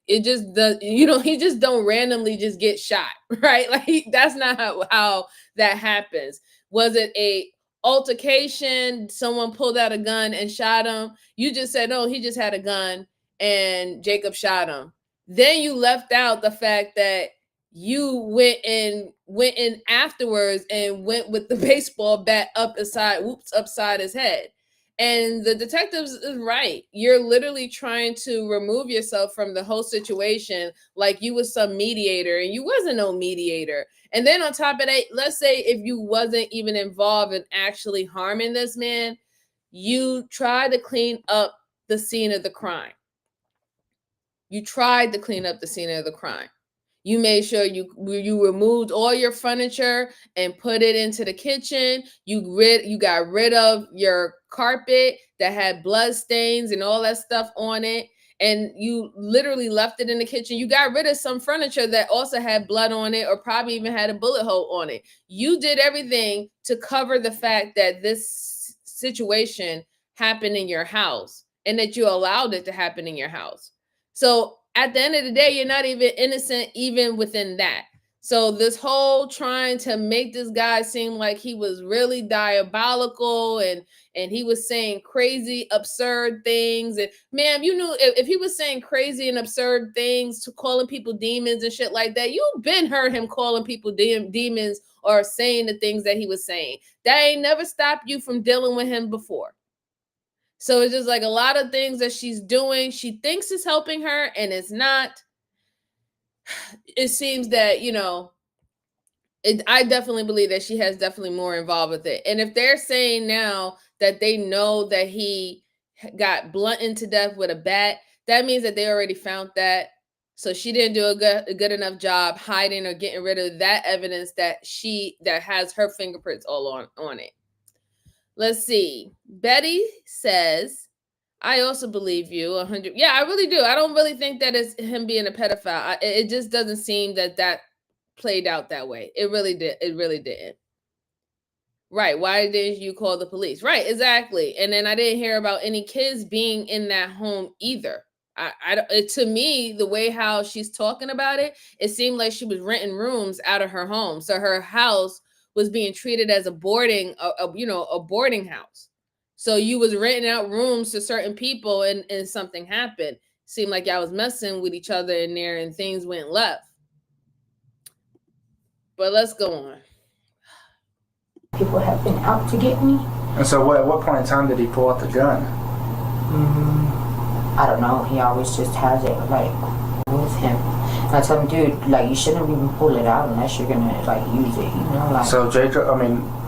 It just does, he just don't randomly just get shot, right? That's not how that happens. Was it a altercation? Someone pulled out a gun and shot him? You just said, no, he just had a gun and Jacob shot him. Then you left out the fact that you went in afterwards and went with the baseball bat upside his head. And the detectives is right. You're literally trying to remove yourself from the whole situation like you was some mediator, and you wasn't no mediator. And then on top of that, let's say if you wasn't even involved in actually harming this man, you tried to clean up the scene of the crime. You tried to clean up the scene of the crime. You made sure you removed all your furniture and put it into the kitchen. You got rid of your carpet that had blood stains and all that stuff on it. And you literally left it in the kitchen. You got rid of some furniture that also had blood on it, or probably even had a bullet hole on it. You did everything to cover the fact that this situation happened in your house and that you allowed it to happen in your house. So at the end of the day, you're not even innocent even within that. So this whole trying to make this guy seem like he was really diabolical and he was saying crazy, absurd things. And ma'am, you knew if he was saying crazy and absurd things, to calling people demons and shit like that, you've been heard him calling people demons or saying the things that he was saying. That ain't never stopped you from dealing with him before. So it's just like a lot of things that she's doing, she thinks is helping her, and it's not. It seems that, I definitely believe that she has definitely more involved with it. And if they're saying now that they know that he got blunted to death with a bat, that means that they already found that. So she didn't do a good enough job hiding or getting rid of that evidence that has her fingerprints all on it. Let's see. Betty says, I also believe you 100. Yeah, I really do. I don't really think that it's him being a pedophile. It just doesn't seem that played out that way. It really did. It really didn't. Right. Why didn't you call the police? Right. Exactly. And then I didn't hear about any kids being in that home either. To me, the way how she's talking about it, it seemed like she was renting rooms out of her home. So her house was being treated as a boarding house. So you was renting out rooms to certain people and something happened. Seemed like y'all was messing with each other in there and things went left. But let's go on. People have been out to get me. And so at what point in time did he pull out the gun? I don't know. He always just has it like with him. And I told him, dude, like you shouldn't even pull it out unless you're gonna like use it, you know? Like. So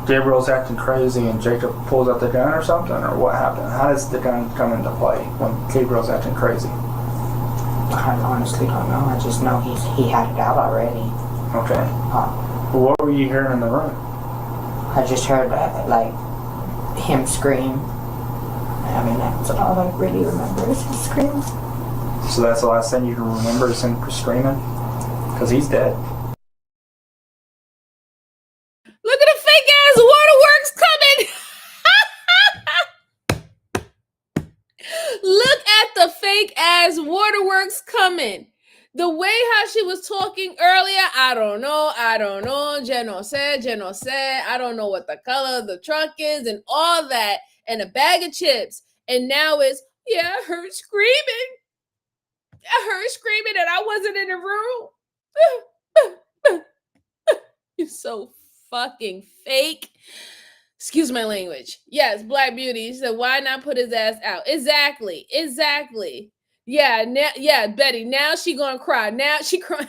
Gabriel's acting crazy and Jacob pulls out the gun or something, or what happened? How does the gun come into play when Gabriel's acting crazy? I honestly don't know. I just know he had it out already. Okay. Well, what were you hearing in the room? I just heard like him scream. I mean, that's all I really remember is his screams. So that's the last thing you can remember is him screaming? Because he's dead. Look at the fake ass waterworks coming. Look at the fake ass waterworks coming. The way how she was talking earlier, I don't know. Je no sé. I don't know what the color of the truck is and all that, and a bag of chips. And now it's, yeah, I heard screaming. And I wasn't in the room. You're so fucking fake. Excuse my language. Yes, Black Beauty. She said, why not put his ass out? Exactly. Yeah, Betty. Now she gonna cry. Now she crying.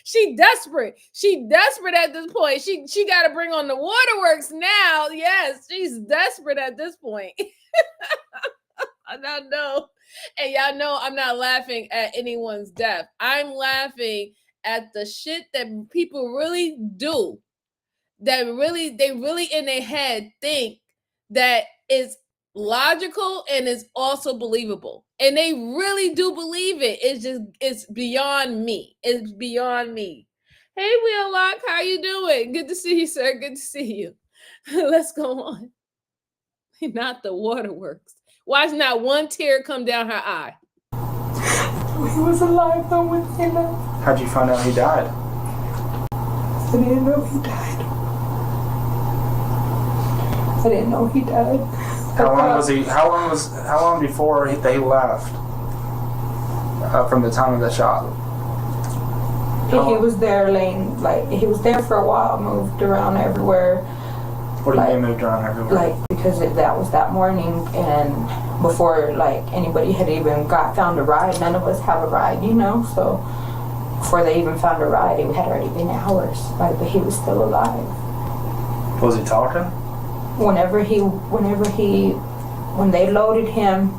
She desperate. She desperate at this point. She got to bring on the waterworks now. Yes, she's desperate at this point. I don't know. And y'all know I'm not laughing at anyone's death. I'm laughing at the shit that people really do. They really in their head think that is logical and is also believable. And they really do believe it. It's beyond me. It's beyond me. Hey, Wheellock, how you doing? Good to see you, sir. Good to see you. Let's go on. Not the waterworks. Why's not one tear come down her eye? He was alive though when he left. How'd you find out he died? I didn't know he died. How long before they left? From the time of the shot? He was there he was there for a while, moved around everywhere. What do you mean moved around everywhere? Because that was that morning, and before anybody had even found a ride, none of us have a ride, you know, so before they even found a ride, it had already been hours, but he was still alive. Was he talking? When they loaded him,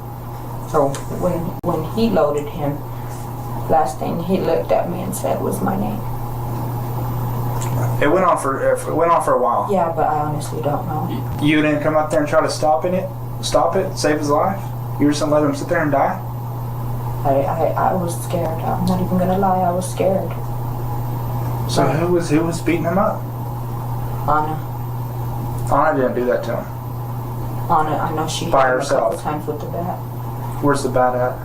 or when he loaded him, last thing he looked at me and said was my name. It went on for a while. Yeah, but I honestly don't know. You didn't come up there and try to stop it, save his life? You just let him sit there and die? I was scared. I'm not even gonna lie, I was scared. So who was beating him up? Anna. Anna didn't do that to him. Anna, I know she hit him a couple times with the bat. Where's the bat at?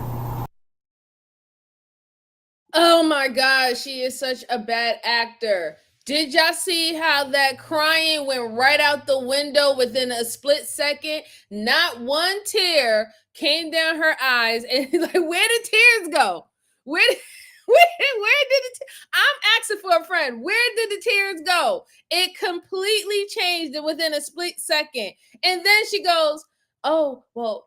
Oh my God, she is such a bad actor. Did y'all see how that crying went right out the window within a split second? Not one tear came down her eyes, and like, where did tears go? Where did it? I'm asking for a friend. Where did the tears go? It completely changed it within a split second, and then she goes, "Oh, well,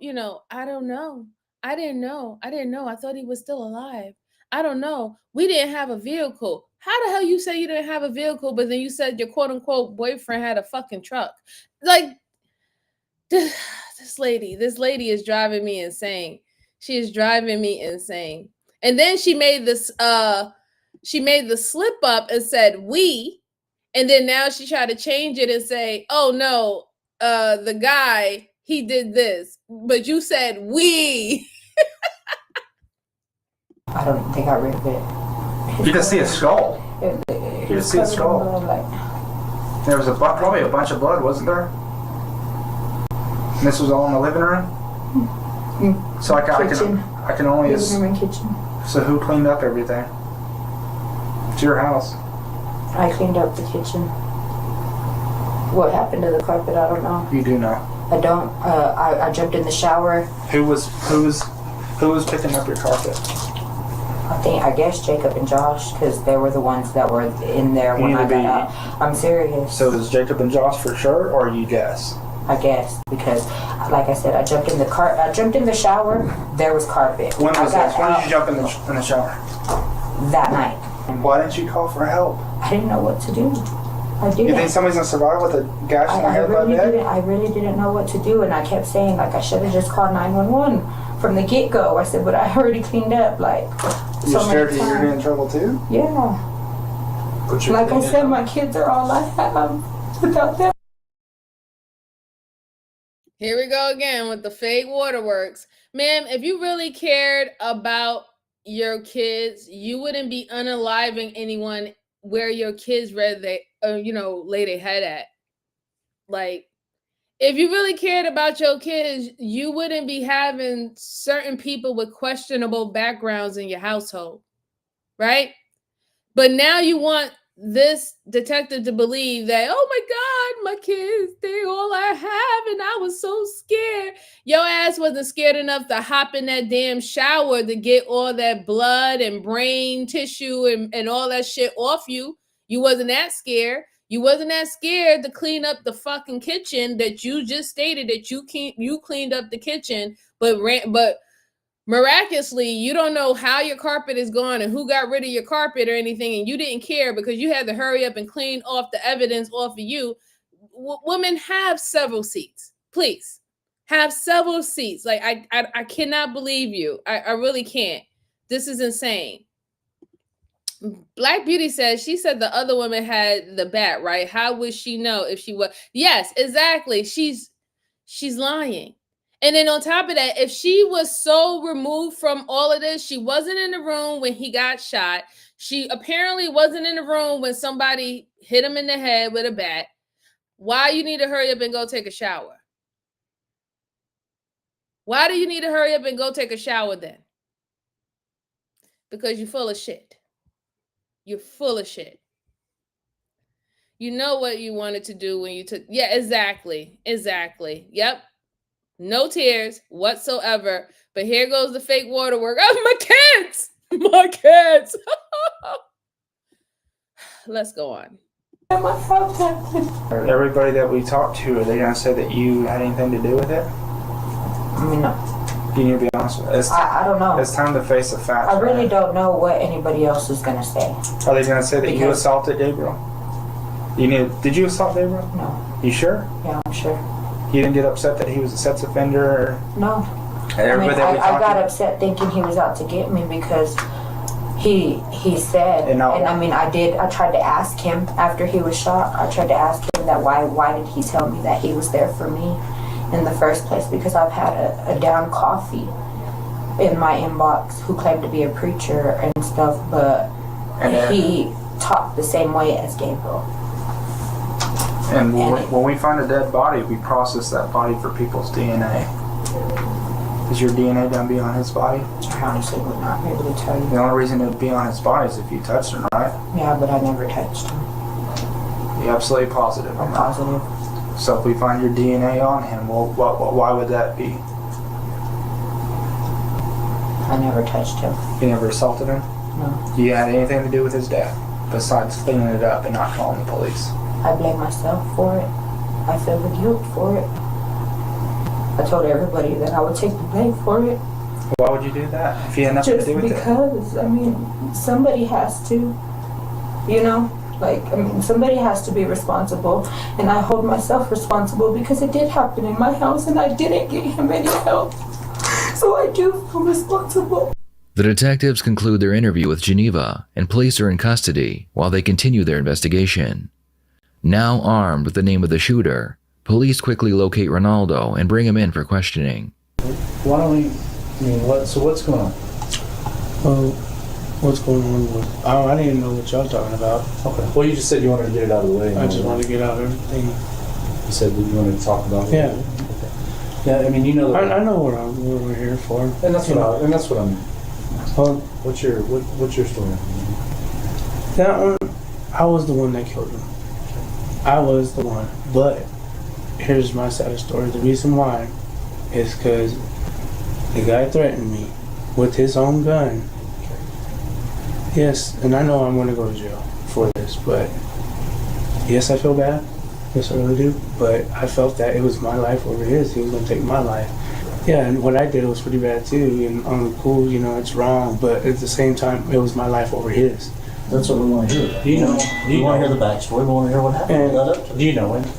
I don't know. I didn't know. I thought he was still alive. I don't know. We didn't have a vehicle. how the hell you say you didn't have a vehicle, but then you said your quote unquote boyfriend had a fucking truck? Like, this lady is driving me insane. She is driving me insane. And then she made this she made the slip up and said we, and then now she tried to change it and say, oh no, the guy, he did this, but you said we. I don't think I rid of it. You can see a skull. You can see a skull. There was probably a bunch of blood, wasn't there? And this was all in the living room? So I can only... Living room and kitchen. So who cleaned up everything? It's your house. I cleaned up the kitchen. What happened to the carpet, I don't know. You do know. I don't. I jumped in the shower. Who was picking up your carpet? I guess Jacob and Josh, because they were the ones that were in there when I got out. I'm serious. So it was Jacob and Josh for sure, or you guess? I guess, because like I said, I jumped in the shower. There was carpet. When was this? When did you jump in the shower? That night. Why didn't you call for help? I didn't know what to do. I didn't. You think somebody's gonna survive with a gash in the head like that? I really didn't know what to do, and I kept saying like I should have just called 911 from the get go. I said, but I already cleaned up like. You're scared that you're in trouble too? Yeah. Like I said, my kids are all I have. Without them. Here we go again with the fake waterworks. Ma'am, if you really cared about your kids, you wouldn't be unaliving anyone where your kids lay their head at. Like, if you really cared about your kids, you wouldn't be having certain people with questionable backgrounds in your household, right? But now you want this detective to believe that, oh my God, my kids, they all I have, and I was so scared. Your ass wasn't scared enough to hop in that damn shower to get all that blood and brain tissue and all that shit off you. You wasn't that scared. You wasn't that scared to clean up the fucking kitchen that you just stated that you cleaned up the kitchen, but miraculously, you don't know how your carpet is gone and who got rid of your carpet or anything, and you didn't care because you had to hurry up and clean off the evidence off of you. Women, have several seats. Please. Have several seats. Like, I cannot believe you. I really can't. This is insane. Black Beauty says, she said the other woman had the bat, right? How would she know if she was? Yes, exactly. She's lying. And then on top of that, if she was so removed from all of this, she wasn't in the room when he got shot. She apparently wasn't in the room when somebody hit him in the head with a bat. Why you need to hurry up and go take a shower? Why do you need to hurry up and go take a shower then? Because you're full of shit. You're full of shit. You know what you wanted to do when you took... Yeah, exactly. Exactly. Yep. No tears whatsoever. But here goes the fake waterwork. Oh, my kids! My kids! Let's go on. Everybody that we talked to, are they going to say that you had anything to do with it? I mean, no. You need to be honest with us. I don't know. It's time to face the facts. I really don't know what anybody else is going to say. Are they going to say that you assaulted Gabriel? Did you assault Gabriel? No. You sure? Yeah, I'm sure. You didn't get upset that he was a sex offender? Or? No. I got upset thinking he was out to get me because he said, and I mean, I tried to ask him after he was shot. I tried to ask him that why did he tell me that he was there for me in the first place, because I've had a down coffee in my inbox who claimed to be a preacher and stuff, but he talked the same way as Gabriel. And when we find a dead body, we process that body for people's DNA. Is your DNA going to be on his body? I honestly would not be able to tell you. The only reason it would be on his body is if you touched him, right? Yeah, but I never touched him. You're absolutely positive. I'm positive. So if we find your DNA on him, well, why would that be? I never touched him. You never assaulted him? No. You had anything to do with his death besides cleaning it up and not calling the police? I blame myself for it. I feel the guilt for it. I told everybody that I would take the blame for it. Why would you do that if you had nothing to do with it? Just because, I mean, somebody has to. you know? Like, I mean, somebody has to be responsible, and I hold myself responsible because it did happen in my house and I didn't get him any help. So I do feel responsible. The detectives conclude their interview with Geneva, and police are in custody while they continue their investigation. Now armed with the name of the shooter, police quickly locate Ronaldo and bring him in for questioning. Why don't we, what's going on? Well, what's going on with, I didn't even know what y'all talking about. Okay. Well, you just said you wanted to get it out of the way. I just wanted to get out everything. You said that you wanted to talk about it? Yeah. Okay. Yeah, I mean, you know that I know what we're here for. And that's what I'm. Well, what's your story? That one, I was the one that killed him. I was the one. But here's my side of the story. The reason why is because the guy threatened me with his own gun. Yes, and I know I'm going to go to jail for this, but yes, I feel bad. Yes, I really do. But I felt that it was my life over his. He was going to take my life. Yeah, and what I did was pretty bad too. And I'm cool, it's wrong. But at the same time, it was my life over his. That's what we want to hear. Do you want to hear the backstory? We want to hear what happened. Do you know him?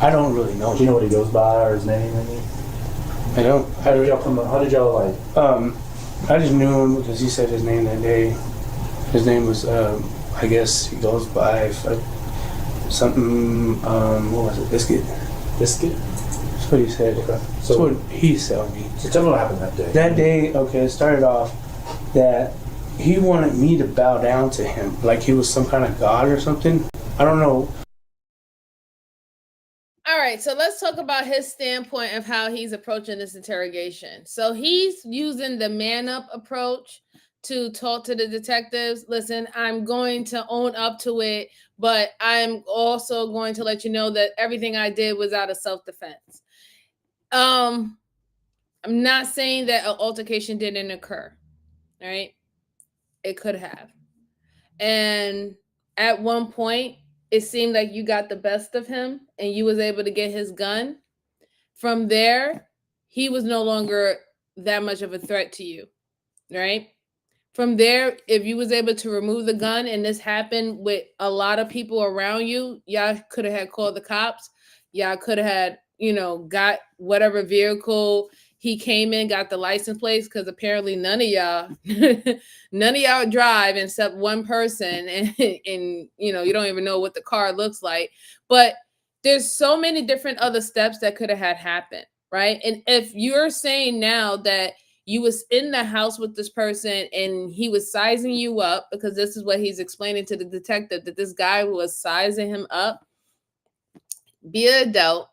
I don't really know him. Do you know what he goes by or his name? I don't. How did y'all like? I just knew him because he said his name that day. His name was, I guess he goes by something, what was it, Biscuit? Biscuit? That's what he said. Okay. That's what he said me. So tell me what happened that day. That day, okay, it started off that he wanted me to bow down to him, like he was some kind of god or something. I don't know. All right, so let's talk about his standpoint of how he's approaching this interrogation. So he's using the man up approach to talk to the detectives. Listen, I'm going to own up to it, but I'm also going to let you know that everything I did was out of self-defense. I'm not saying that an altercation didn't occur, all right? It could have. And at one point, it seemed like you got the best of him and you was able to get his gun. From there, he was no longer that much of a threat to you, right? From there, if you was able to remove the gun and this happened with a lot of people around you, y'all could have had called the cops. Y'all could have had, got whatever vehicle he came in, got the license plates, because apparently none of y'all drive except one person, and you don't even know what the car looks like. But there's so many different other steps that could have had happened, right? And if you're saying now that you was in the house with this person and he was sizing you up, because this is what he's explaining to the detective, that this guy was sizing him up, be an adult.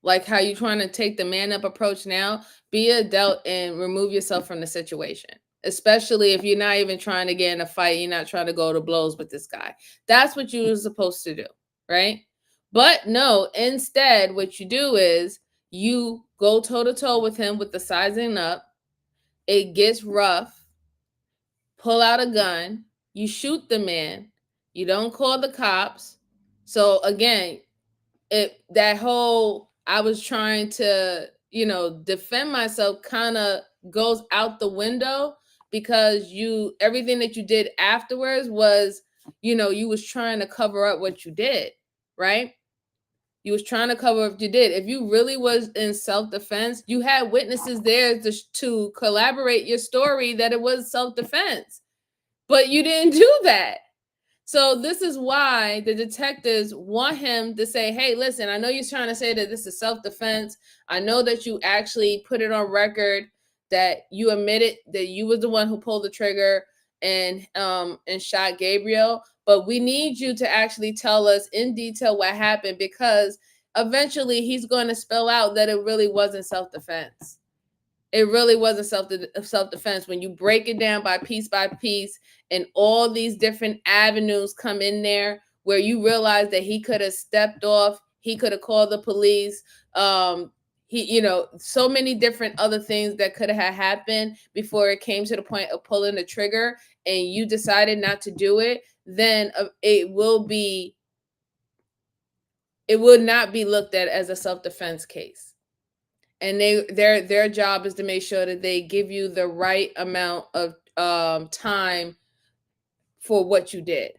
Like how you trying to take the man up approach now, be an adult and remove yourself from the situation. Especially if you're not even trying to get in a fight, you're not trying to go to blows with this guy. That's what you were supposed to do, right? But no, instead, what you do is you go toe-to-toe with him with the sizing up. It gets rough, pull out a gun, you shoot the man, you don't call the cops. So again, that whole I was trying to, defend myself kind of goes out the window, because everything that you did afterwards was, you was trying to cover up what you did, right? You was trying to cover up what you did. If you really was in self-defense, you had witnesses there to collaborate your story that it was self-defense. But you didn't do that. So this is why the detectives want him to say, hey, listen, I know you're trying to say that this is self-defense. I know that you actually put it on record that you admitted that you was the one who pulled the trigger and shot Gabriel. But we need you to actually tell us in detail what happened, because eventually he's going to spell out that it really wasn't self-defense. It really wasn't self-defense. When you break it down by piece, and all these different avenues come in there where you realize that he could have stepped off, he could have called the police, so many different other things that could have happened before it came to the point of pulling the trigger, and you decided not to do it, then it will not be looked at as a self-defense case. And their job is to make sure that they give you the right amount of time for what you did.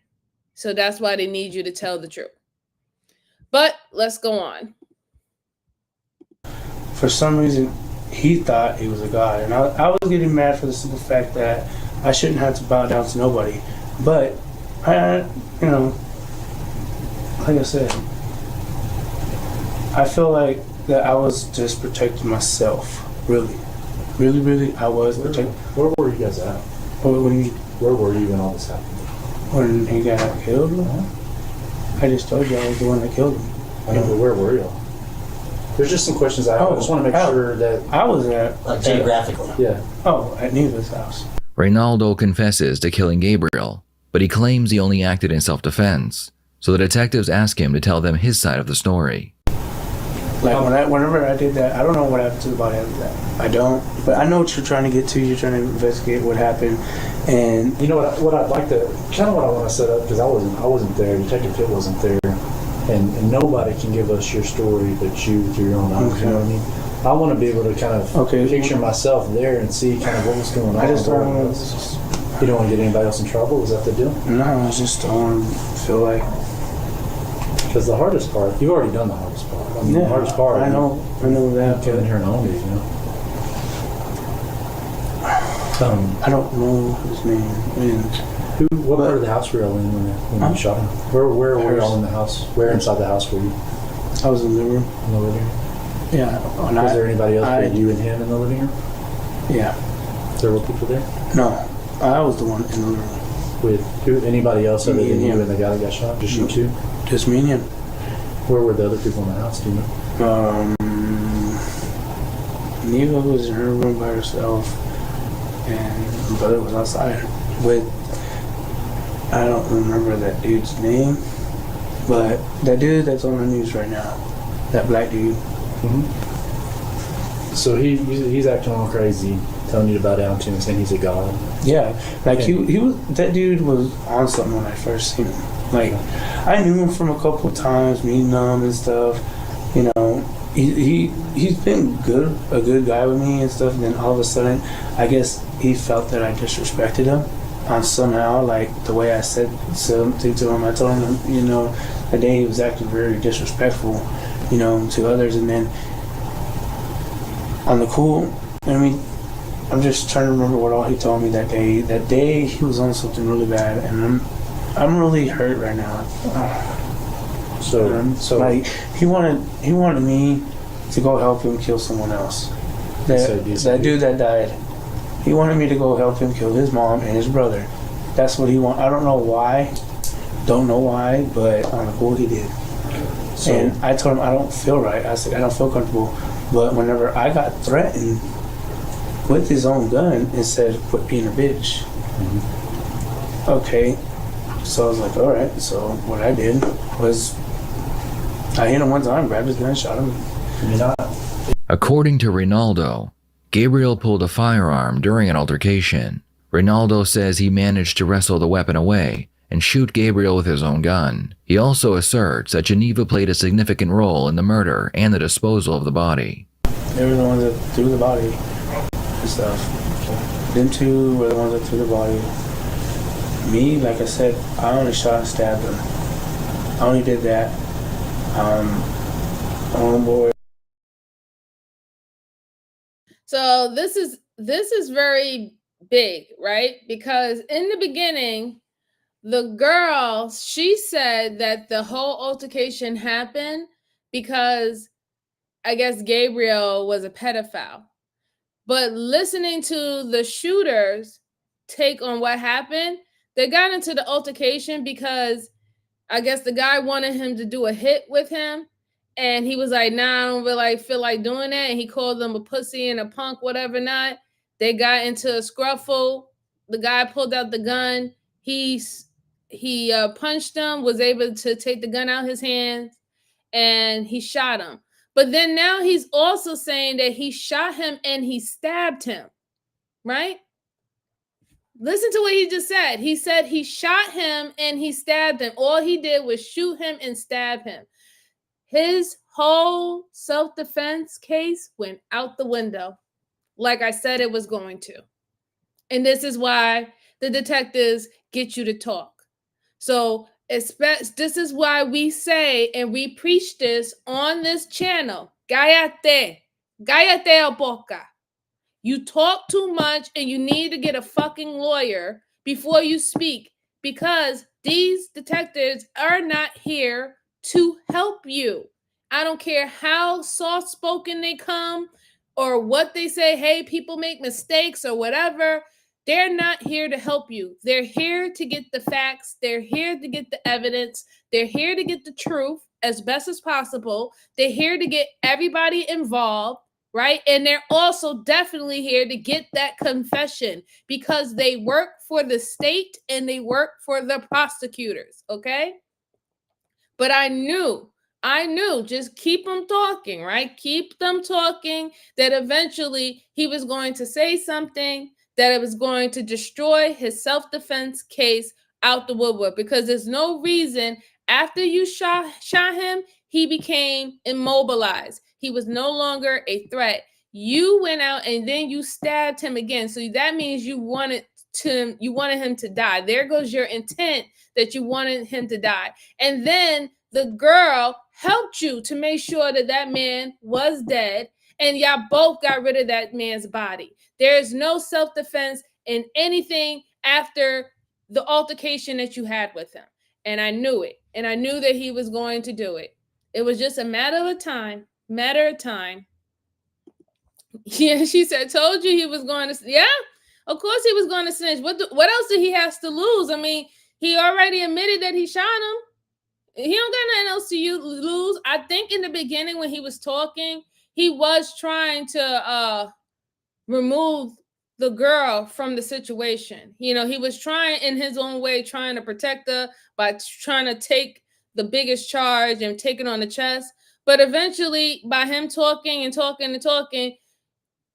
So that's why they need you to tell the truth. But let's go on. For some reason, he thought he was a god. And I was getting mad for the simple fact that I shouldn't have to bow down to nobody. But, you know, like I said, I feel like that I was just protecting myself. Really, I was protecting. Where were you guys at? Where were you when all this happened? When he got killed? I just told you I was the one that killed him. I know, but where were you? There's just some questions I have. I just want to make sure that... I was at... Like geographically? Yeah. Oh, at Neva's house. Reynaldo confesses to killing Gabriel, but he claims he only acted in self-defense, so the detectives ask him to tell them his side of the story. Like, whenever I did that, I don't know what happened to the body after that. I don't. But I know what you're trying to get to. You're trying to investigate what happened. And... You know what I'd like to... Kind of what I want to set up, because I wasn't there. Detective Pitt wasn't there. And nobody can give us your story but you through your own eyes. Okay. You know what I mean? I want to be able to kind of picture myself there and see kind of what was going on. I just don't want to... You don't want to get anybody else in trouble? Is that the deal? No, I just don't feel like... Because the hardest part, you've already done the hardest part. I mean, the hardest part... I know that. Coming here and own it, you know? I don't know his name. What part of the house were y'all in when you shot him? Where were y'all in the house? Where inside the house were you? I was in the living room. In the living room? Yeah. Was there anybody else but you and him in the living room? Yeah. There were people there? No. I was the one in the living room. With anybody else other than you and the guy that got shot? Just you two? Just me and him. Where were the other people in the house, do you know? Neva was in her room by herself, and my brother was outside with, I don't remember that dude's name, but that dude that's on the news right now, that black dude. Mm-hmm. So he's acting all crazy, telling you to bow down to him, saying he's a god. Yeah, like he was, that dude was on something when I first seen him. Like, I knew him from a couple of times, meeting him and stuff. You know, he's been a good guy with me and stuff. And then all of a sudden, I guess he felt that I disrespected him somehow. Like the way I said something to him, I told him, you know, that day he was acting very disrespectful, you know, to others. And then on the cool, I mean, I'm just trying to remember what all he told me that day. That day he was on something really bad, and I'm really hurt right now. So like he wanted me to go help him kill someone else. That dude that died. He wanted me to go help him kill his mom and his brother. That's what he wanted. I don't know why. Don't know why, but on the cool he did. And I told him I don't feel right. I said I don't feel comfortable. But whenever I got threatened with his own gun, it said quit being a bitch. Mm-hmm. Okay. So I was like, all right. So what I did was I hit him one time, grabbed his gun, shot him. According to Reynaldo, Gabriel pulled a firearm during an altercation. Reynaldo says he managed to wrestle the weapon away and shoot Gabriel with his own gun. He also asserts that Geneva played a significant role in the murder and the disposal of the body. They were the ones that threw the body and stuff. Them two were the ones that threw the body. Me, like I said, I only shot and stabbed him. I only did that. Homeboy. So this is very big, right? Because in the beginning, the girl, she said that the whole altercation happened because I guess Gabriel was a pedophile. But listening to the shooter's take on what happened, they got into the altercation because I guess the guy wanted him to do a hit with him. And he was like, nah, I don't really feel like doing that. And he called them a pussy and a punk, whatever not. They got into a scruffle. The guy pulled out the gun. He punched him, was able to take the gun out his hands, and he shot him. But then now he's also saying that he shot him and he stabbed him, right? Listen to what he just said. He said he shot him and he stabbed him. All he did was shoot him and stab him. His whole self-defense case went out the window, like I said it was going to. And this is why the detectives get you to talk. So This is why we say and we preach this on this channel. Cállate. Cállate a boca. You talk too much and you need to get a fucking lawyer before you speak, because these detectives are not here to help you. I don't care how soft-spoken they come or what they say, hey, people make mistakes or whatever. They're not here to help you. They're here to get the facts. They're here to get the evidence. They're here to get the truth as best as possible. They're here to get everybody involved, right? And they're also definitely here to get that confession, because they work for the state and they work for the prosecutors, okay? But I knew, just keep them talking, right? Keep them talking, that eventually he was going to say something, that it was going to destroy his self-defense case out the woodwork, because there's no reason after you shot him, he became immobilized. He was no longer a threat. You went out and then you stabbed him again. So that means you wanted him to die. There goes your intent, that you wanted him to die. And then the girl helped you to make sure that that man was dead, and y'all both got rid of that man's body. There's no self-defense in anything after the altercation that you had with him. And I knew it. And I knew that he was going to do it. It was just a matter of time. Yeah, she said, told you he was going to, yeah, of course he was going to snitch. What else did he have to lose? I mean, he already admitted that he shot him. He don't got nothing else to lose. I think in the beginning when he was talking, he was trying to remove the girl from the situation. You know, he was trying in his own way, trying to protect her by trying to take the biggest charge and take it on the chest. But eventually, by him talking and talking and talking,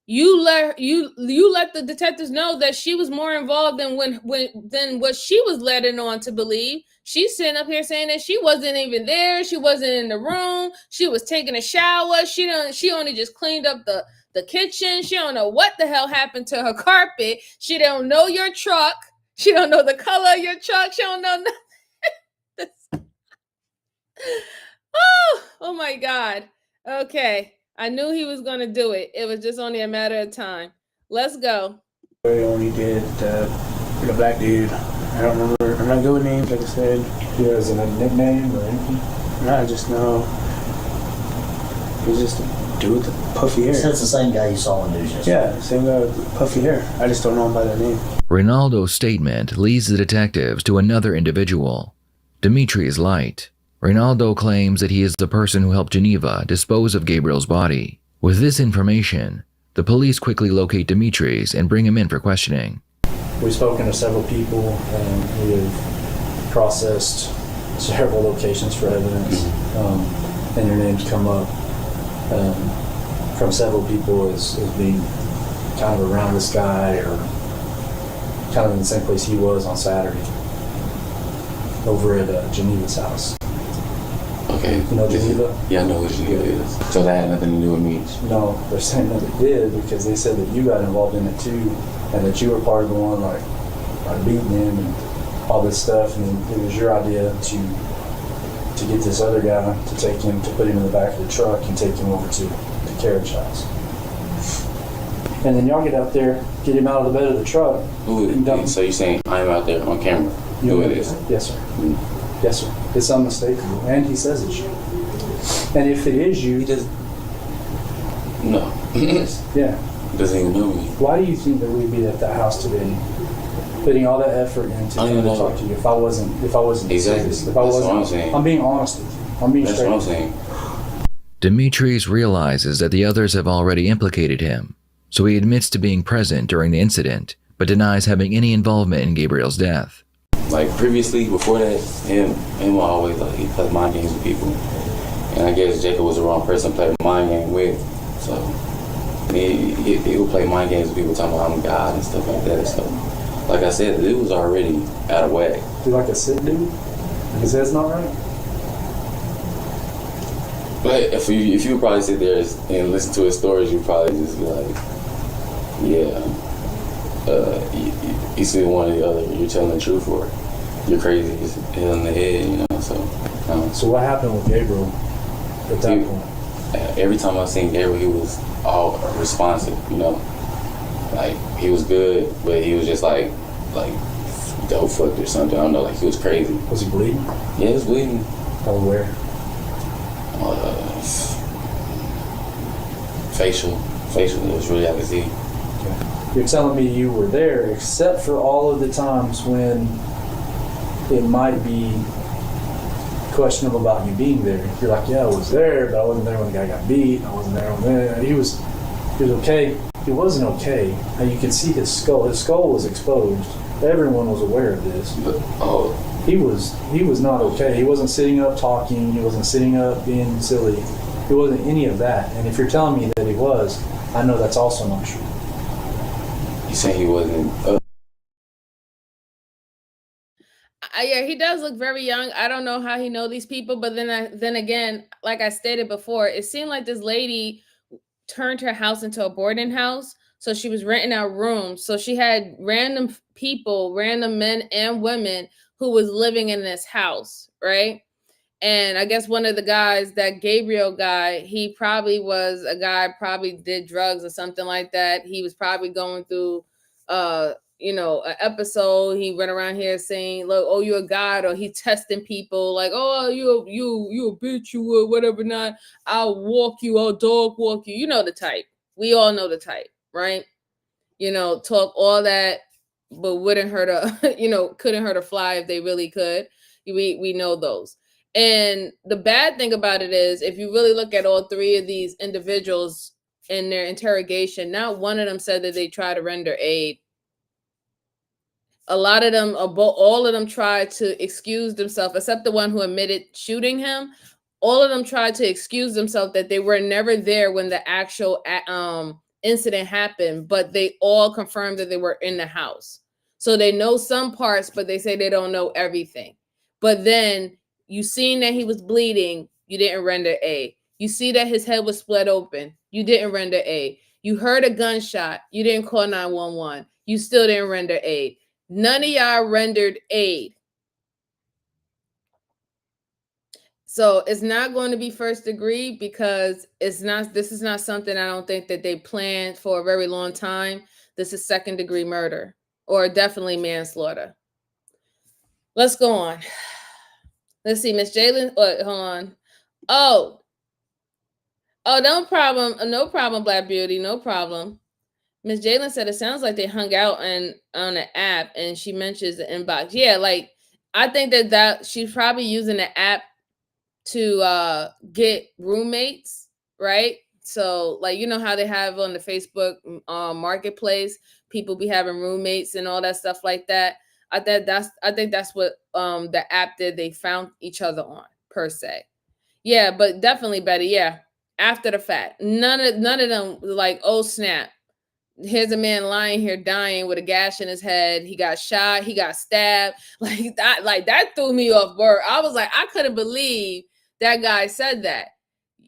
you let the detectives know that she was more involved than what she was letting on to believe. She's sitting up here saying that she wasn't even there. She wasn't in the room. She was taking a shower. She only just cleaned up the kitchen. She don't know what the hell happened to her carpet. She don't know your truck. She don't know the color of your truck. She don't know nothing. Oh my God. Okay. I knew he was going to do it. It was just only a matter of time. Let's go. They only did the black dude. I don't remember. I'm not good with names, like I said. He has a nickname or anything? No, I just know. He's just a dude with the puffy hair. So it's the same guy you saw on news yesterday. Yeah, same guy with puffy hair. I just don't know him by that name. Ronaldo's statement leads the detectives to another individual, Demetrice Light. Ronaldo claims that he is the person who helped Geneva dispose of Gabriel's body. With this information, the police quickly locate Demetrice and bring him in for questioning. We've spoken to several people, and we have processed several locations for evidence, and your names come up from several people as being kind of around this guy or kind of in the same place he was on Saturday over at Geneva's house. Okay. You know Geneva? Yeah, I know who Geneva is. So that had nothing to do with me? No, they're saying that it did because they said that you got involved in it too, and that you were part of the one like beating him and all this stuff, and it was your idea to get this other guy to take him, to put him in the back of the truck and take him over to the carriage house. And then y'all get out there, get him out of the bed of the truck. So you're saying I'm out there on camera? Who it is? Yes, sir. Yes, sir. It's unmistakable, and he says it's you. And if it is you, he does. No. Yeah. Doesn't even know me. Why do you think that we'd be at that house today, putting all that effort into trying to talk to you? If I wasn't exactly. Serious, if I wasn't, what I'm saying. I'm being honest with you. I'm being straight. That's what I'm saying. Demetrice realizes that the others have already implicated him, so he admits to being present during the incident, but denies having any involvement in Gabriel's death. Like previously, before that, him always he played mind games with people, and I guess Jacob was the wrong person to play a mind game with. So he would play mind games with people talking about I'm God and stuff like that. So, like I said, the dude was already out of whack. You like a sick dude? His head's not right. But if you would probably sit there and listen to his stories, you'd probably just be like, yeah, you see one or the other, you're telling the truth for it. you're crazy, he's hit in the head, you know, so. So what happened with Gabriel at that point? Every time I seen Gabriel, he was all responsive, you know. Like, he was good, but he was just like dope fucked or something. I don't know, like he was crazy. Was he bleeding? Yeah, he was bleeding. Oh, where? Facial is really I could see. Okay. You're telling me you were there, except for all of the times when it might be questionable about you being there. You're like, yeah, I was there, but I wasn't there when the guy got beat. I wasn't there when he was okay. He wasn't okay. Now you can see his skull. His skull was exposed. Everyone was aware of this. But, he was not okay. He wasn't sitting up talking. He wasn't sitting up being silly. He wasn't any of that. And if you're telling me that he was, I know that's also not true. You say he wasn't? Yeah, he does look very young. I don't know how he know these people, but then again, like I stated before, it seemed like this lady turned her house into a boarding house. So she was renting out rooms. So she had random people, random men and women who was living in this house, right? And I guess one of the guys, that Gabriel guy, he probably was a guy, probably did drugs or something like that. He was probably going through, an episode. He went around here saying, look, oh, you're a god, or he testing people like, oh, you a bitch, you would, whatever not. I'll walk you, I'll dog walk you. You know the type. We all know the type, right? You know, talk all that, but wouldn't hurt a, couldn't hurt a fly if they really could. We know those. And the bad thing about it is, if you really look at all three of these individuals in their interrogation, not one of them said that they tried to render aid. A lot of them, all of them tried to excuse themselves, except the one who admitted shooting him. All of them tried to excuse themselves that they were never there when the actual incident happened, but they all confirmed that they were in the house. So they know some parts, but they say they don't know everything. But then you seen that he was bleeding, you didn't render aid. You see that his head was split open, you didn't render aid. You heard a gunshot, you didn't call 911, you still didn't render aid. None of y'all rendered aid. So it's not going to be first degree, because this is not something I don't think that they planned for a very long time. This is second degree murder, or definitely manslaughter. Let's go on. Let's see, Miss Jalen. Hold on. Oh, no problem, Black Beauty, no problem. Miss Jalen said it sounds like they hung out on an app, and she mentions the inbox. Yeah, like I think that she's probably using the app to get roommates, right? So like, you know how they have on the Facebook marketplace, people be having roommates and all that stuff like that. I think that's what the app did. They found each other on, per se. Yeah, but definitely Betty. Yeah, after the fact, none of them like, oh snap, here's a man lying here dying with a gash in his head. He got shot. He got stabbed. Like that threw me off word. I was like, I couldn't believe that guy said that.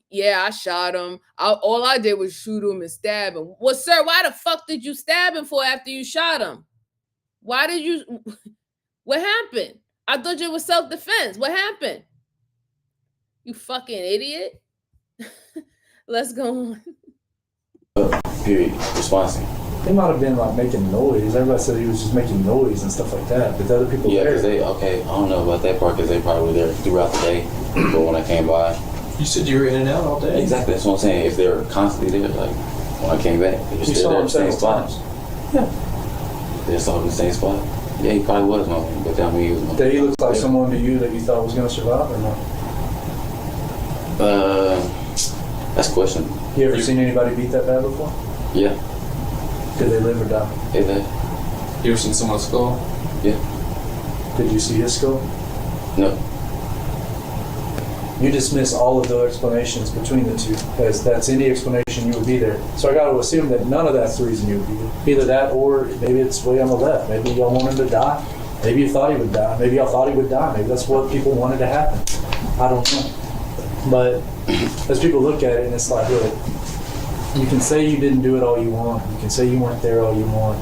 Yeah, I shot him. All I did was shoot him and stab him. Well, sir, why the fuck did you stab him for after you shot him? Why did you? What happened? I thought it was self-defense. What happened? You fucking idiot. Let's go on. Period. Responding. They might have been like making noise. Everybody said he was just making noise and stuff like that. But the other people Yeah, because I don't know about that part, because they probably were there throughout the day. But when I came by. You said you were in and out all day? Exactly. That's what I'm saying. If they were constantly there, like when I came back, they were still there in the same spot. Yeah. They saw him in the same spot. Yeah, he probably was one, but I mean, he was. Did he look like someone to you that you thought was going to survive or not? That's a question. You ever seen anybody beat that bad before? Yeah. Did they live or die? Yeah, they. You ever seen someone's skull? Yeah. Did you see his skull? No. You dismiss all of the explanations between the two, as that's any explanation you would be there. So I got to assume that none of that's the reason you would be there. Either that, or maybe it's way on the left. Maybe y'all want him to die. Maybe you thought he would die. Maybe y'all thought he would die. Maybe that's what people wanted to happen. I don't know. But as people look at it, and it's like, look, you can say you didn't do it all you want. You can say you weren't there all you want.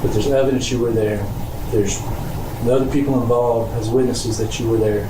But there's evidence you were there. There's the other people involved as witnesses that you were there.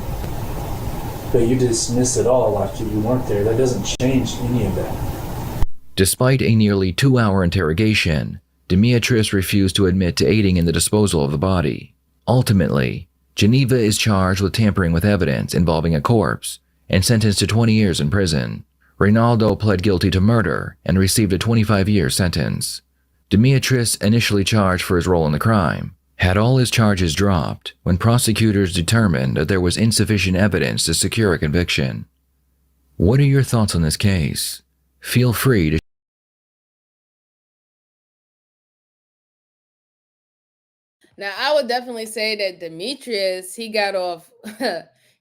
But you dismiss it all like you weren't there. That doesn't change any of that. Despite a nearly 2-hour interrogation, Demetrice refused to admit to aiding in the disposal of the body. Ultimately, Geneva is charged with tampering with evidence involving a corpse and sentenced to 20 years in prison. Reynaldo pled guilty to murder and received a 25-year sentence. Demetrice, initially charged for his role in the crime, had all his charges dropped when prosecutors determined that there was insufficient evidence to secure a conviction. What are your thoughts on this case? Feel free to Now, I would definitely say that Demetrice, he got off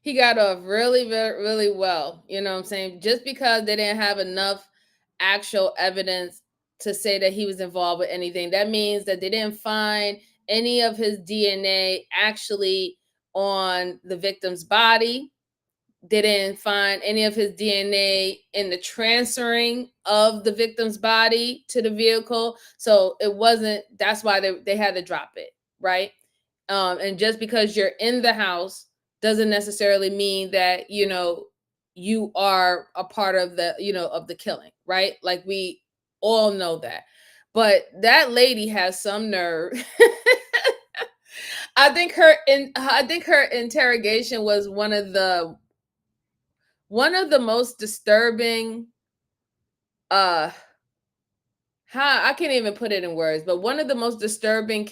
he got off really, really, really well. You know what I'm saying? Just because they didn't have enough actual evidence to say that he was involved with anything, that means that they didn't find any of his DNA actually on the victim's body. They didn't find any of his DNA in the transferring of the victim's body to the vehicle. So it wasn't, that's why they had to drop it, right? And just because you're in the house doesn't necessarily mean that, you know, you are a part of the, you know, of the killing, right? Like we all know that. But that lady has some nerve. I think her interrogation was one of the most disturbing I can't even put it in words, but one of the most disturbing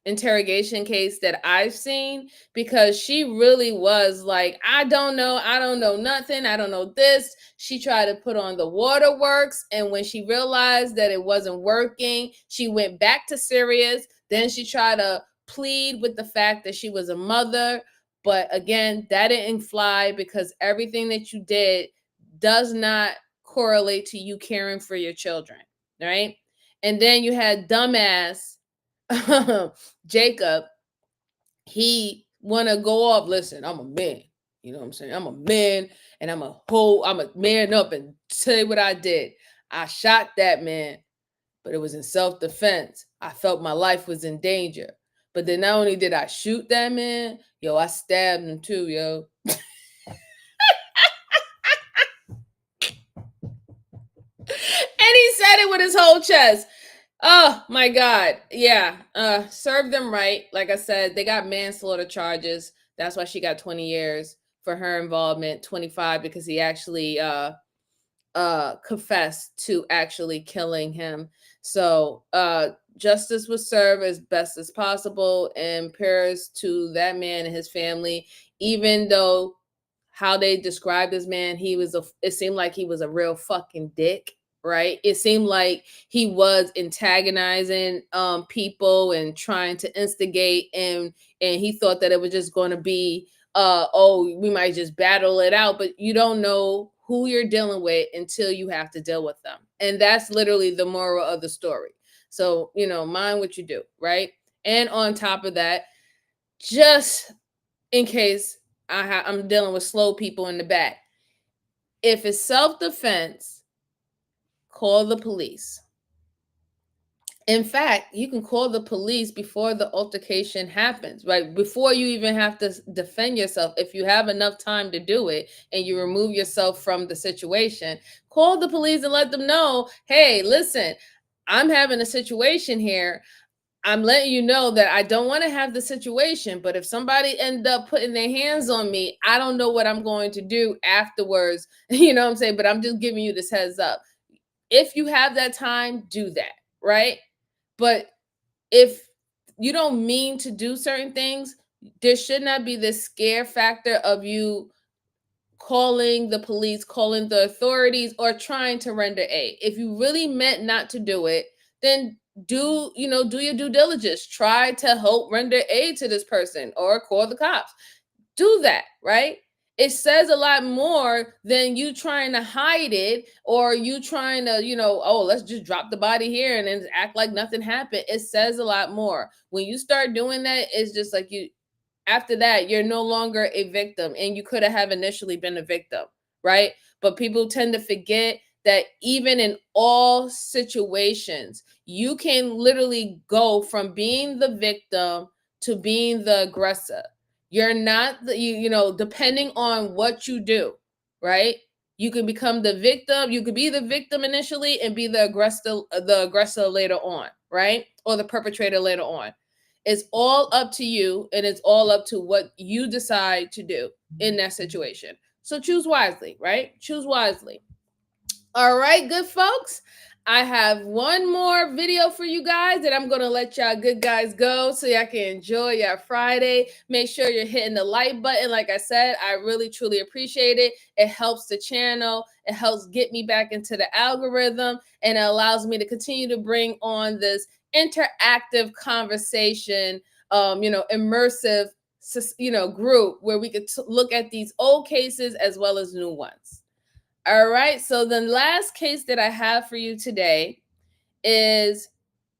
interrogation case that I've seen, because she really was like, I don't know nothing, I don't know this. She tried to put on the waterworks, and when she realized that it wasn't working, she went back to serious. Then she tried to plead with the fact that she was a mother, but again, that didn't fly, because everything that you did does not correlate to you caring for your children, right? And then you had dumbass Jacob. He want to go off, listen, I'm a man, you know what I'm saying? I'm a man, and I'm a man up and tell you what I did. I shot that man, but it was in self-defense. I felt my life was in danger. But then not only did I shoot that man, yo, I stabbed him too, yo. And he said it with his whole chest. Oh my God. Yeah. Served them right. Like I said, they got manslaughter charges. That's why she got 20 years for her involvement, 25 because he actually confessed to actually killing him. So justice was served as best as possible, and prayers to that man and his family, even though how they described this man, it seemed like he was a real fucking dick, right? It seemed like he was antagonizing people and trying to instigate, and he thought that it was just going to be we might just battle it out, but you don't know who you're dealing with until you have to deal with them. And that's literally the moral of the story. So, you know, mind what you do, right? And on top of that, just in case I'm dealing with slow people in the back, if it's self-defense, call the police. In fact, you can call the police before the altercation happens, right? Before you even have to defend yourself. If you have enough time to do it and you remove yourself from the situation, call the police and let them know, hey, listen, I'm having a situation here. I'm letting you know that I don't want to have the situation, but if somebody end up putting their hands on me, I don't know what I'm going to do afterwards. You know what I'm saying? But I'm just giving you this heads up. If you have that time, do that, right? But if you don't mean to do certain things, there should not be this scare factor of you calling the police, calling the authorities, or trying to render aid. If you really meant not to do it, then do your due diligence. Try to help render aid to this person or call the cops. Do that, right? It says a lot more than you trying to hide it, or you trying to, let's just drop the body here and then act like nothing happened. It says a lot more. When you start doing that, it's just like after that, you're no longer a victim, and you could have initially been a victim, right? But people tend to forget that even in all situations, you can literally go from being the victim to being the aggressor. You're not depending on what you do, right? You can become the victim. You could be the victim initially and be the aggressor later on, right? Or the perpetrator later on. It's all up to you, and it's all up to what you decide to do in that situation. So choose wisely, right? Choose wisely. All right, good folks. I have one more video for you guys that I'm going to let y'all good guys go so y'all can enjoy your Friday. Make sure you're hitting the like button. Like I said, I really, truly appreciate it. It helps the channel. It helps get me back into the algorithm, and it allows me to continue to bring on this interactive conversation, immersive, group where we could look at these old cases as well as new ones. All right, so the last case that I have for you today is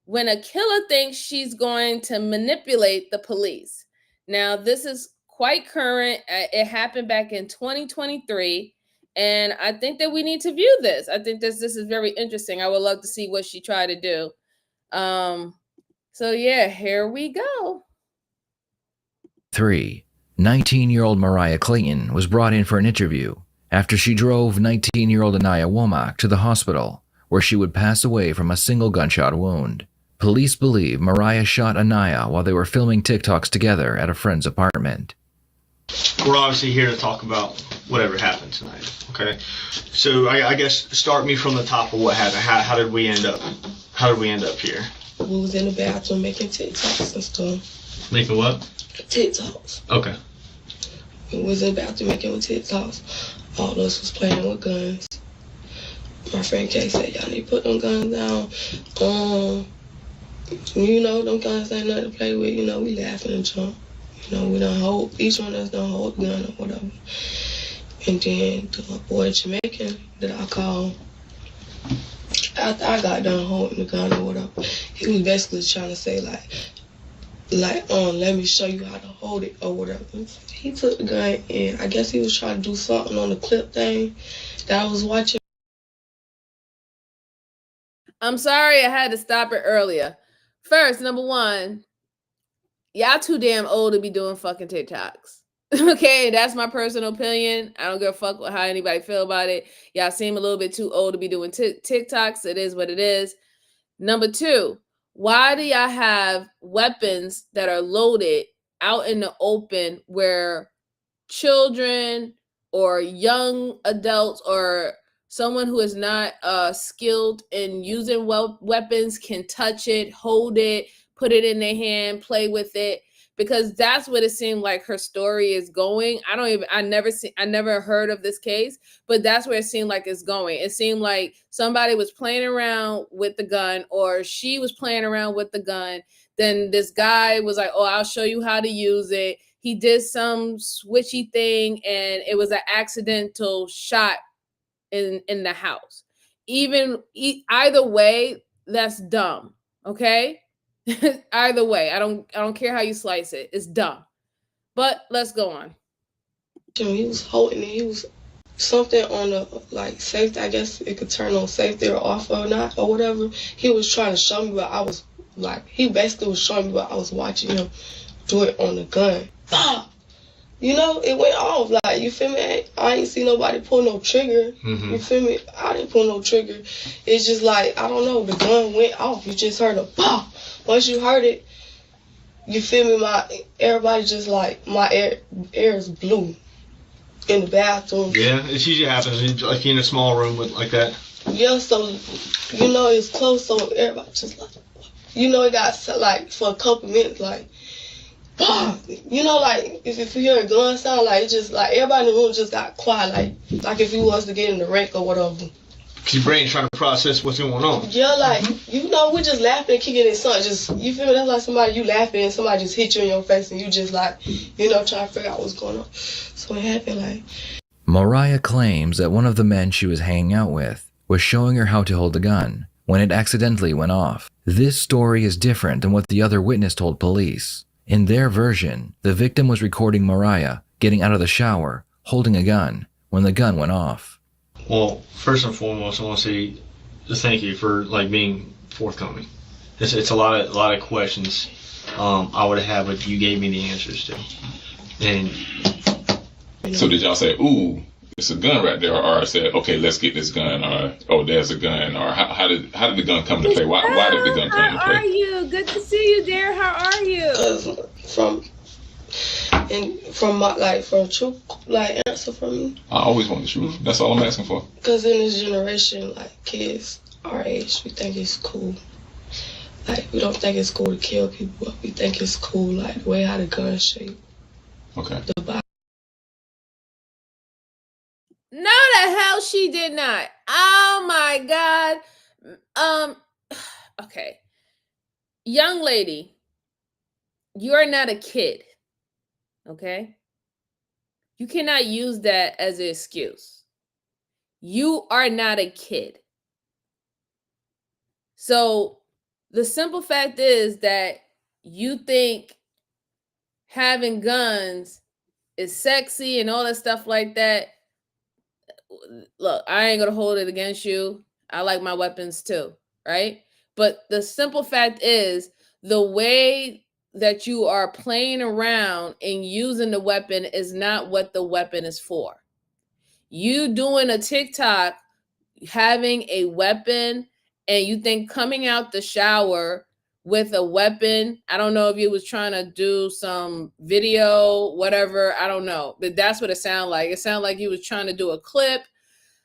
when a killer thinks she's going to manipulate the police. Now, this is quite current. It happened back in 2023, and I think that we need to view this. I think this is very interesting. I would love to see what she tried to do. So yeah, here we go. 3. 19-year-old Mariah Clayton was brought in for an interview after she drove 19-year-old Anaya Womack to the hospital, where she would pass away from a single gunshot wound. Police believe Mariah shot Anaya while they were filming TikToks together at a friend's apartment. We're obviously here to talk about whatever happened tonight, okay? So I guess start me from the top of what happened. How did we end up here? We was in the bathroom making TikToks and stuff. Making what? TikToks. Okay. We was in the bathroom making TikToks. All of us was playing with guns. My friend Kay said, y'all need to put them guns down. Them guns ain't nothing to play with. We laughing and jump. We don't hold, each one of us don't hold a gun or whatever. And then the boy Jamaican that I called, after I got done holding the gun or whatever, he was basically trying to say let me show you how to hold it or whatever. He took the gun and I guess he was trying to do something on the clip thing that I was watching. I'm sorry I had to stop it earlier. First, number one, y'all too damn old to be doing fucking TikToks. Okay, that's my personal opinion. I don't give a fuck how anybody feel about it. Y'all seem a little bit too old to be doing TikToks. It is what it is. Number two, why do y'all have weapons that are loaded out in the open where children or young adults or someone who is not skilled in using weapons can touch it, hold it, put it in their hand, play with it? Because that's what it seemed like her story is going. I never heard of this case, but that's where it seemed like it's going. It seemed like somebody was playing around with the gun, or she was playing around with the gun. Then this guy was like, oh, I'll show you how to use it. He did some switchy thing and it was an accidental shot in the house. Either way, that's dumb. Okay? Either way, I don't care how you slice it. It's dumb. But let's go on. He was holding it. He was something on the safety. I guess it could turn on safety or off or not or whatever. He was trying to show me what I was he basically was showing me what I was watching him do it on the gun. It went off. You feel me? I ain't see nobody pull no trigger. Mm-hmm. You feel me? I didn't pull no trigger. It's just I don't know, the gun went off. You just heard a pop. Once you heard it, you feel me? Everybody just my air is blue in the bathroom. Yeah, it usually happens in a small room like that. Yeah, so it's close, so everybody just it got for a couple minutes if you hear a gun sound, it's just everybody in the room just got quiet, like if he was to get in the wreck or whatever. Cause your brain's trying to process what's going on. Yeah, we're just laughing and kicking it, something. Just, you feel me? That's like somebody, you laughing and somebody just hit you in your face and you just trying to figure out what's going on. So it happened Mariah claims that one of the men she was hanging out with was showing her how to hold the gun when it accidentally went off. This story is different than what the other witness told police. In their version, the victim was recording Mariah getting out of the shower, holding a gun, when the gun went off. Well, first and foremost, I want to say thank you for being forthcoming. It's a lot of questions I would have had what you gave me the answers to. And so did y'all say, ooh, it's a gun right there, or said, okay, let's get this gun, or oh, there's a gun, or how did the gun come into play? Why did the gun come into play? How are you? Good to see you, dear. How are you? From my from truth answer from me. I always want the truth. That's all I'm asking for. Because in this generation, kids our age, we think it's cool. We don't think it's cool to kill people, but we think it's cool the way how the gun shape. Okay. The body. No, the hell she did not. Oh my God. Okay. Young lady, you are not a kid. Okay? You cannot use that as an excuse. You are not a kid. So the simple fact is that you think having guns is sexy and all that stuff like that. Look, I ain't gonna hold it against you. I like my weapons too, right? But the simple fact is the way that you are playing around and using the weapon is not what the weapon is for. You doing a TikTok, having a weapon, and you think coming out the shower with a weapon, I don't know if you was trying to do some video, whatever, I don't know. But that's what it sounded like. It sounded like you was trying to do a clip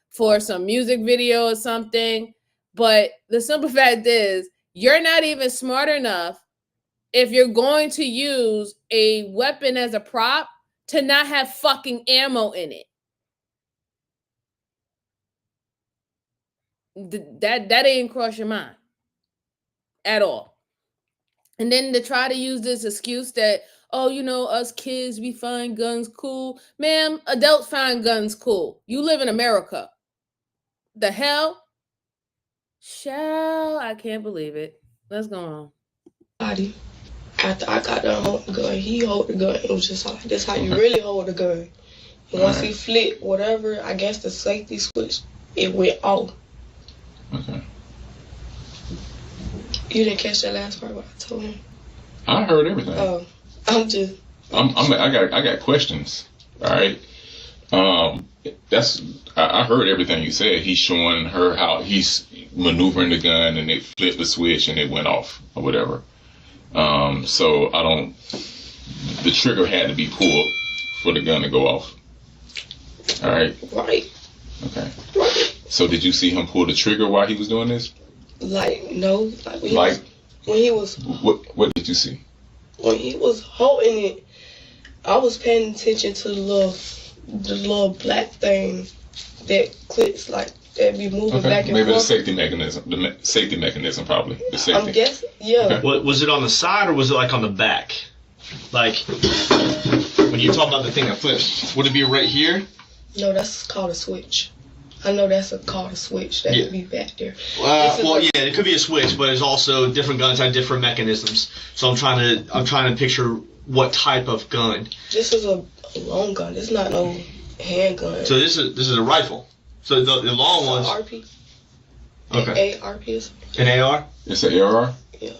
for some music video or something. But the simple fact is, you're not even smart enough if you're going to use a weapon as a prop to not have fucking ammo in it. That ain't cross your mind at all. And then to try to use this excuse that, oh, us kids, we find guns cool. Ma'am, adults find guns cool. You live in America. The hell? I can't believe it. Let's go on. Body. After I got done holding the gun, he hold the gun. It was just like, this how you really hold the gun. And once he flipped whatever, I guess the safety switch, it went off. Okay. You didn't catch that last part what I told him? I heard everything. Oh, I got questions. All right. I heard everything you said. He's showing her how he's maneuvering the gun, and it flipped the switch and it went off or whatever. So the trigger had to be pulled for the gun to go off. All right. Right. Okay. Right. So did you see him pull the trigger while he was doing this? No. When he was. What did you see? When he was holding it, I was paying attention to the little black thing that clicks that be moving back and forth. Maybe the safety mechanism, probably. The safety. I'm guessing, yeah. Okay. Was it on the side or was it on the back? When you talk about the thing that flips, would it be right here? No, that's called a switch. I know that's called a switch. That would be back there. It could be a switch, but it's also different guns have different mechanisms. So I'm trying to picture what type of gun. This is a long gun. It's not no handgun. So this is a rifle. So the long ones. RP. Okay. ARP or something. An AR? It's an AR? Yeah.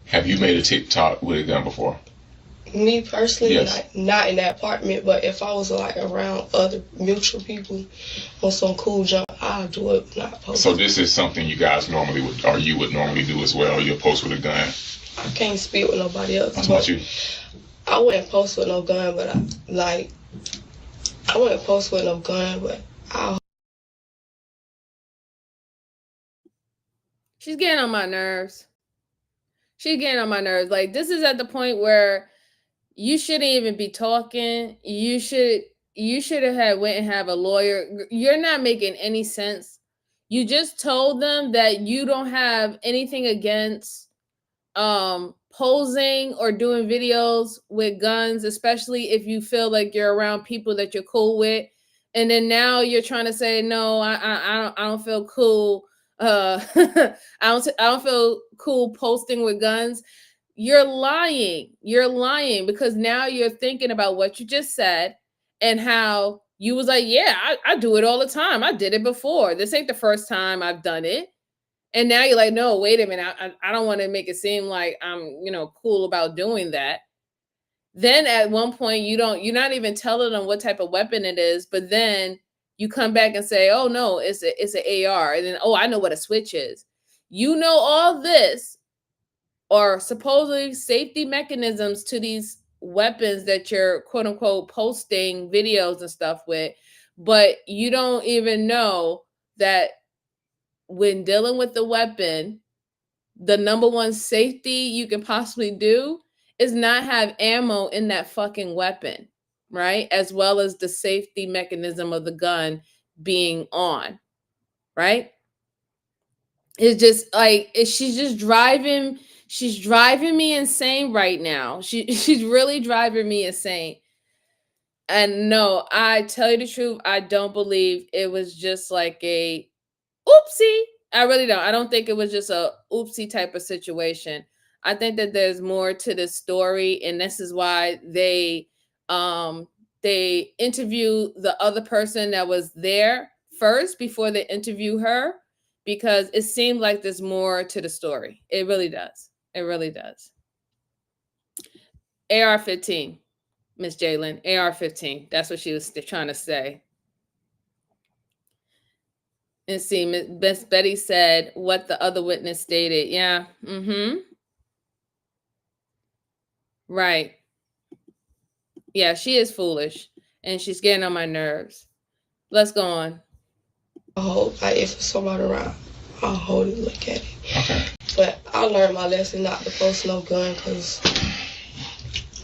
Have you made a TikTok with a gun before? Me personally, yes. not in that apartment, but if I was around other mutual people on some cool junk, I'll do it. Not post. So this is something you guys normally would normally do as well. You'll post with a gun. I can't speak with nobody else. That's what you. I wouldn't post with no gun, but I wouldn't post with no gun, but I'll. She's getting on my nerves. This is at the point where you shouldn't even be talking. You should have went and have a lawyer. You're not making any sense. You just told them that you don't have anything against posing or doing videos with guns, especially if you feel like you're around people that you're cool with. And then now you're trying to say, no, I don't feel cool. I don't feel cool posting with guns. You're lying because now you're thinking about what you just said and how you was like, yeah, I do it all the time. I did it before. This ain't the first time I've done it. And now you're like, no, wait a minute. I don't want to make it seem like I'm, cool about doing that. Then at one point you're not even telling them what type of weapon it is, but then you come back and say, oh no, it's an AR. And then, oh, I know what a switch is. You know all this, or supposedly safety mechanisms to these weapons that you're quote unquote posting videos and stuff with, but you don't even know that when dealing with the weapon, the number one safety you can possibly do is not have ammo in that fucking weapon, right? As well as the safety mechanism of the gun being on, right? It's just like, she's driving me insane right now. She's really driving me insane. And no, I tell you the truth, I don't believe it was just like a oopsie. I really don't. I don't think it was just a oopsie type of situation. I think that there's more to the story, and this is why they interview the other person that was there first before they interview her, because it seemed like there's more to the story. It really does. It really does. AR-15, Miss Jalen, AR-15. That's what she was trying to say. And see, Miss Betty said what the other witness stated. Yeah. Mm-hmm. Right. Yeah, she is foolish, and she's getting on my nerves. Let's go on. I hope, like, if it's somebody around, I'll hold it, look at it. Okay. But I learned my lesson not to post no gun, because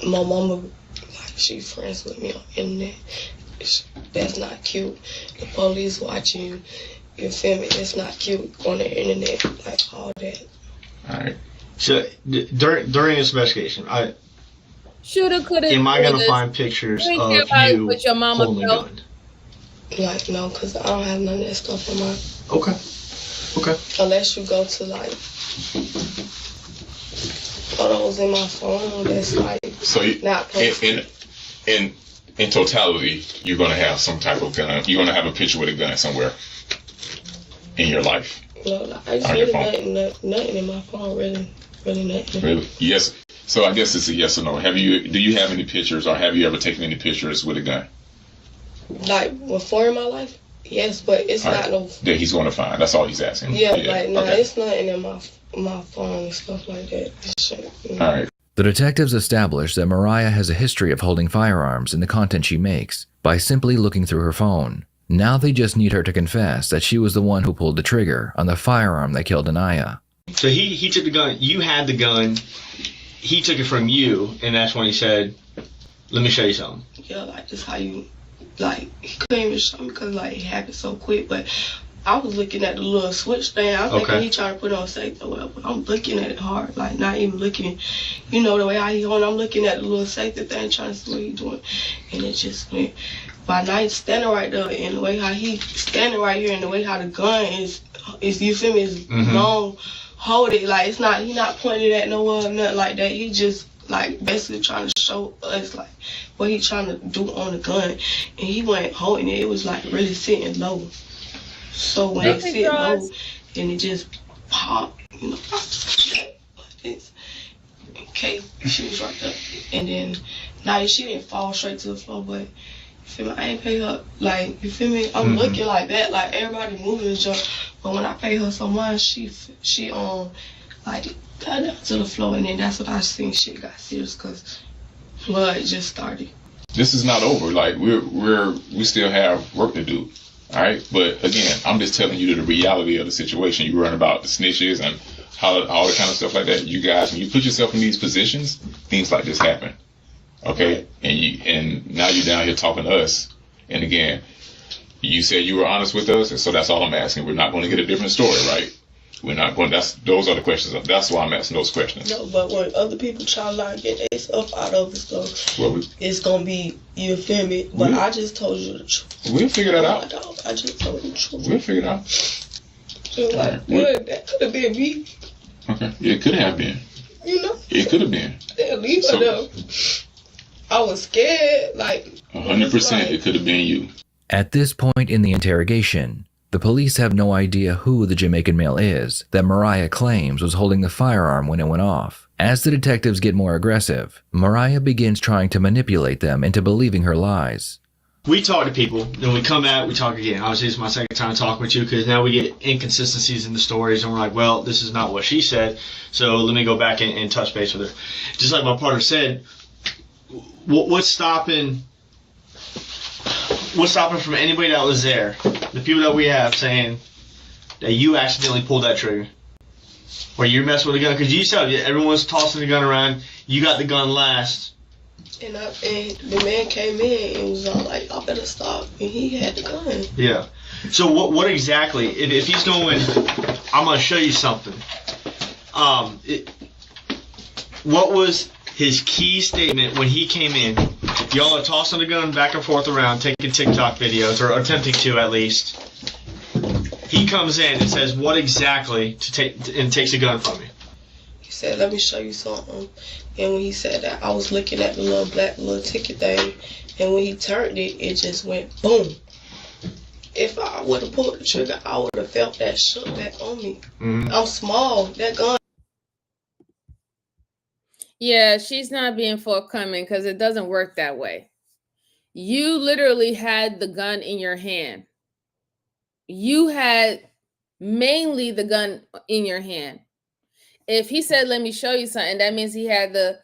my mama, like, she friends with me on the internet. That's not cute. The police watching you. You feel me? It's not cute on the internet, like all that. All right. So during this investigation, shoulda, coulda. Am I gonna find pictures of you with your mama holding a gun? Like, no, because I don't have none of that stuff on my. Okay. Unless you go to like photos in my phone, that's like so not posted. In totality, you're gonna have some type of gun. You're gonna have a picture with a gun somewhere in your life. No, I just really nothing in my phone, really nothing. Really? Yes. So I guess it's a yes or no. Do you have any pictures, or have you ever taken any pictures with a gun? Like before in my life? Yes, but it's all not right. No. That he's going to find. That's all he's asking. Yeah, like no, okay. It's nothing in my phone and stuff like that. Shit, All right. The detectives established that Mariah has a history of holding firearms in the content she makes by simply looking through her phone. Now they just need her to confess that she was the one who pulled the trigger on the firearm that killed Anaya. So he took the gun. You had the gun. He took it from you, and that's when he said, "Let me show you something." Yeah, like just how you, like, he couldn't even show me because like it happened so quick. But I was looking at the little switch thing. I was thinking he trying to put it on safety or whatever. I'm looking at it hard, like not even looking. You know the way how he on. I'm looking at the little safety thing, trying to see what he doing, and it just went. By night standing right there, and the way how he standing right here, and the way how the gun is you feel me, is long. Hold it, like it's not, he not pointing at nowhere, nothing like that. He just like basically trying to show us like what he trying to do on the gun, and he went holding it. It was like really sitting low. So when it sit low, and it just popped, you know, this. Okay, she was right there, and then now she didn't fall straight to the floor, but. You feel me? I ain't pay her, like, you feel me? I'm looking like that, like everybody moving and stuff. But when I pay her so much, she like got down to the floor, and then that's what I seen. Shit got serious because blood just started. This is not over. Like we still have work to do. All right, but again, I'm just telling you the reality of the situation. You run about the snitches and how all the kind of stuff like that. You guys, when you put yourself in these positions, things like this happen. Okay, and now you're down here talking to us, and again, you said you were honest with us, and so that's all I'm asking. We're not going to get a different story, right? We're not going. Those are the questions. That's why I'm asking those questions. No, but when other people try to like get their stuff out of it, so it's gonna be, you feel me? But I just told you the truth. We'll figure that out. I just told you the truth. We'll figure it out. So like, that could have been me. Okay, it could have been. You know, it could have been. Leave her though. I was scared, like 100%. It could have been you. At this point in the interrogation, The police have no idea who the Jamaican male is that Mariah claims was holding the firearm when it went off. As the detectives get more aggressive, Mariah begins trying to manipulate them into believing her lies. We talk to people, then we come out, we talk again. Obviously, it's my second time talking with you because now we get inconsistencies in the stories, and we're like, well, this is not what she said, so let me go back and touch base with her. Just like my partner said, what's stopping from anybody that was there, the people that we have, saying that you accidentally pulled that trigger? Or you messed with a gun? Because you said everyone's tossing the gun around, you got the gun last. And the man came in and was all like, I better stop. And he had the gun. Yeah. So what exactly, if he's going, I'm going to show you something. What was his key statement when he came in? Y'all are tossing the gun back and forth around, taking TikTok videos, or attempting to at least. He comes in and says, what exactly and takes a gun from me? He said, let me show you something. And when he said that, I was looking at the little black ticket thing, and when he turned it, it just went boom. If I would have pulled the trigger, I would have felt that shook back on me. Mm-hmm. I'm small. That gun. Yeah, she's not being forthcoming because it doesn't work that way. You literally had the gun in your hand. You had mainly the gun in your hand. If he said, let me show you something, that means he had to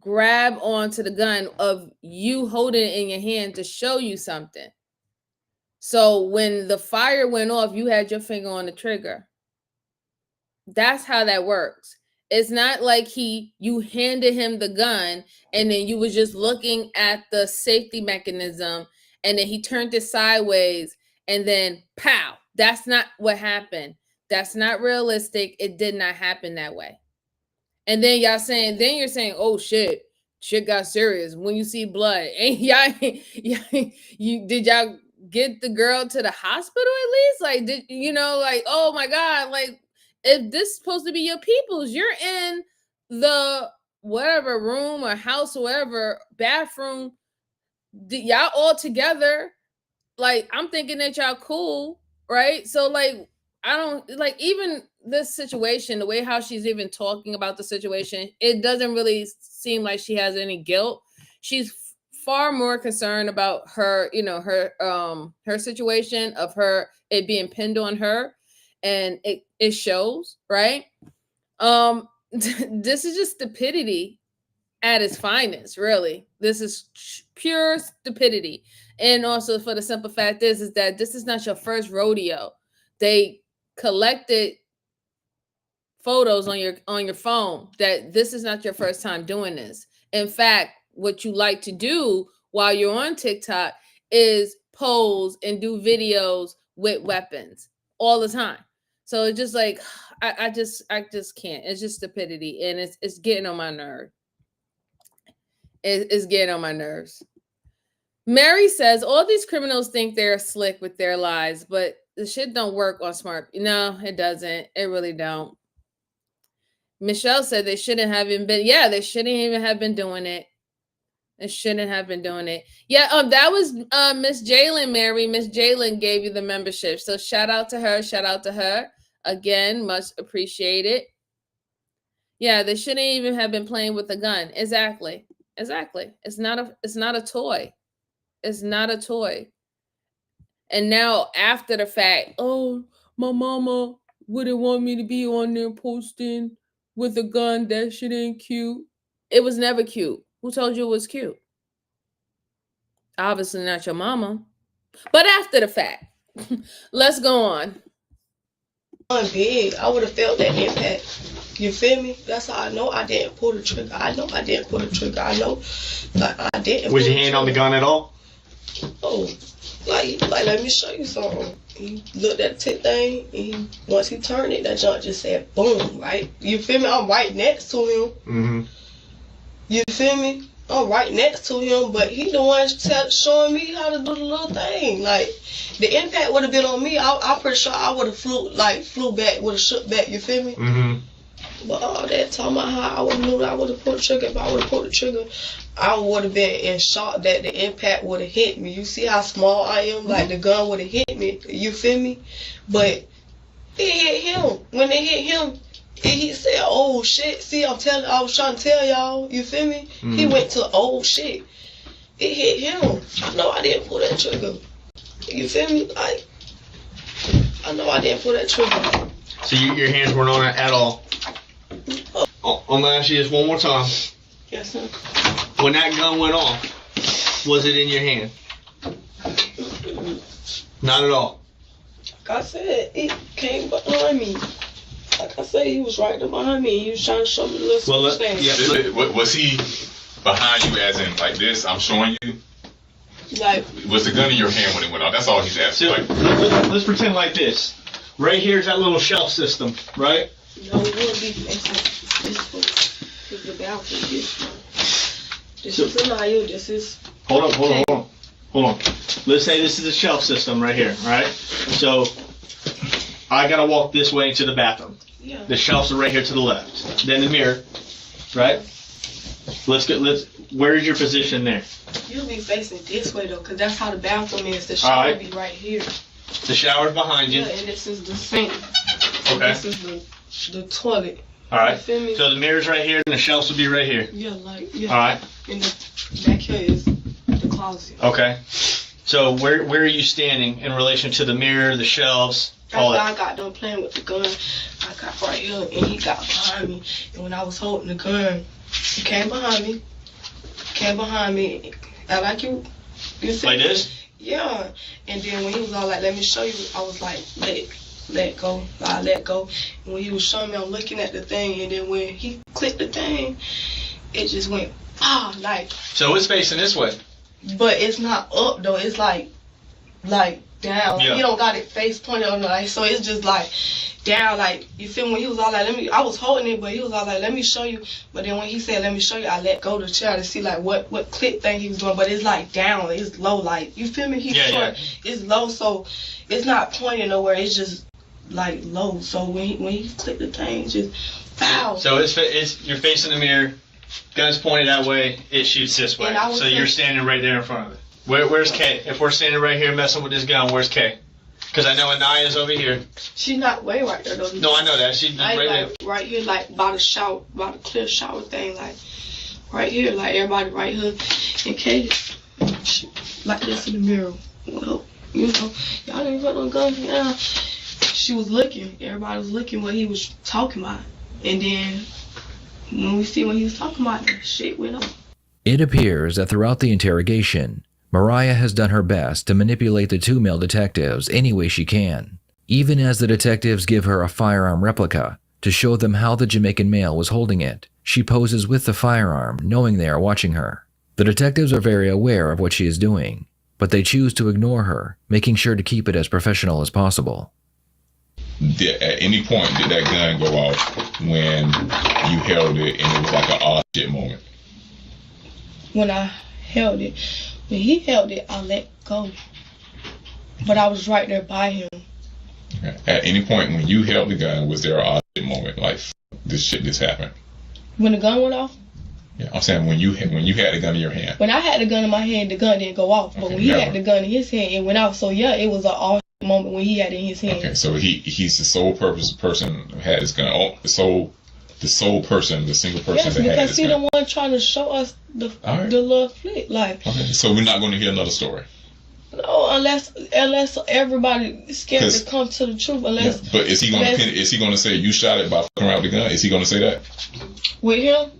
grab onto the gun of you holding it in your hand to show you something. So when the fire went off, you had your finger on the trigger. That's how that works. It's not like you handed him the gun and then you was just looking at the safety mechanism and then he turned it sideways and then pow. That's not what happened. That's not realistic. It did not happen that way. And then you're saying, oh shit got serious when you see blood. And did y'all get the girl to the hospital at least? Like, oh my God, like if this is supposed to be your people's, you're in the whatever room or house or whatever, bathroom, y'all all together. Like, I'm thinking that y'all cool, right? So like, I don't like even this situation, the way how she's even talking about the situation, it doesn't really seem like she has any guilt. She's far more concerned about her, her situation of it being pinned on her, and it shows, right? This is just stupidity at its finest, really. This is pure stupidity. And also for the simple fact is that this is not your first rodeo. They collected photos on your phone that this is not your first time doing this. In fact, what you like to do while you're on TikTok is pose and do videos with weapons all the time. So it's just like I just can't. It's just stupidity, and it's getting on my nerve. It's getting on my nerves. Mary says all these criminals think they're slick with their lies, but the shit don't work on smart. No, it doesn't. It really don't. Michelle said they shouldn't have even been. Yeah, they shouldn't even have been doing it. They shouldn't have been doing it. Yeah, that was Miss Jalen, Mary. Miss Jalen gave you the membership. So shout out to her. Shout out to her. Again, much appreciated. Yeah, they shouldn't even have been playing with a gun. Exactly. It's not a toy. It's not a toy. And now after the fact, oh, my mama wouldn't want me to be on there posting with a gun. That shit ain't cute. It was never cute. Who told you it was cute? Obviously not your mama. But after the fact, let's go on. Big, I would have felt that impact. You feel me? That's how I know I didn't pull the trigger. I know I didn't pull the trigger. I know, like, I didn't. Was your hand on the gun at all? Oh, like let me show you something. He looked at the tip thing, and once he turned it, that junk just said boom, right? You feel me? I'm right next to him. Mm-hmm. You feel me? I'm right next to him, but he the one showing me how to do the little thing. Like, the impact would have been on me. I'm pretty sure I would have flew back, would have shook back. You feel me? Mm-hmm. But all that talking about how I would have knew that I would have pulled the trigger. If I would have pulled the trigger, I would have been in shock that the impact would have hit me. You see how small I am? Like, the gun would have hit me. You feel me? But it hit him. When it hit him, he said, "Oh shit!" See, I was trying to tell y'all. You feel me? He went to "oh shit." It hit him. I know I didn't pull that trigger. You feel me? Like, I know I didn't pull that trigger. So your hands weren't on it at all? I'm gonna ask you this one more time. Yes, sir. When that gun went off, was it in your hand? Not at all. Like I said, it came behind me. Like I said, he was right there behind me. He was trying to show me the little thing. Was he behind you as in like this? I'm showing you. Like, was the gun in your hand when it went off? That's all he's asking. So, let's pretend like this. Right here is that little shelf system, right? No, it wouldn't be facing this way. Because the balcony this way. This is an aisle. This is. Hold on. Let's say this is a shelf system right here, right? So I gotta walk this way into the bathroom. Yeah. The shelves are right here to the left. Then the mirror, right? Where is your position there? You'll be facing this way though, because that's how the bathroom is. The shower will be right here. The shower's behind you. Yeah, and this is the sink. Okay. This is the toilet. All right. You feel me? So the mirror's right here and the shelves will be right here. Yeah, like, yeah. All right. And the back here is the closet. Okay. So where are you standing in relation to the mirror, the shelves, all After that? I got done playing with the gun, I got right here and he got behind me. And when I was holding the gun, he came behind me. I like you see Like this? Yeah. And then when he was all like, "Let me show you," I was like, let go. I let go. And when he was showing me, I'm looking at the thing, and then when he clicked the thing, it just went like. So it's facing this way. But it's not up though. It's like down. Yeah. He don't got it face pointed on the so it's just like down. Like, you feel me? When he was all like, I was holding it, but he was all like, "Let me show you." But then when he said, "Let me show you," I let go of the chair to see like what click thing he was doing. But it's like down. It's low. Like, you feel me? He's short. Yeah. It's low, so it's not pointing nowhere. It's just like low. So when he clicked the thing, it's just pow. So it's you're facing the mirror, gun's pointed that way, it shoots this way. So you're standing right there in front of it. Where's Kay? If we're standing right here messing with this gun, where's Kay? Because I know Anaya's over here. She's not way right there though. No, I know that. She's right there. Right here, like by the clear shower thing, like right here, like everybody right here. And Kay, like this in the mirror. Well, you know, y'all didn't put no guns down. She was looking. Everybody was looking what he was talking about. And then when we see what he was talking about, shit went on. It appears that throughout the interrogation, Mariah has done her best to manipulate the two male detectives any way she can, even as the detectives give her a firearm replica to show them how the Jamaican male was holding it. She poses with the firearm, knowing they are watching her. The detectives are very aware of what she is doing, but they choose to ignore her, making sure to keep it as professional as possible. At any point did that gun go off when you held it and it was like an odd shit moment? When I held it, when he held it, I let go. But I was right there by him. Okay. At any point when you held the gun, was there an odd shit moment like this shit just happened? When the gun went off? Yeah, I'm saying when you had the gun in your hand. When I had the gun in my hand, the gun didn't go off. But when he had the gun in his hand, it went off. So yeah, it was an odd moment when he had it in his hand. Okay, so he's the sole person who had his gun. Oh, the sole person, the single person yes, that had his gun. Because he the one trying to show us the little flick. Like, okay, so we're not going to hear another story. No, unless everybody is scared to come to the truth. Unless, yeah, but is he going to say you shot it by fucking around with the gun? Is he going to say that? With him,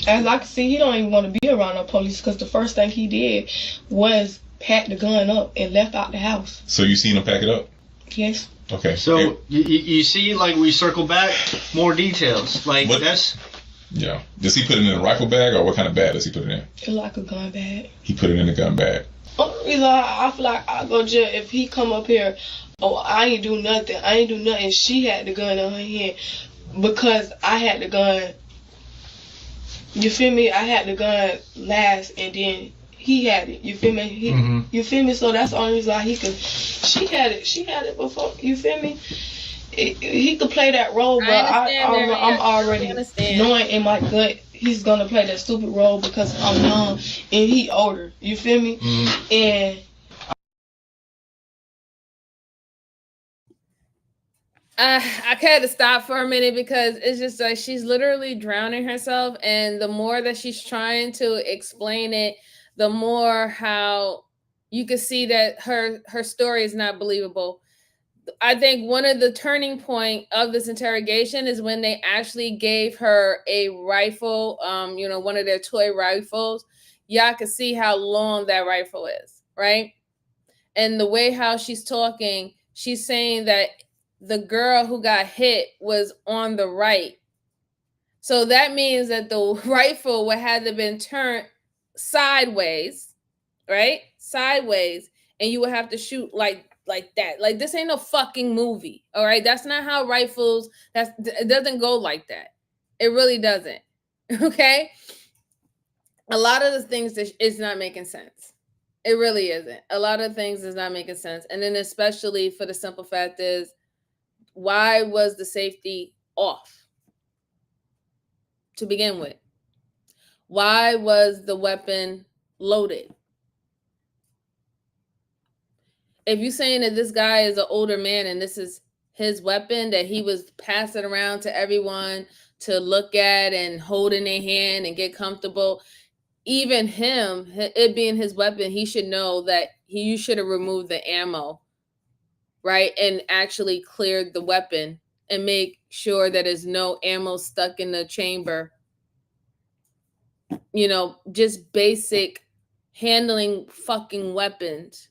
as I can see, he don't even want to be around no police because the first thing he did was pack the gun up and left out the house. So you seen him pack it up? Yes. Okay. So you see, like, we circle back more details. Like that's. Yeah. Does he put it in a rifle bag or what kind of bag does he put it in? It's like a gun bag. He put it in a gun bag. Only reason I feel like I go to jail if he come up here, oh, I ain't do nothing. She had the gun in her hand because I had the gun. You feel me? I had the gun last and then he had it. You feel me? You feel me? So that's the only reason why he could. She had it before. You feel me? He could play that role, but I'm already knowing in my gut he's gonna play that stupid role because I'm young and he older. You feel me? And I had to stop for a minute because it's just like she's literally drowning herself, and the more that she's trying to explain it, the more how you can see that her story is not believable. I think one of the turning point of this interrogation is when they actually gave her a rifle, one of their toy rifles. Y'all can see how long that rifle is, right? And the way how she's talking, she's saying that the girl who got hit was on the right. So that means that the rifle would have to been turned sideways, right? Sideways, and you would have to shoot like that. Like, this ain't no fucking movie, all right? That's not how rifles, it doesn't go like that. It really doesn't. Okay? A lot of the things that is not making sense. It really isn't. A lot of things is not making sense. And then especially for the simple fact is, why was the safety off to begin with? Why was the weapon loaded? If you're saying that this guy is an older man and this is his weapon that he was passing around to everyone to look at and hold in their hand and get comfortable, even him, it being his weapon, he should know that you should have removed the ammo, right? And actually cleared the weapon and make sure that there's no ammo stuck in the chamber. Just basic handling fucking weapons.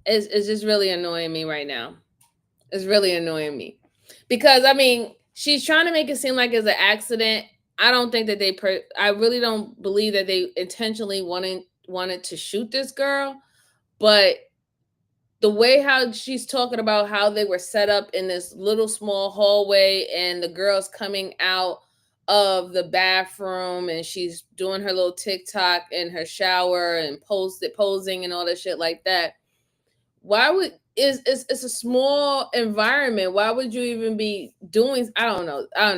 It's just really annoying me right now. It's really annoying me. Because, she's trying to make it seem like it's an accident. I don't think that I really don't believe that they intentionally wanted to shoot this girl. But the way how she's talking about how they were set up in this little small hallway and the girl's coming out of the bathroom and she's doing her little TikTok in her shower and posing and all that shit like that. Why would it's a small environment? Why would you even be doing? I don't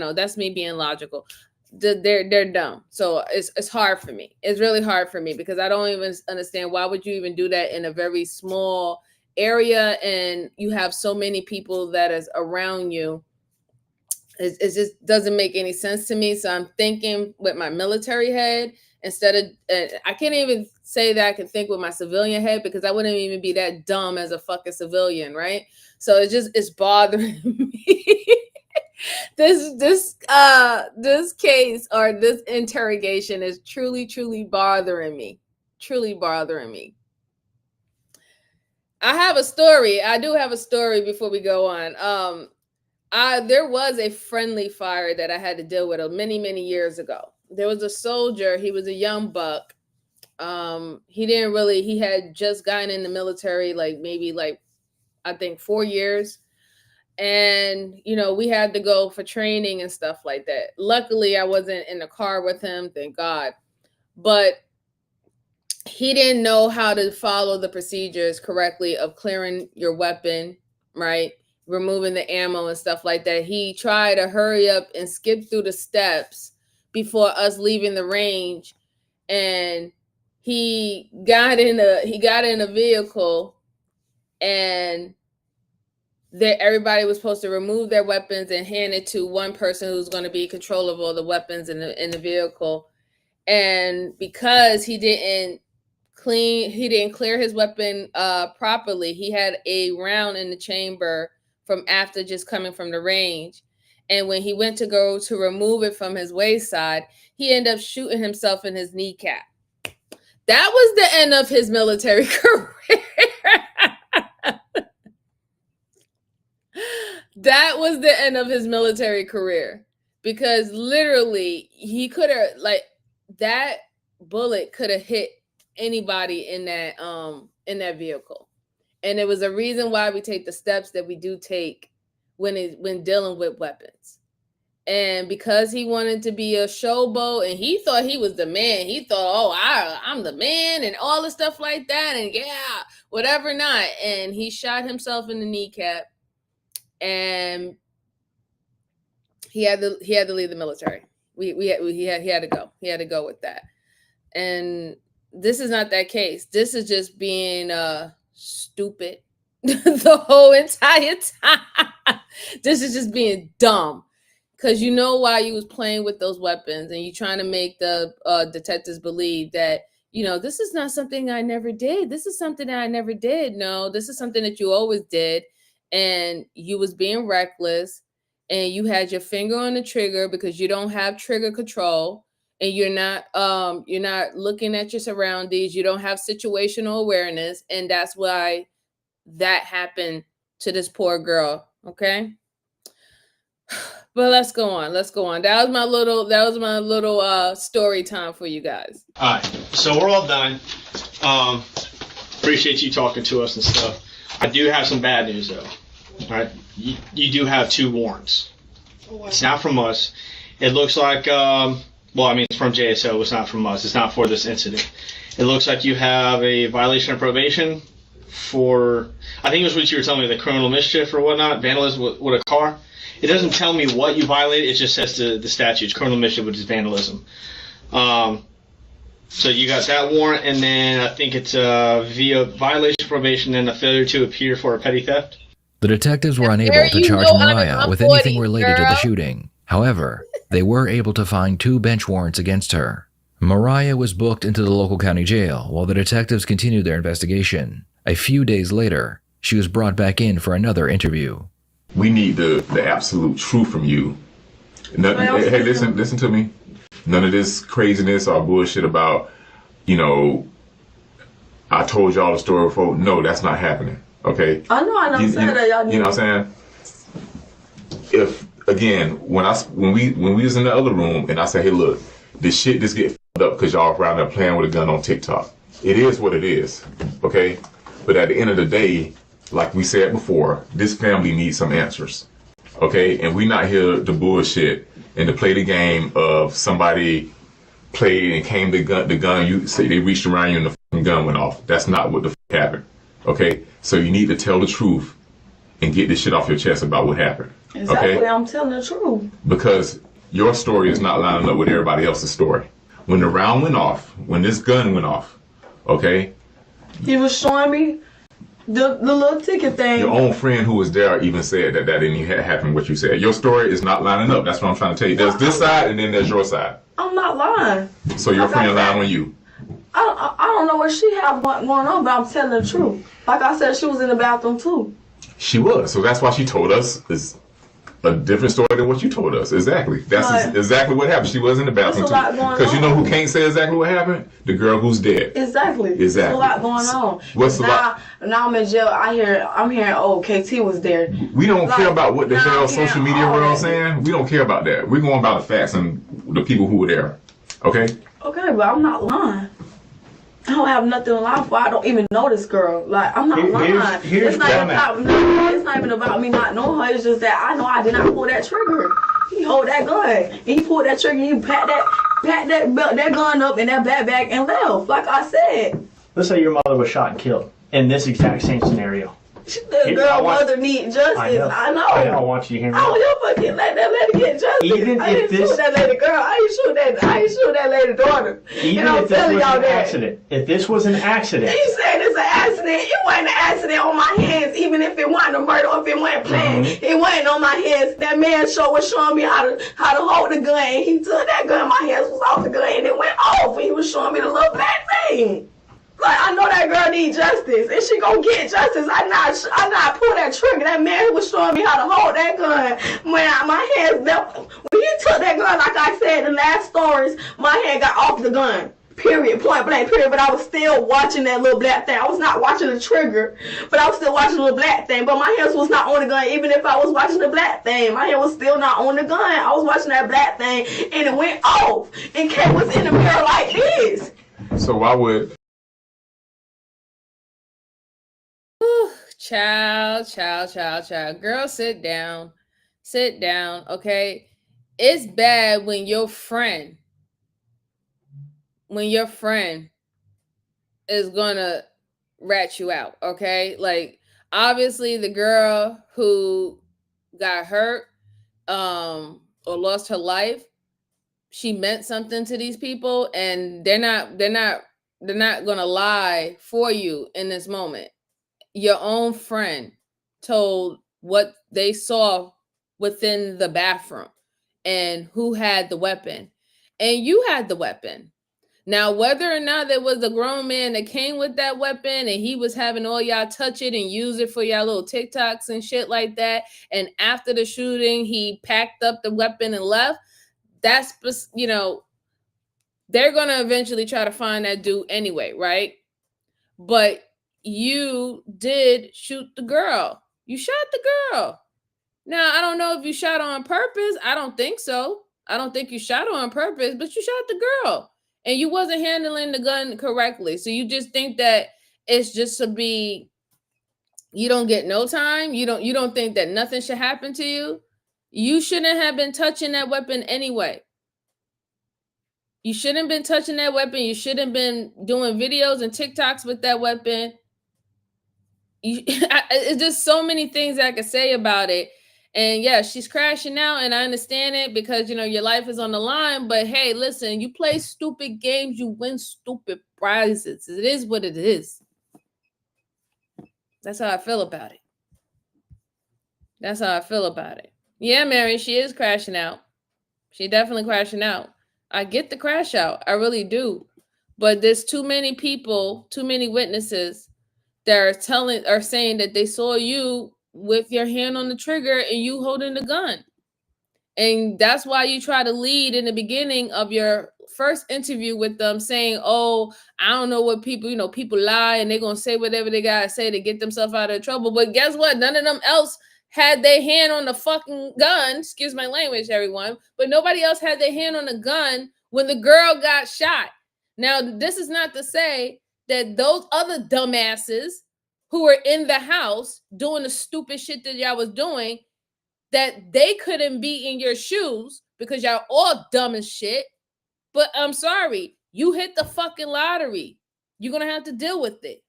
know. That's me being logical. They're dumb. So it's hard for me. It's really hard for me because I don't even understand why would you even do that in a very small area and you have so many people that is around you. It just doesn't make any sense to me. So I'm thinking with my military head instead of, I can't even say that I can think with my civilian head because I wouldn't even be that dumb as a fucking civilian, right? So it's bothering me. This case or this interrogation is truly bothering me. Truly bothering me. I have a story. I do have a story before we go on. There was a friendly fire that I had to deal with many years ago. There was a soldier. He was a young buck. He had just gotten in the military, maybe I think 4 years. And, we had to go for training and stuff like that. Luckily, I wasn't in the car with him, thank God. But he didn't know how to follow the procedures correctly of clearing your weapon, right? Removing the ammo and stuff like that. He tried to hurry up and skip through the steps before us leaving the range. And he got in a vehicle and everybody was supposed to remove their weapons and hand it to one person who's going to be in control of all the weapons in the vehicle. And because he didn't clear his weapon properly, he had a round in the chamber from after just coming from the range. And when he went to go to remove it from his wayside, he ended up shooting himself in his kneecap. That was the end of his military career. That was the end of his military career because literally he could have that bullet could have hit anybody in that vehicle. And it was a reason why we take the steps that we do take when dealing with weapons. And because he wanted to be a showboat and he thought he was the man, he thought, I'm the man and all the stuff like that. And yeah, whatever not. And he shot himself in the kneecap and he had to leave the military. He had to go. He had to go with that. And this is not that case. This is just being stupid the whole entire time. This is just being dumb. Because you know why you was playing with those weapons and you trying to make the detectives believe that, this is not something I never did. This is something that I never did. No, this is something that you always did. And you was being reckless and you had your finger on the trigger because you don't have trigger control and you're not looking at your surroundings. You don't have situational awareness. And that's why that happened to this poor girl. Okay. But let's go on. That was my little story time for you guys. All right, so we're all done. Appreciate you talking to us and stuff. I do have some bad news though. All right, you do have 2 warrants. It's not from us. It looks like it's from JSO. It's not from us. It's not for this incident. It looks like you have a violation of probation for, I think it was what you were telling me, the criminal mischief or whatnot, vandalism with a car. It doesn't tell me what you violated. It just says the statutes, criminal mischief, which is vandalism. So you got that warrant, and then I think it's via violation of probation and a failure to appear for a petty theft. The detectives were unable to charge Mariah with anything related to the shooting. However, they were able to find 2 bench warrants against her. Mariah was booked into the local county jail while the detectives continued their investigation. A few days later, she was brought back in for another interview. We need the absolute truth from you. Hey, listen to me. None of this craziness or bullshit about, I told y'all the story before. No, that's not happening. Okay? I never said that, y'all. You know what I'm saying? If, again, when we was in the other room and I said, hey, look, this shit just get f***ed up because y'all around there playing with a gun on TikTok. It is what it is. Okay? But at the end of the day, like we said before, this family needs some answers, okay? And we're not here to bullshit and to play the game of somebody played and came the gun, you say they reached around you and the fucking gun went off. That's not what the fuck happened, okay? So you need to tell the truth and get this shit off your chest about what happened, Exactly, okay? I'm telling the truth. Because your story is not lining up with everybody else's story. When the round went off, when this gun went off, okay? He was showing me the little ticket thing. Your own friend who was there even said that didn't even happen what you said. Your story is not lining up. That's what I'm trying to tell you. There's this side and then there's your side. I'm not lying. So your friend lied on you. I don't know what she have going on, but I'm telling the truth. Like I said, she was in the bathroom too. She was. So that's why she told us it's a different story than what you told us. Exactly. That's exactly what happened. She was in the bathroom too. Because you know who can't say exactly what happened? The girl who's dead. Exactly. There's a lot going on. What's a lot? Now I'm in jail. I'm hearing, KT was there. We don't care about what the hell social media world saying. We don't care about that. We're going by the facts and the people who were there. Okay? Okay, but I'm not lying. I don't have nothing to lie for. I don't even know this girl. Like, I'm not lying. It's not even about me not knowing her. It's just that I know I did not pull that trigger. He hold that gun. And he pulled that trigger. He packed that gun up in that backpack and left. Like I said. Let's say your mother was shot and killed in this exact same scenario. The girl mother need justice. I know. I don't want you to hear me. I don't fucking let that lady get justice. Even I didn't shoot that lady girl. I didn't shoot that lady daughter. Even if this was an accident. If this was an accident. You saying it's an accident? It wasn't an accident on my hands. Even if it wasn't a murder or if it wasn't planned, it wasn't on my hands. That man was showing me how to hold the gun, and he took that gun. My hands was off the gun, and it went off. And he was showing me the little black thing. Like, I know that girl need justice, and she gonna get justice. I not pull that trigger. That man was showing me how to hold that gun. When my hands, when he took that gun, like I said in the last stories, my hand got off the gun. Period, point blank, period. But I was still watching that little black thing. I was not watching the trigger, but I was still watching the little black thing. But my hands was not on the gun. Even if I was watching the black thing, my hand was still not on the gun. I was watching that black thing, and it went off. And Kate was in the mirror like this. So why would... Child. Girl, sit down, okay? It's bad when your friend is gonna rat you out, okay? Like, obviously the girl who got hurt or lost her life, she meant something to these people, and they're not gonna lie for you in this moment. your own friend told what they saw within the bathroom and who had the weapon, and you had the weapon. Now, whether or not there was a grown man that came with that weapon and he was having all y'all touch it and use it for y'all little TikToks and shit like that, and after the shooting, he packed up the weapon and left, that's, you know, they're going to eventually try to find that dude anyway, right? But you did shoot the girl. You shot the girl. Now, I don't know if you shot her on purpose. I don't think so. I don't think you shot her on purpose, but you shot the girl. And you wasn't handling the gun correctly. So you just think that it's just to be, you don't get no time. You don't think that nothing should happen to you. You shouldn't have been touching that weapon anyway. You shouldn't have been touching that weapon. You shouldn't have been doing videos and TikToks with that weapon. It's just so many things I could say about it. And yeah, she's crashing out, and I understand it because, you know, your life is on the line. But hey, listen, you play stupid games, you win stupid prizes. It is what it is. That's how I feel about it. That's how I feel about it. Yeah, Mary, she is crashing out. She definitely crashing out. I get the crash out. I really do. But there's too many people, too many witnesses that are saying that they saw you with your hand on the trigger and you holding the gun. And that's why you try to lead in the beginning of your first interview with them saying, oh, I don't know what people, you know, people lie and they're going to say whatever they got to say to get themselves out of trouble. But guess what? None of them else had their hand on the fucking gun. Excuse my language, everyone. But nobody else had their hand on the gun when the girl got shot. Now, this is not to say that those other dumbasses who were in the house doing the stupid shit that y'all was doing, that they couldn't be in your shoes because y'all all dumb as shit. But I'm sorry, you hit the fucking lottery. You're going to have to deal with it.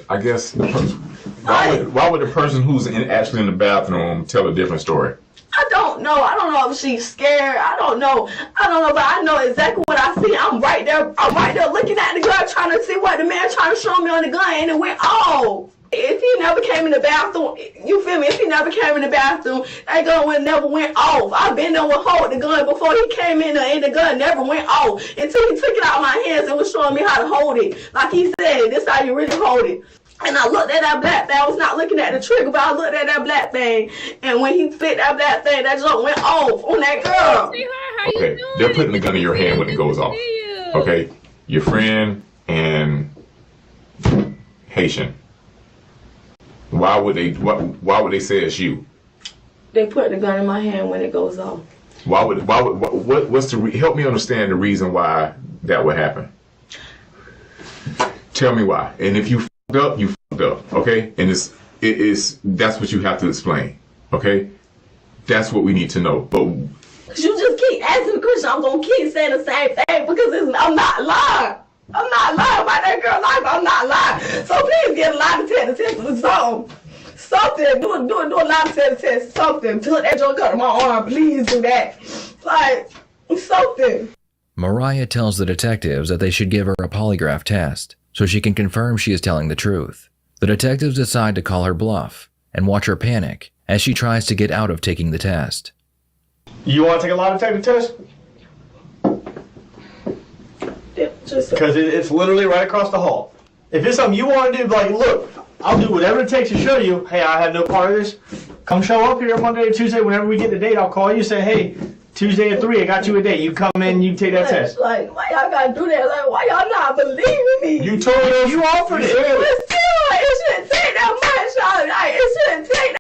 I guess, why would the person who's actually in the bathroom tell a different story? I don't know. I don't know if she's scared. I don't know, but I know exactly what I see. I'm right there looking at the gun, trying to see what the man trying to show me on the gun, and it went off. If he never came in the bathroom, you feel me? If he never came in the bathroom, that gun never went off. I've been there with hold the gun before he came in there, and the gun never went off until he took it out of my hands and was showing me how to hold it. Like he said, this is how you really hold it. And I looked at that black thing. I was not looking at the trigger, but I looked at that black thing. And when he flicked that black thing, that junk went off on that girl. Okay, they're putting the gun in your hand when it goes off. Okay, your friend and Haitian. Why would they say it's you? They put the gun in my hand when it goes off. What's help me understand the reason why that would happen? Tell me why. And if you fucked up, you fucked up, okay? And that's what you have to explain, okay? That's what we need to know. But you just keep asking the question, I'm gonna keep saying the same thing because I'm not lying. I'm not lying about that girl's life. I'm not lying. So please get a lie detector test or something. Something. Do a lie detector test. Something. Put that junk out of my arm. Please do that. Like, something. Mariah tells the detectives that they should give her a polygraph test so she can confirm she is telling the truth. The detectives decide to call her bluff and watch her panic as she tries to get out of taking the test. You want to take a lie detector test? Because it's literally right across the hall. If it's something you want to do, like, look, I'll do whatever it takes to show you, hey, I had no part of this. Come show up here Monday or Tuesday. Whenever we get the date, I'll call you, say, hey, Tuesday at 3, I got you a date. You come in, you take that test. Like, why y'all gotta do that? Like, why y'all not believing me? You told us. You offered it. But still, like, it shouldn't take that much, y'all. Like, it shouldn't take that.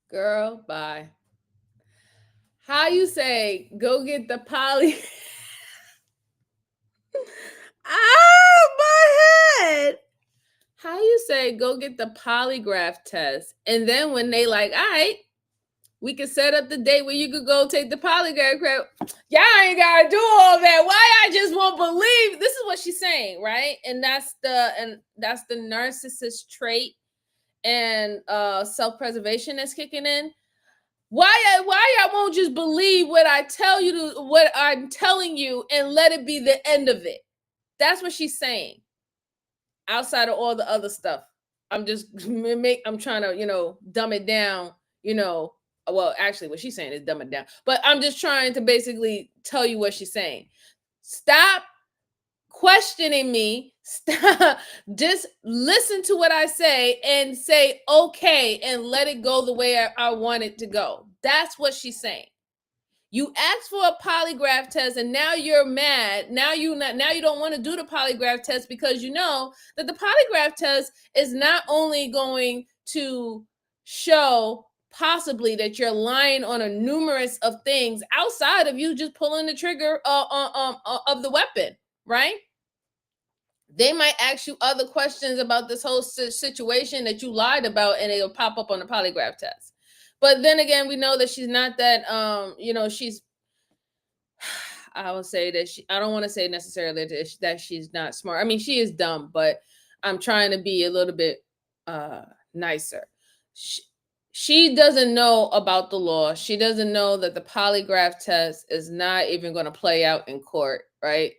Girl, bye. How you say, go get the poly... my head. How you say, go get the polygraph test, and then when they like, all right, we can set up the date where you could go take the polygraph. Y'all ain't gotta do all that. Why I just won't believe? This is what she's saying, right? And that's the narcissist trait and self-preservation that's kicking in. Why y'all won't just believe what I tell you to, what I'm telling you, and let it be the end of it? That's what she's saying. Outside of all the other stuff, I'm trying to, dumb it down, well, actually what she's saying is dumb it down, but I'm just trying to basically tell you what she's saying. Stop questioning me. Stop. Just listen to what I say and say okay and let it go the way I want it to go. That's what she's saying. You asked for a polygraph test and now you're mad. Now you don't want to do the polygraph test because you know that the polygraph test is not only going to show possibly that you're lying on a numerous of things outside of you just pulling the trigger of the weapon, right? They might ask you other questions about this whole situation that you lied about, and it'll pop up on the polygraph test. But then again, we know that she's not that, she's, I will say that I don't want to say necessarily that she's not smart. I mean, she is dumb, but I'm trying to be a little bit nicer. She doesn't know about the law. She doesn't know that the polygraph test is not even going to play out in court, right?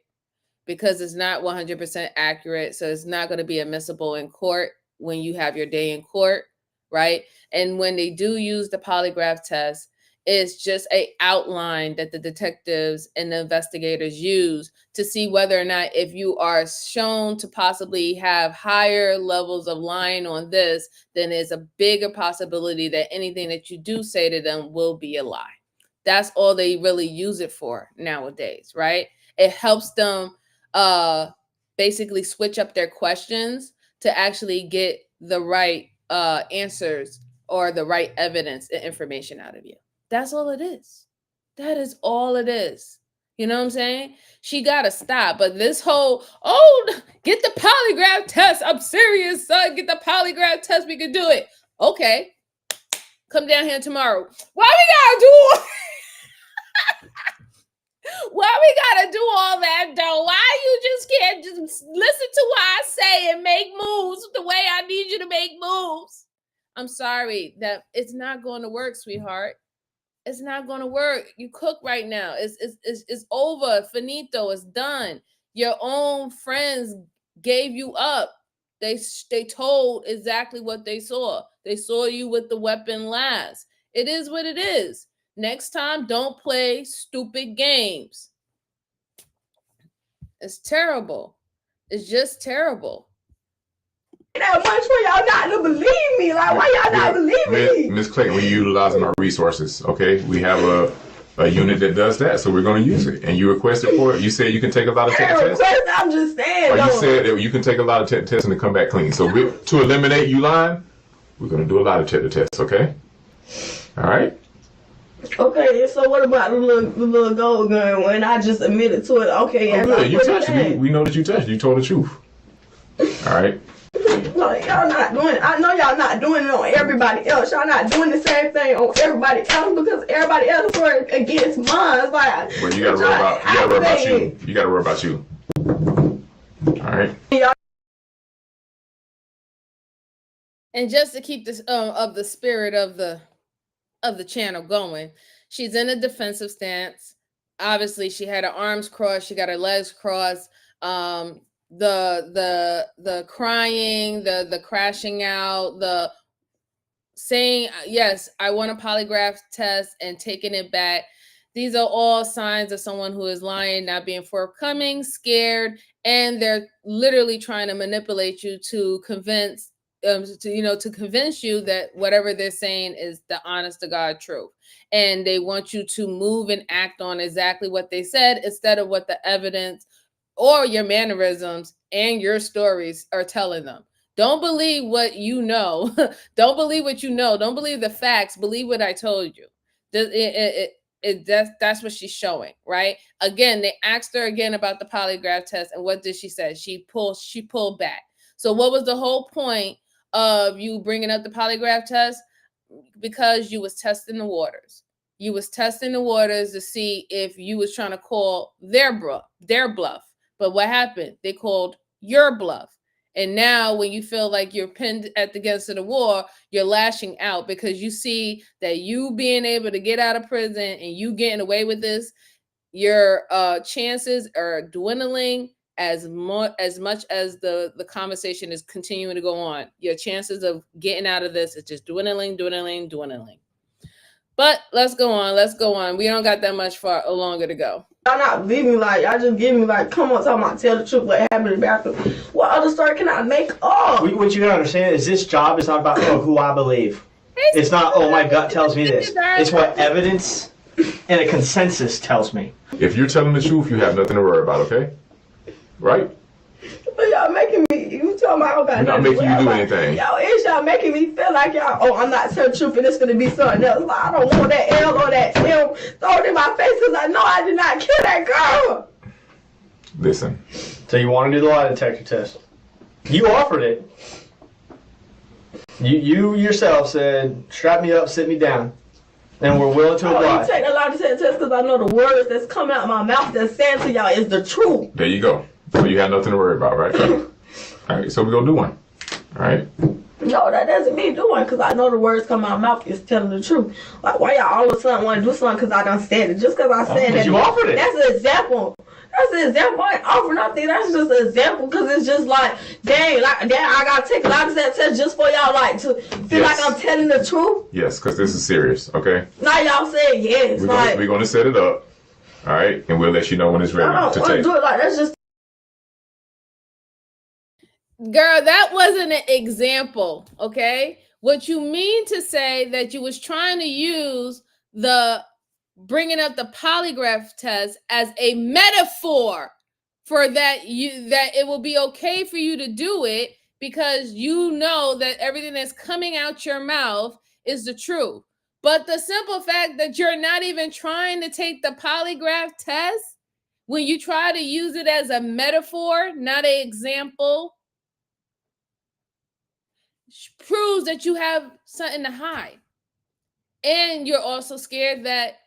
Because it's not 100% accurate. So it's not going to be admissible in court when you have your day in court, right? And when they do use the polygraph test, it's just an outline that the detectives and the investigators use to see whether or not, if you are shown to possibly have higher levels of lying on this, then there's a bigger possibility that anything that you do say to them will be a lie. That's all they really use it for nowadays, right? It helps them basically switch up their questions to actually get the right answers or the right evidence and information out of you. That's all it is. That is all it is. You know what I'm saying? She got to stop. But this whole, get the polygraph test. I'm serious, son. Get the polygraph test. We can do it. Okay. Come down here tomorrow. Why we got to do Why we gotta do all that though? Why you just can't just listen to what I say and make moves the way I need you to make moves? I'm sorry, that it's not going to work, sweetheart. It's not going to work. You cook right now. It's over. Finito. It's done. Your own friends gave you up. They told exactly what they saw. They saw you with the weapon last. It is what it is. Next time, don't play stupid games. It's terrible. It's just terrible. That much for y'all not to believe me. Like, why y'all not believe me? Miss Clayton, we're utilizing our resources, okay? We have a unit that does that, so we're going to use it. And you requested for it. You said you can take a lot of tests. I'm just saying. Or you said that you can take a lot of tests and come back clean. So to eliminate you lying, we're going to do a lot of tests, okay? All right? Okay, so what about the little gold gun when I just admitted to it? Okay, oh, good. You touched it. We know that you touched it. You told the truth. All right. No, y'all not doing it. I know y'all not doing it on everybody else. Y'all not doing the same thing on everybody else because everybody else were against mine. It's like, well, you gotta worry about you. You gotta worry about you. All right. And just to keep this of the spirit of the channel going, she's in a defensive stance. Obviously, she had her arms crossed. She got her legs crossed. The crying, the crashing out, the saying, yes, I want a polygraph test and taking it back. These are all signs of someone who is lying, not being forthcoming, scared, and they're literally trying to manipulate you to convince to convince you that whatever they're saying is the honest to God truth. And they want you to move and act on exactly what they said instead of what the evidence or your mannerisms and your stories are telling them. Don't believe what you know. Don't believe what you know. Don't believe the facts. Believe what I told you. That's what she's showing, right? Again, they asked her again about the polygraph test, and what did she say? She pulled back. So what was the whole point of you bringing up the polygraph test? Because you was testing the waters. You was testing the waters to see if you was trying to call their bluff. But what happened? They called your bluff. And now when you feel like you're pinned at the against of the wall, you're lashing out because you see that you being able to get out of prison and you getting away with this, your chances are dwindling as much as the conversation is continuing to go on. Your chances of getting out of this is just dwindling. But let's go on. We don't got that much longer to go. Y'all not leave me like, y'all just give me like, come on, talking about tell the truth, what happened in the bathroom. What other story can I make up? What you gotta understand is this job is not about who I believe. It's not, my gut tells me this. It's what evidence and a consensus tells me. If you're telling the truth, you have nothing to worry about, okay? Right? But y'all making me, you talking about, okay, we're not making you do anything. Y'all making me feel like y'all, I'm not telling the truth and it's gonna be something else. Like, I don't want that L or that M thrown in my face because I know I did not kill that girl. Listen. So you want to do the lie detector test? You offered it. You yourself said, strap me up, sit me down. And we're willing to oblige. You take a lie detector test because I know the words that's coming out of my mouth that's saying to y'all is the truth. There you go. So you have nothing to worry about, right? All right, so we're going to do one. All right? No, that doesn't mean do one because I know the words coming out of my mouth is telling the truth. Like, why y'all all of a sudden want to do something because I done said it? Just because I said that. You offered it. That's an example. That's an example. I ain't offering nothing. That's just an example because it's just like, dang, I got to take a lie detector test just for y'all like to feel like I'm telling the truth. Yes, because this is serious, okay? Now y'all say yes. We're going to set it up, all right? And we'll let you know when it's ready I don't to want to take. do it like that's just. Girl, that wasn't an example, okay? What you mean to say that you was trying to use the bringing up the polygraph test as a metaphor for that it will be okay for you to do it because you know that everything that's coming out your mouth is the truth. But the simple fact that you're not even trying to take the polygraph test, when you try to use it as a metaphor, not an example, proves that you have something to hide. And you're also scared that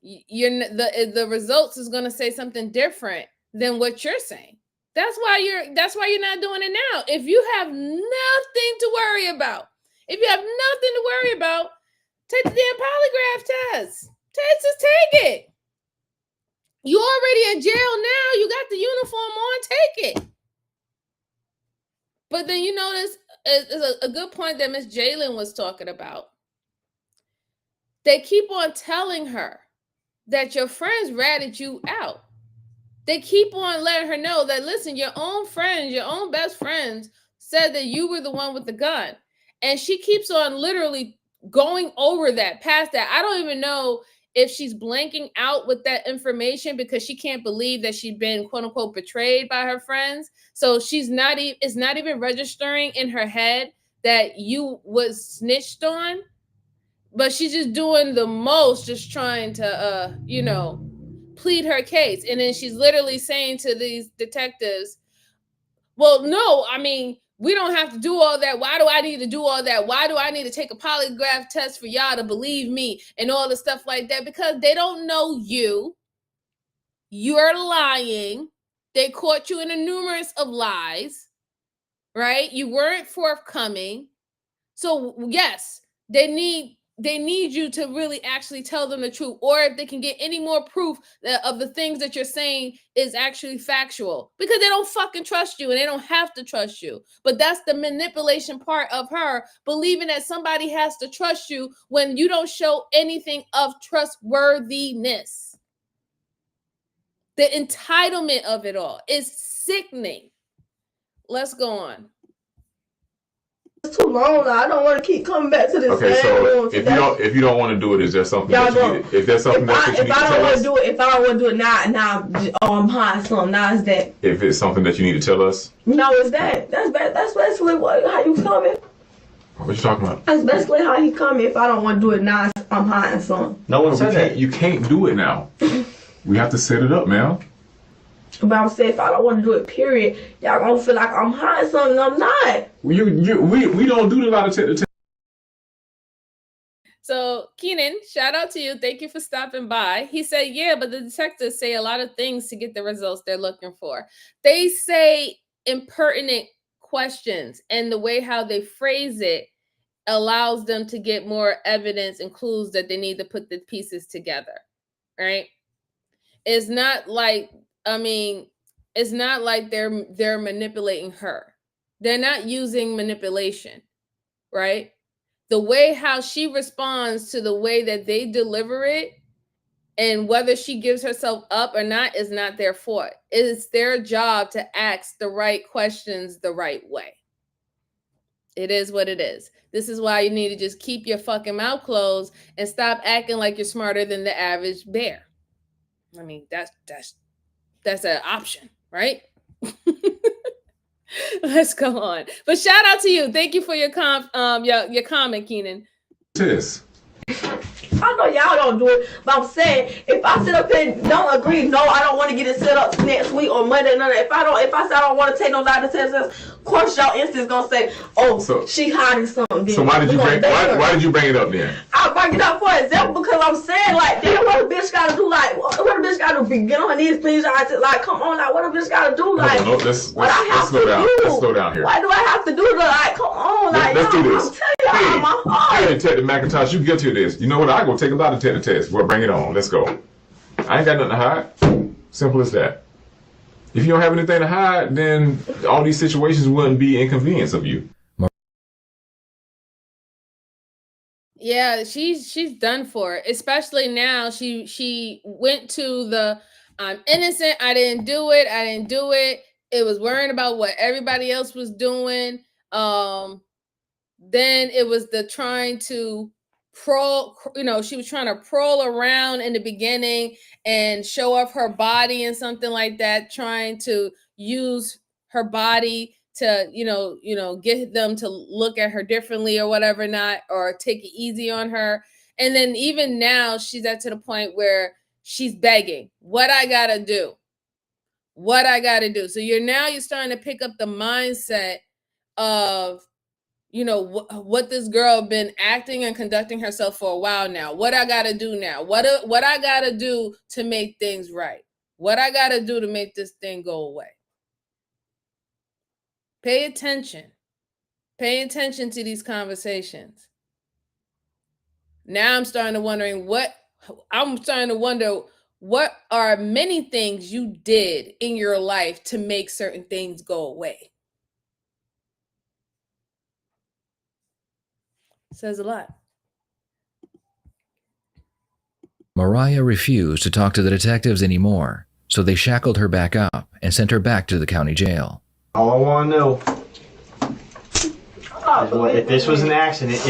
the results is going to say something different than what you're saying. That's why you're not doing it now. If you have nothing to worry about, take the damn polygraph test. Just take it. You already in jail now. You got the uniform on. Take it. But then you notice is a good point that Miss Jalen was talking about. They keep on telling her that your friends ratted you out. They keep on letting her know that, listen, your own friends, your own best friends said that you were the one with the gun. And she keeps on literally going over that, past that. I don't even know if she's blanking out with that information because she can't believe that she'd been quote unquote betrayed by her friends. So it's not even registering in her head that you was snitched on, but she's just doing the most, just trying to, plead her case. And then she's literally saying to these detectives, well, no, I mean, we don't have to do all that. Why do I need to do all that? Why do I need to take a polygraph test for y'all to believe me and all the stuff like that? Because they don't know you. You're lying. They caught you in a numerous of lies, right? You weren't forthcoming. So yes, they need you to really actually tell them the truth, or if they can get any more proof of the things that you're saying is actually factual, because they don't fucking trust you and they don't have to trust you. But that's the manipulation part of her, believing that somebody has to trust you when you don't show anything of trustworthiness. The entitlement of it all is sickening. Let's go on. It's too long now. I don't want to keep coming back to this. Okay, so if you don't want to do it, is there something that you need? If there's something that you need to tell us? If I don't want to do it now, I'm hiding something. Now it's that. If it's something that you need to tell us? No, it's that. That's basically how you coming. What you talking about? That's basically how he coming. If I don't want to do it now, I'm hiding something. No one said that. You can't do it now. We have to set it up, man. But I'm saying, if I don't want to do it, period, y'all gonna feel like I'm hiding something. I'm not. We don't do the lie detector. So Keenan, shout out to you. Thank you for stopping by. He said, yeah, but the detectives say a lot of things to get the results they're looking for. They say impertinent questions and the way how they phrase it allows them to get more evidence and clues that they need to put the pieces together, right? It's not like, it's not like they're manipulating her. They're not using manipulation, right? The way how she responds to the way that they deliver it and whether she gives herself up or not is not their fault. It's their job to ask the right questions the right way. It is what it is. This is why you need to just keep your fucking mouth closed and stop acting like you're smarter than the average bear. I mean, that's an option, right? Let's go on. But shout out to you. Thank you for your comment, Keenan. Sis. I know y'all don't do it, but I'm saying if I sit up and don't agree, no, I don't want to get it set up next week or Monday. None of that. If I say I don't want to take no lie detectors, of course y'all instantly gonna say, oh, she hiding something. So why did you bring it up then? I bring it up for example because I'm saying like, damn, what a bitch gotta do? Like, what a bitch gotta do? Get on her knees, please. Like, come on, like, what a bitch gotta do? Like, Let's slow down. Let's slow down here. What do I have to do to like? Come on, like, let's do this. I'm telling y'all, my heart. Hey, Detective McIntosh, you guilty of this. You know what? I go take a lie detector test. Well, bring it on. Let's go. I ain't got nothing to hide. Simple as that. If you don't have anything to hide, then all these situations wouldn't be inconvenience of you. Yeah, she's done for it. Especially now, she went to the I'm innocent. I didn't do it. It was worrying about what everybody else was doing. Then it was the trying to she was trying to prowl around in the beginning and show off her body and something like that, trying to use her body to, get them to look at her differently or whatever, not, or take it easy on her. And then even now she's at to the point where she's begging, what I gotta do. So you're starting to pick up the mindset of, what this girl been acting and conducting herself for a while now. What I gotta do now? What I gotta do to make things right? What I gotta do to make this thing go away? Pay attention. Pay attention to these conversations. Now I'm starting to wonder what are many things you did in your life to make certain things go away. Says a lot. Mariah refused to talk to the detectives anymore, so they shackled her back up and sent her back to the county jail. All I want to know is if this was an accident,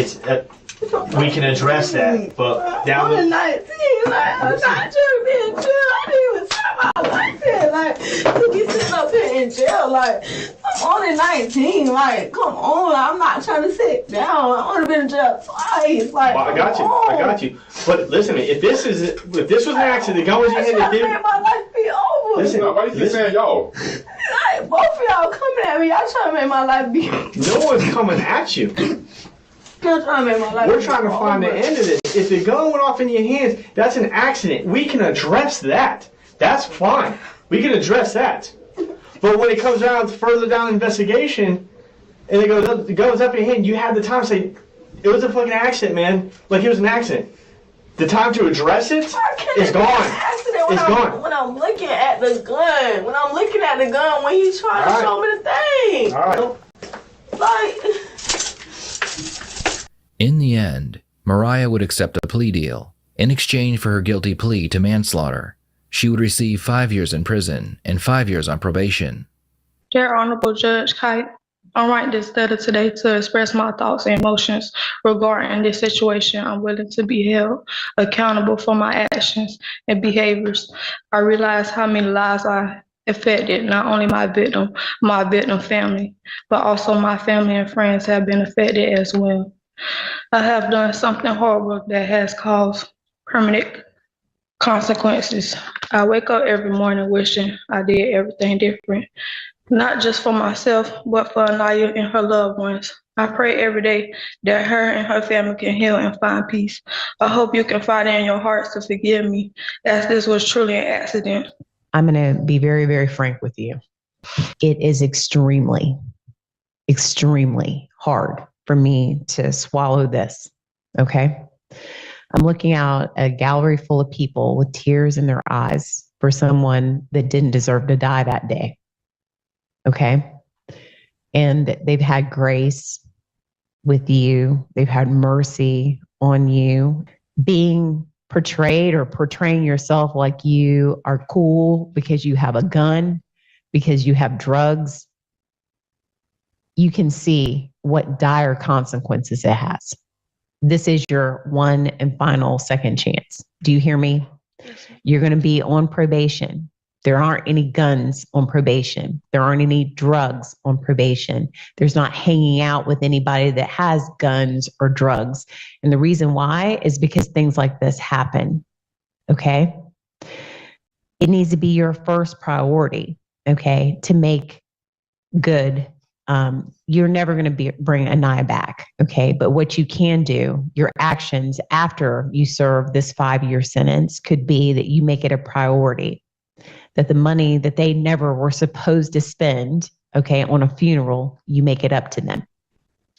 we can address that. But down I'm 19, like, I'm not trying to be in jail. I didn't even try my life in. Like, to be sitting up here in jail, like, I'm only 19. Like, come on. I'm not trying to sit down. I've only been in jail twice. Like, well, I got you. But listen, if this was an accident, the gun was in your hand, let my life be over. Listen, why do you keep saying y'all? Like, both of y'all coming at me. Y'all trying to make my life be over. No one's coming at you. We're trying to find the end of this. If the gun went off in your hands, that's an accident. We can address that. That's fine. We can address that. But when it comes down to further down the investigation, and the gun's up in your hand, you have the time to say, it was a fucking accident, man. Like, it was an accident. The time to address it is gone. It's gone. When I'm looking at the gun, when he's trying to show me the thing. All right. Like... In the end, Mariah would accept a plea deal. In exchange for her guilty plea to manslaughter, she would receive 5 years in prison and 5 years on probation. Dear Honorable Judge Kite, I write this letter today to express my thoughts and emotions regarding this situation. I'm willing to be held accountable for my actions and behaviors. I realize how many lives I affected, not only my victim family, but also my family and friends have been affected as well. I have done something horrible that has caused permanent consequences. I wake up every morning wishing I did everything different, not just for myself, but for Anaya and her loved ones. I pray every day that her and her family can heal and find peace. I hope you can find it in your hearts to forgive me, as this was truly an accident. I'm going to be very, very frank with you. It is extremely extremely hard for me to swallow this. Okay. I'm looking out a gallery full of people with tears in their eyes for someone that didn't deserve to die that day. Okay. And they've had grace with you. They've had mercy on you. Being portrayed or portraying yourself like you are cool because you have a gun, because you have drugs, you can see what dire consequences it has. This is your one and final second chance. Do you hear me? You're going to be on probation. There aren't any guns on probation. There aren't any drugs on probation. There's not hanging out with anybody that has guns or drugs. And the reason why is because things like this happen. Okay? It needs to be your first priority, okay, to make good. You're never going to bring Anaya back, okay? But what you can do, your actions after you serve this 5-year sentence could be that you make it a priority, that the money that they never were supposed to spend, okay, on a funeral, you make it up to them.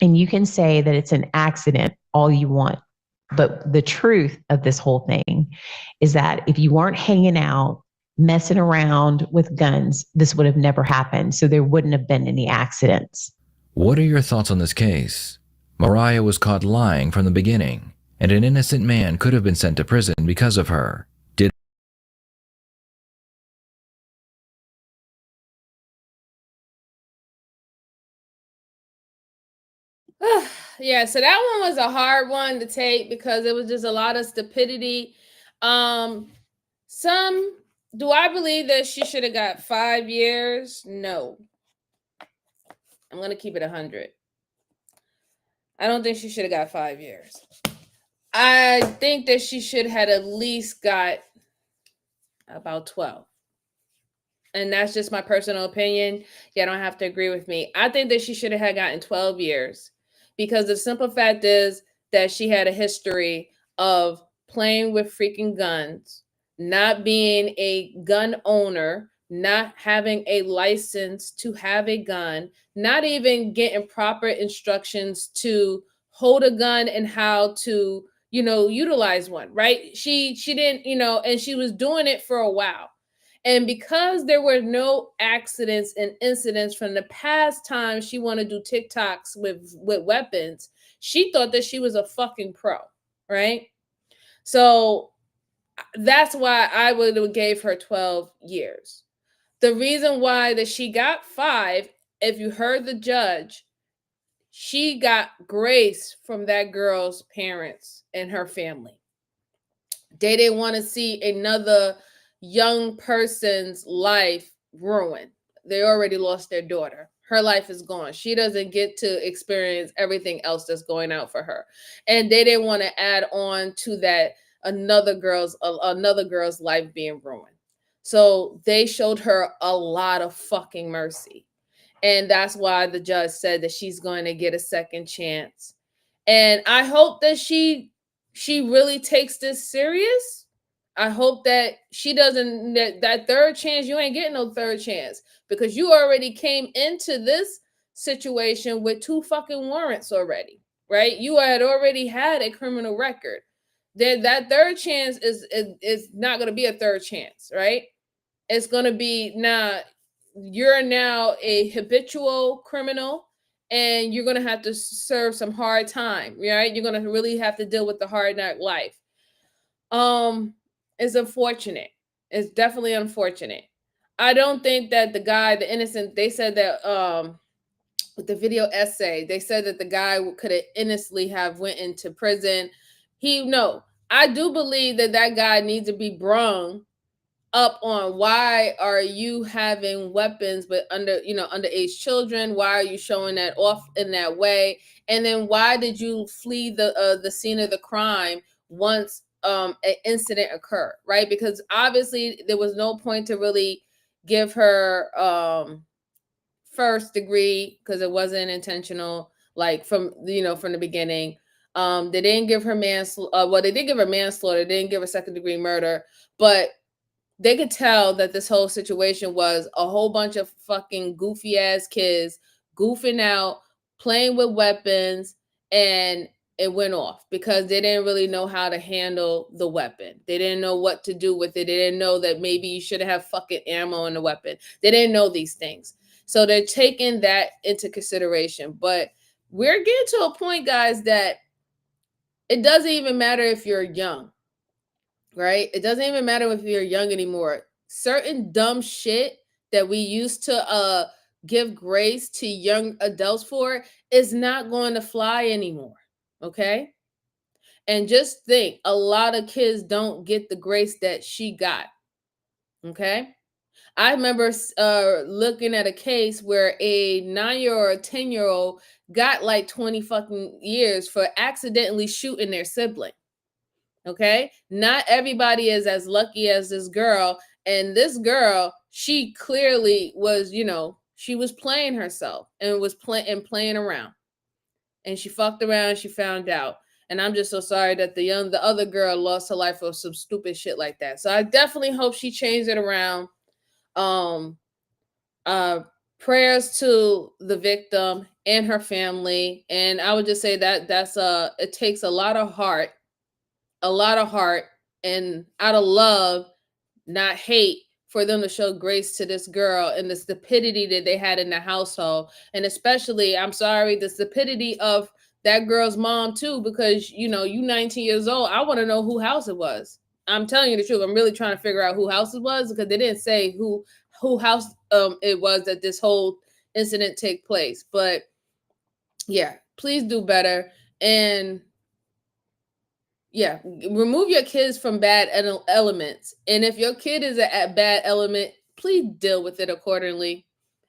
And you can say that it's an accident all you want. But the truth of this whole thing is that if you weren't hanging out, messing around with guns, this would have never happened. So there wouldn't have been any accidents. What are your thoughts on this case? Mariah was caught lying from the beginning, and an innocent man could have been sent to prison because of her. Yeah, so that one was a hard one to take because it was just a lot of stupidity. Do I believe that she should have got 5 years? No. I'm going to keep it 100. I don't think she should have got 5 years. I think that she should have at least got about 12. And that's just my personal opinion. You don't have to agree with me. I think that she should have gotten 12 years because the simple fact is that she had a history of playing with freaking guns, not being a gun owner, not having a license to have a gun, not even getting proper instructions to hold a gun and how to, utilize one, right? She didn't, and she was doing it for a while. And because there were no accidents and incidents from the past time she wanted to do TikToks with weapons, she thought that she was a fucking pro, right? So that's why I would have gave her 12 years. The reason why that she got 5, if you heard the judge, she got grace from that girl's parents and her family. They didn't want to see another young person's life ruined. They already lost their daughter. Her life is gone. She doesn't get to experience everything else that's going out for her. And they didn't want to add on to that another girl's life being ruined. So they showed her a lot of fucking mercy. And that's why the judge said that she's going to get a second chance. And I hope that she really takes this serious. I hope that she doesn't, that third chance, you ain't getting no third chance because you already came into this situation with 2 fucking warrants already, right? You had already had a criminal record. Then that third chance is not going to be a third chance, right? It's going to be, you're now a habitual criminal and you're going to have to serve some hard time, right? You're going to really have to deal with the hard knock life. It's unfortunate. It's definitely unfortunate. I don't think that the innocent, they said that with the video essay, they said that the guy could have innocently have went into prison. I do believe that guy needs to be brung up on why are you having weapons but underage children? Why are you showing that off in that way? And then why did you flee the scene of the crime once an incident occurred, right? Because obviously there was no point to really give her first degree because it wasn't intentional, like from the beginning. They didn't give her manslaughter. They did give her manslaughter. They didn't give her second degree murder, but they could tell that this whole situation was a whole bunch of fucking goofy ass kids goofing out, playing with weapons, and it went off because they didn't really know how to handle the weapon. They didn't know what to do with it. They didn't know that maybe you should have fucking ammo in the weapon. They didn't know these things. So they're taking that into consideration. But we're getting to a point, guys, that it doesn't even matter if you're young, right? It doesn't even matter if you're young anymore. Certain dumb shit that we used to give grace to young adults for is not going to fly anymore, okay? And just think, a lot of kids don't get the grace that she got, okay? I remember looking at a case where a 9-year-old or 10-year-old got like 20 fucking years for accidentally shooting their sibling. Okay? Not everybody is as lucky as this girl. And this girl, she clearly was, she was playing herself and was playing around. And she fucked around, she found out. And I'm just so sorry that the other girl lost her life for some stupid shit like that. So I definitely hope she changed it around. Prayers to the victim and her family. And I would just say that it takes a lot of heart and out of love, not hate, for them to show grace to this girl and the stupidity that they had in the household. And especially, I'm sorry, the stupidity of that girl's mom too, because you 19 years old. I want to know who house it was. I'm telling you the truth. I'm really trying to figure out who house it was, because they didn't say who house it was that this whole incident take place. But yeah, please do better. And yeah, remove your kids from bad elements. And if your kid is a bad element, please deal with it accordingly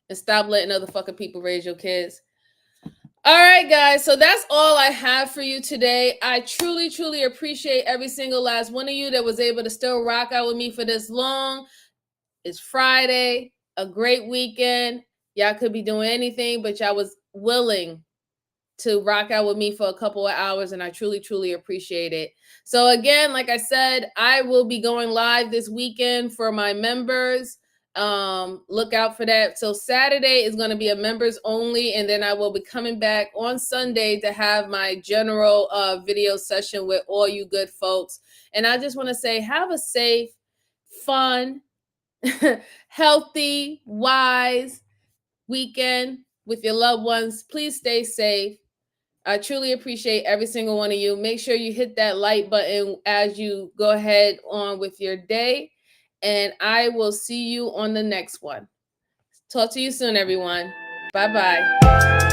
and stop letting other fucking people raise your kids. All right, guys. So that's all I have for you today. I truly, truly appreciate every single last one of you that was able to still rock out with me for this long. It's Friday, a great weekend. Y'all could be doing anything, but y'all was willing to rock out with me for a couple of hours, and I truly, truly appreciate it. So again, like I said, I will be going live this weekend for my members. Look out for that. So Saturday is going to be a members only, and then I will be coming back on Sunday to have my general video session with all you good folks. And I just want to say, have a safe, fun, healthy, wise weekend with your loved ones. Please stay safe. I truly appreciate every single one of you. Make sure you hit that like button as you go ahead on with your day. And I will see you on the next one. Talk to you soon, everyone. Bye-bye.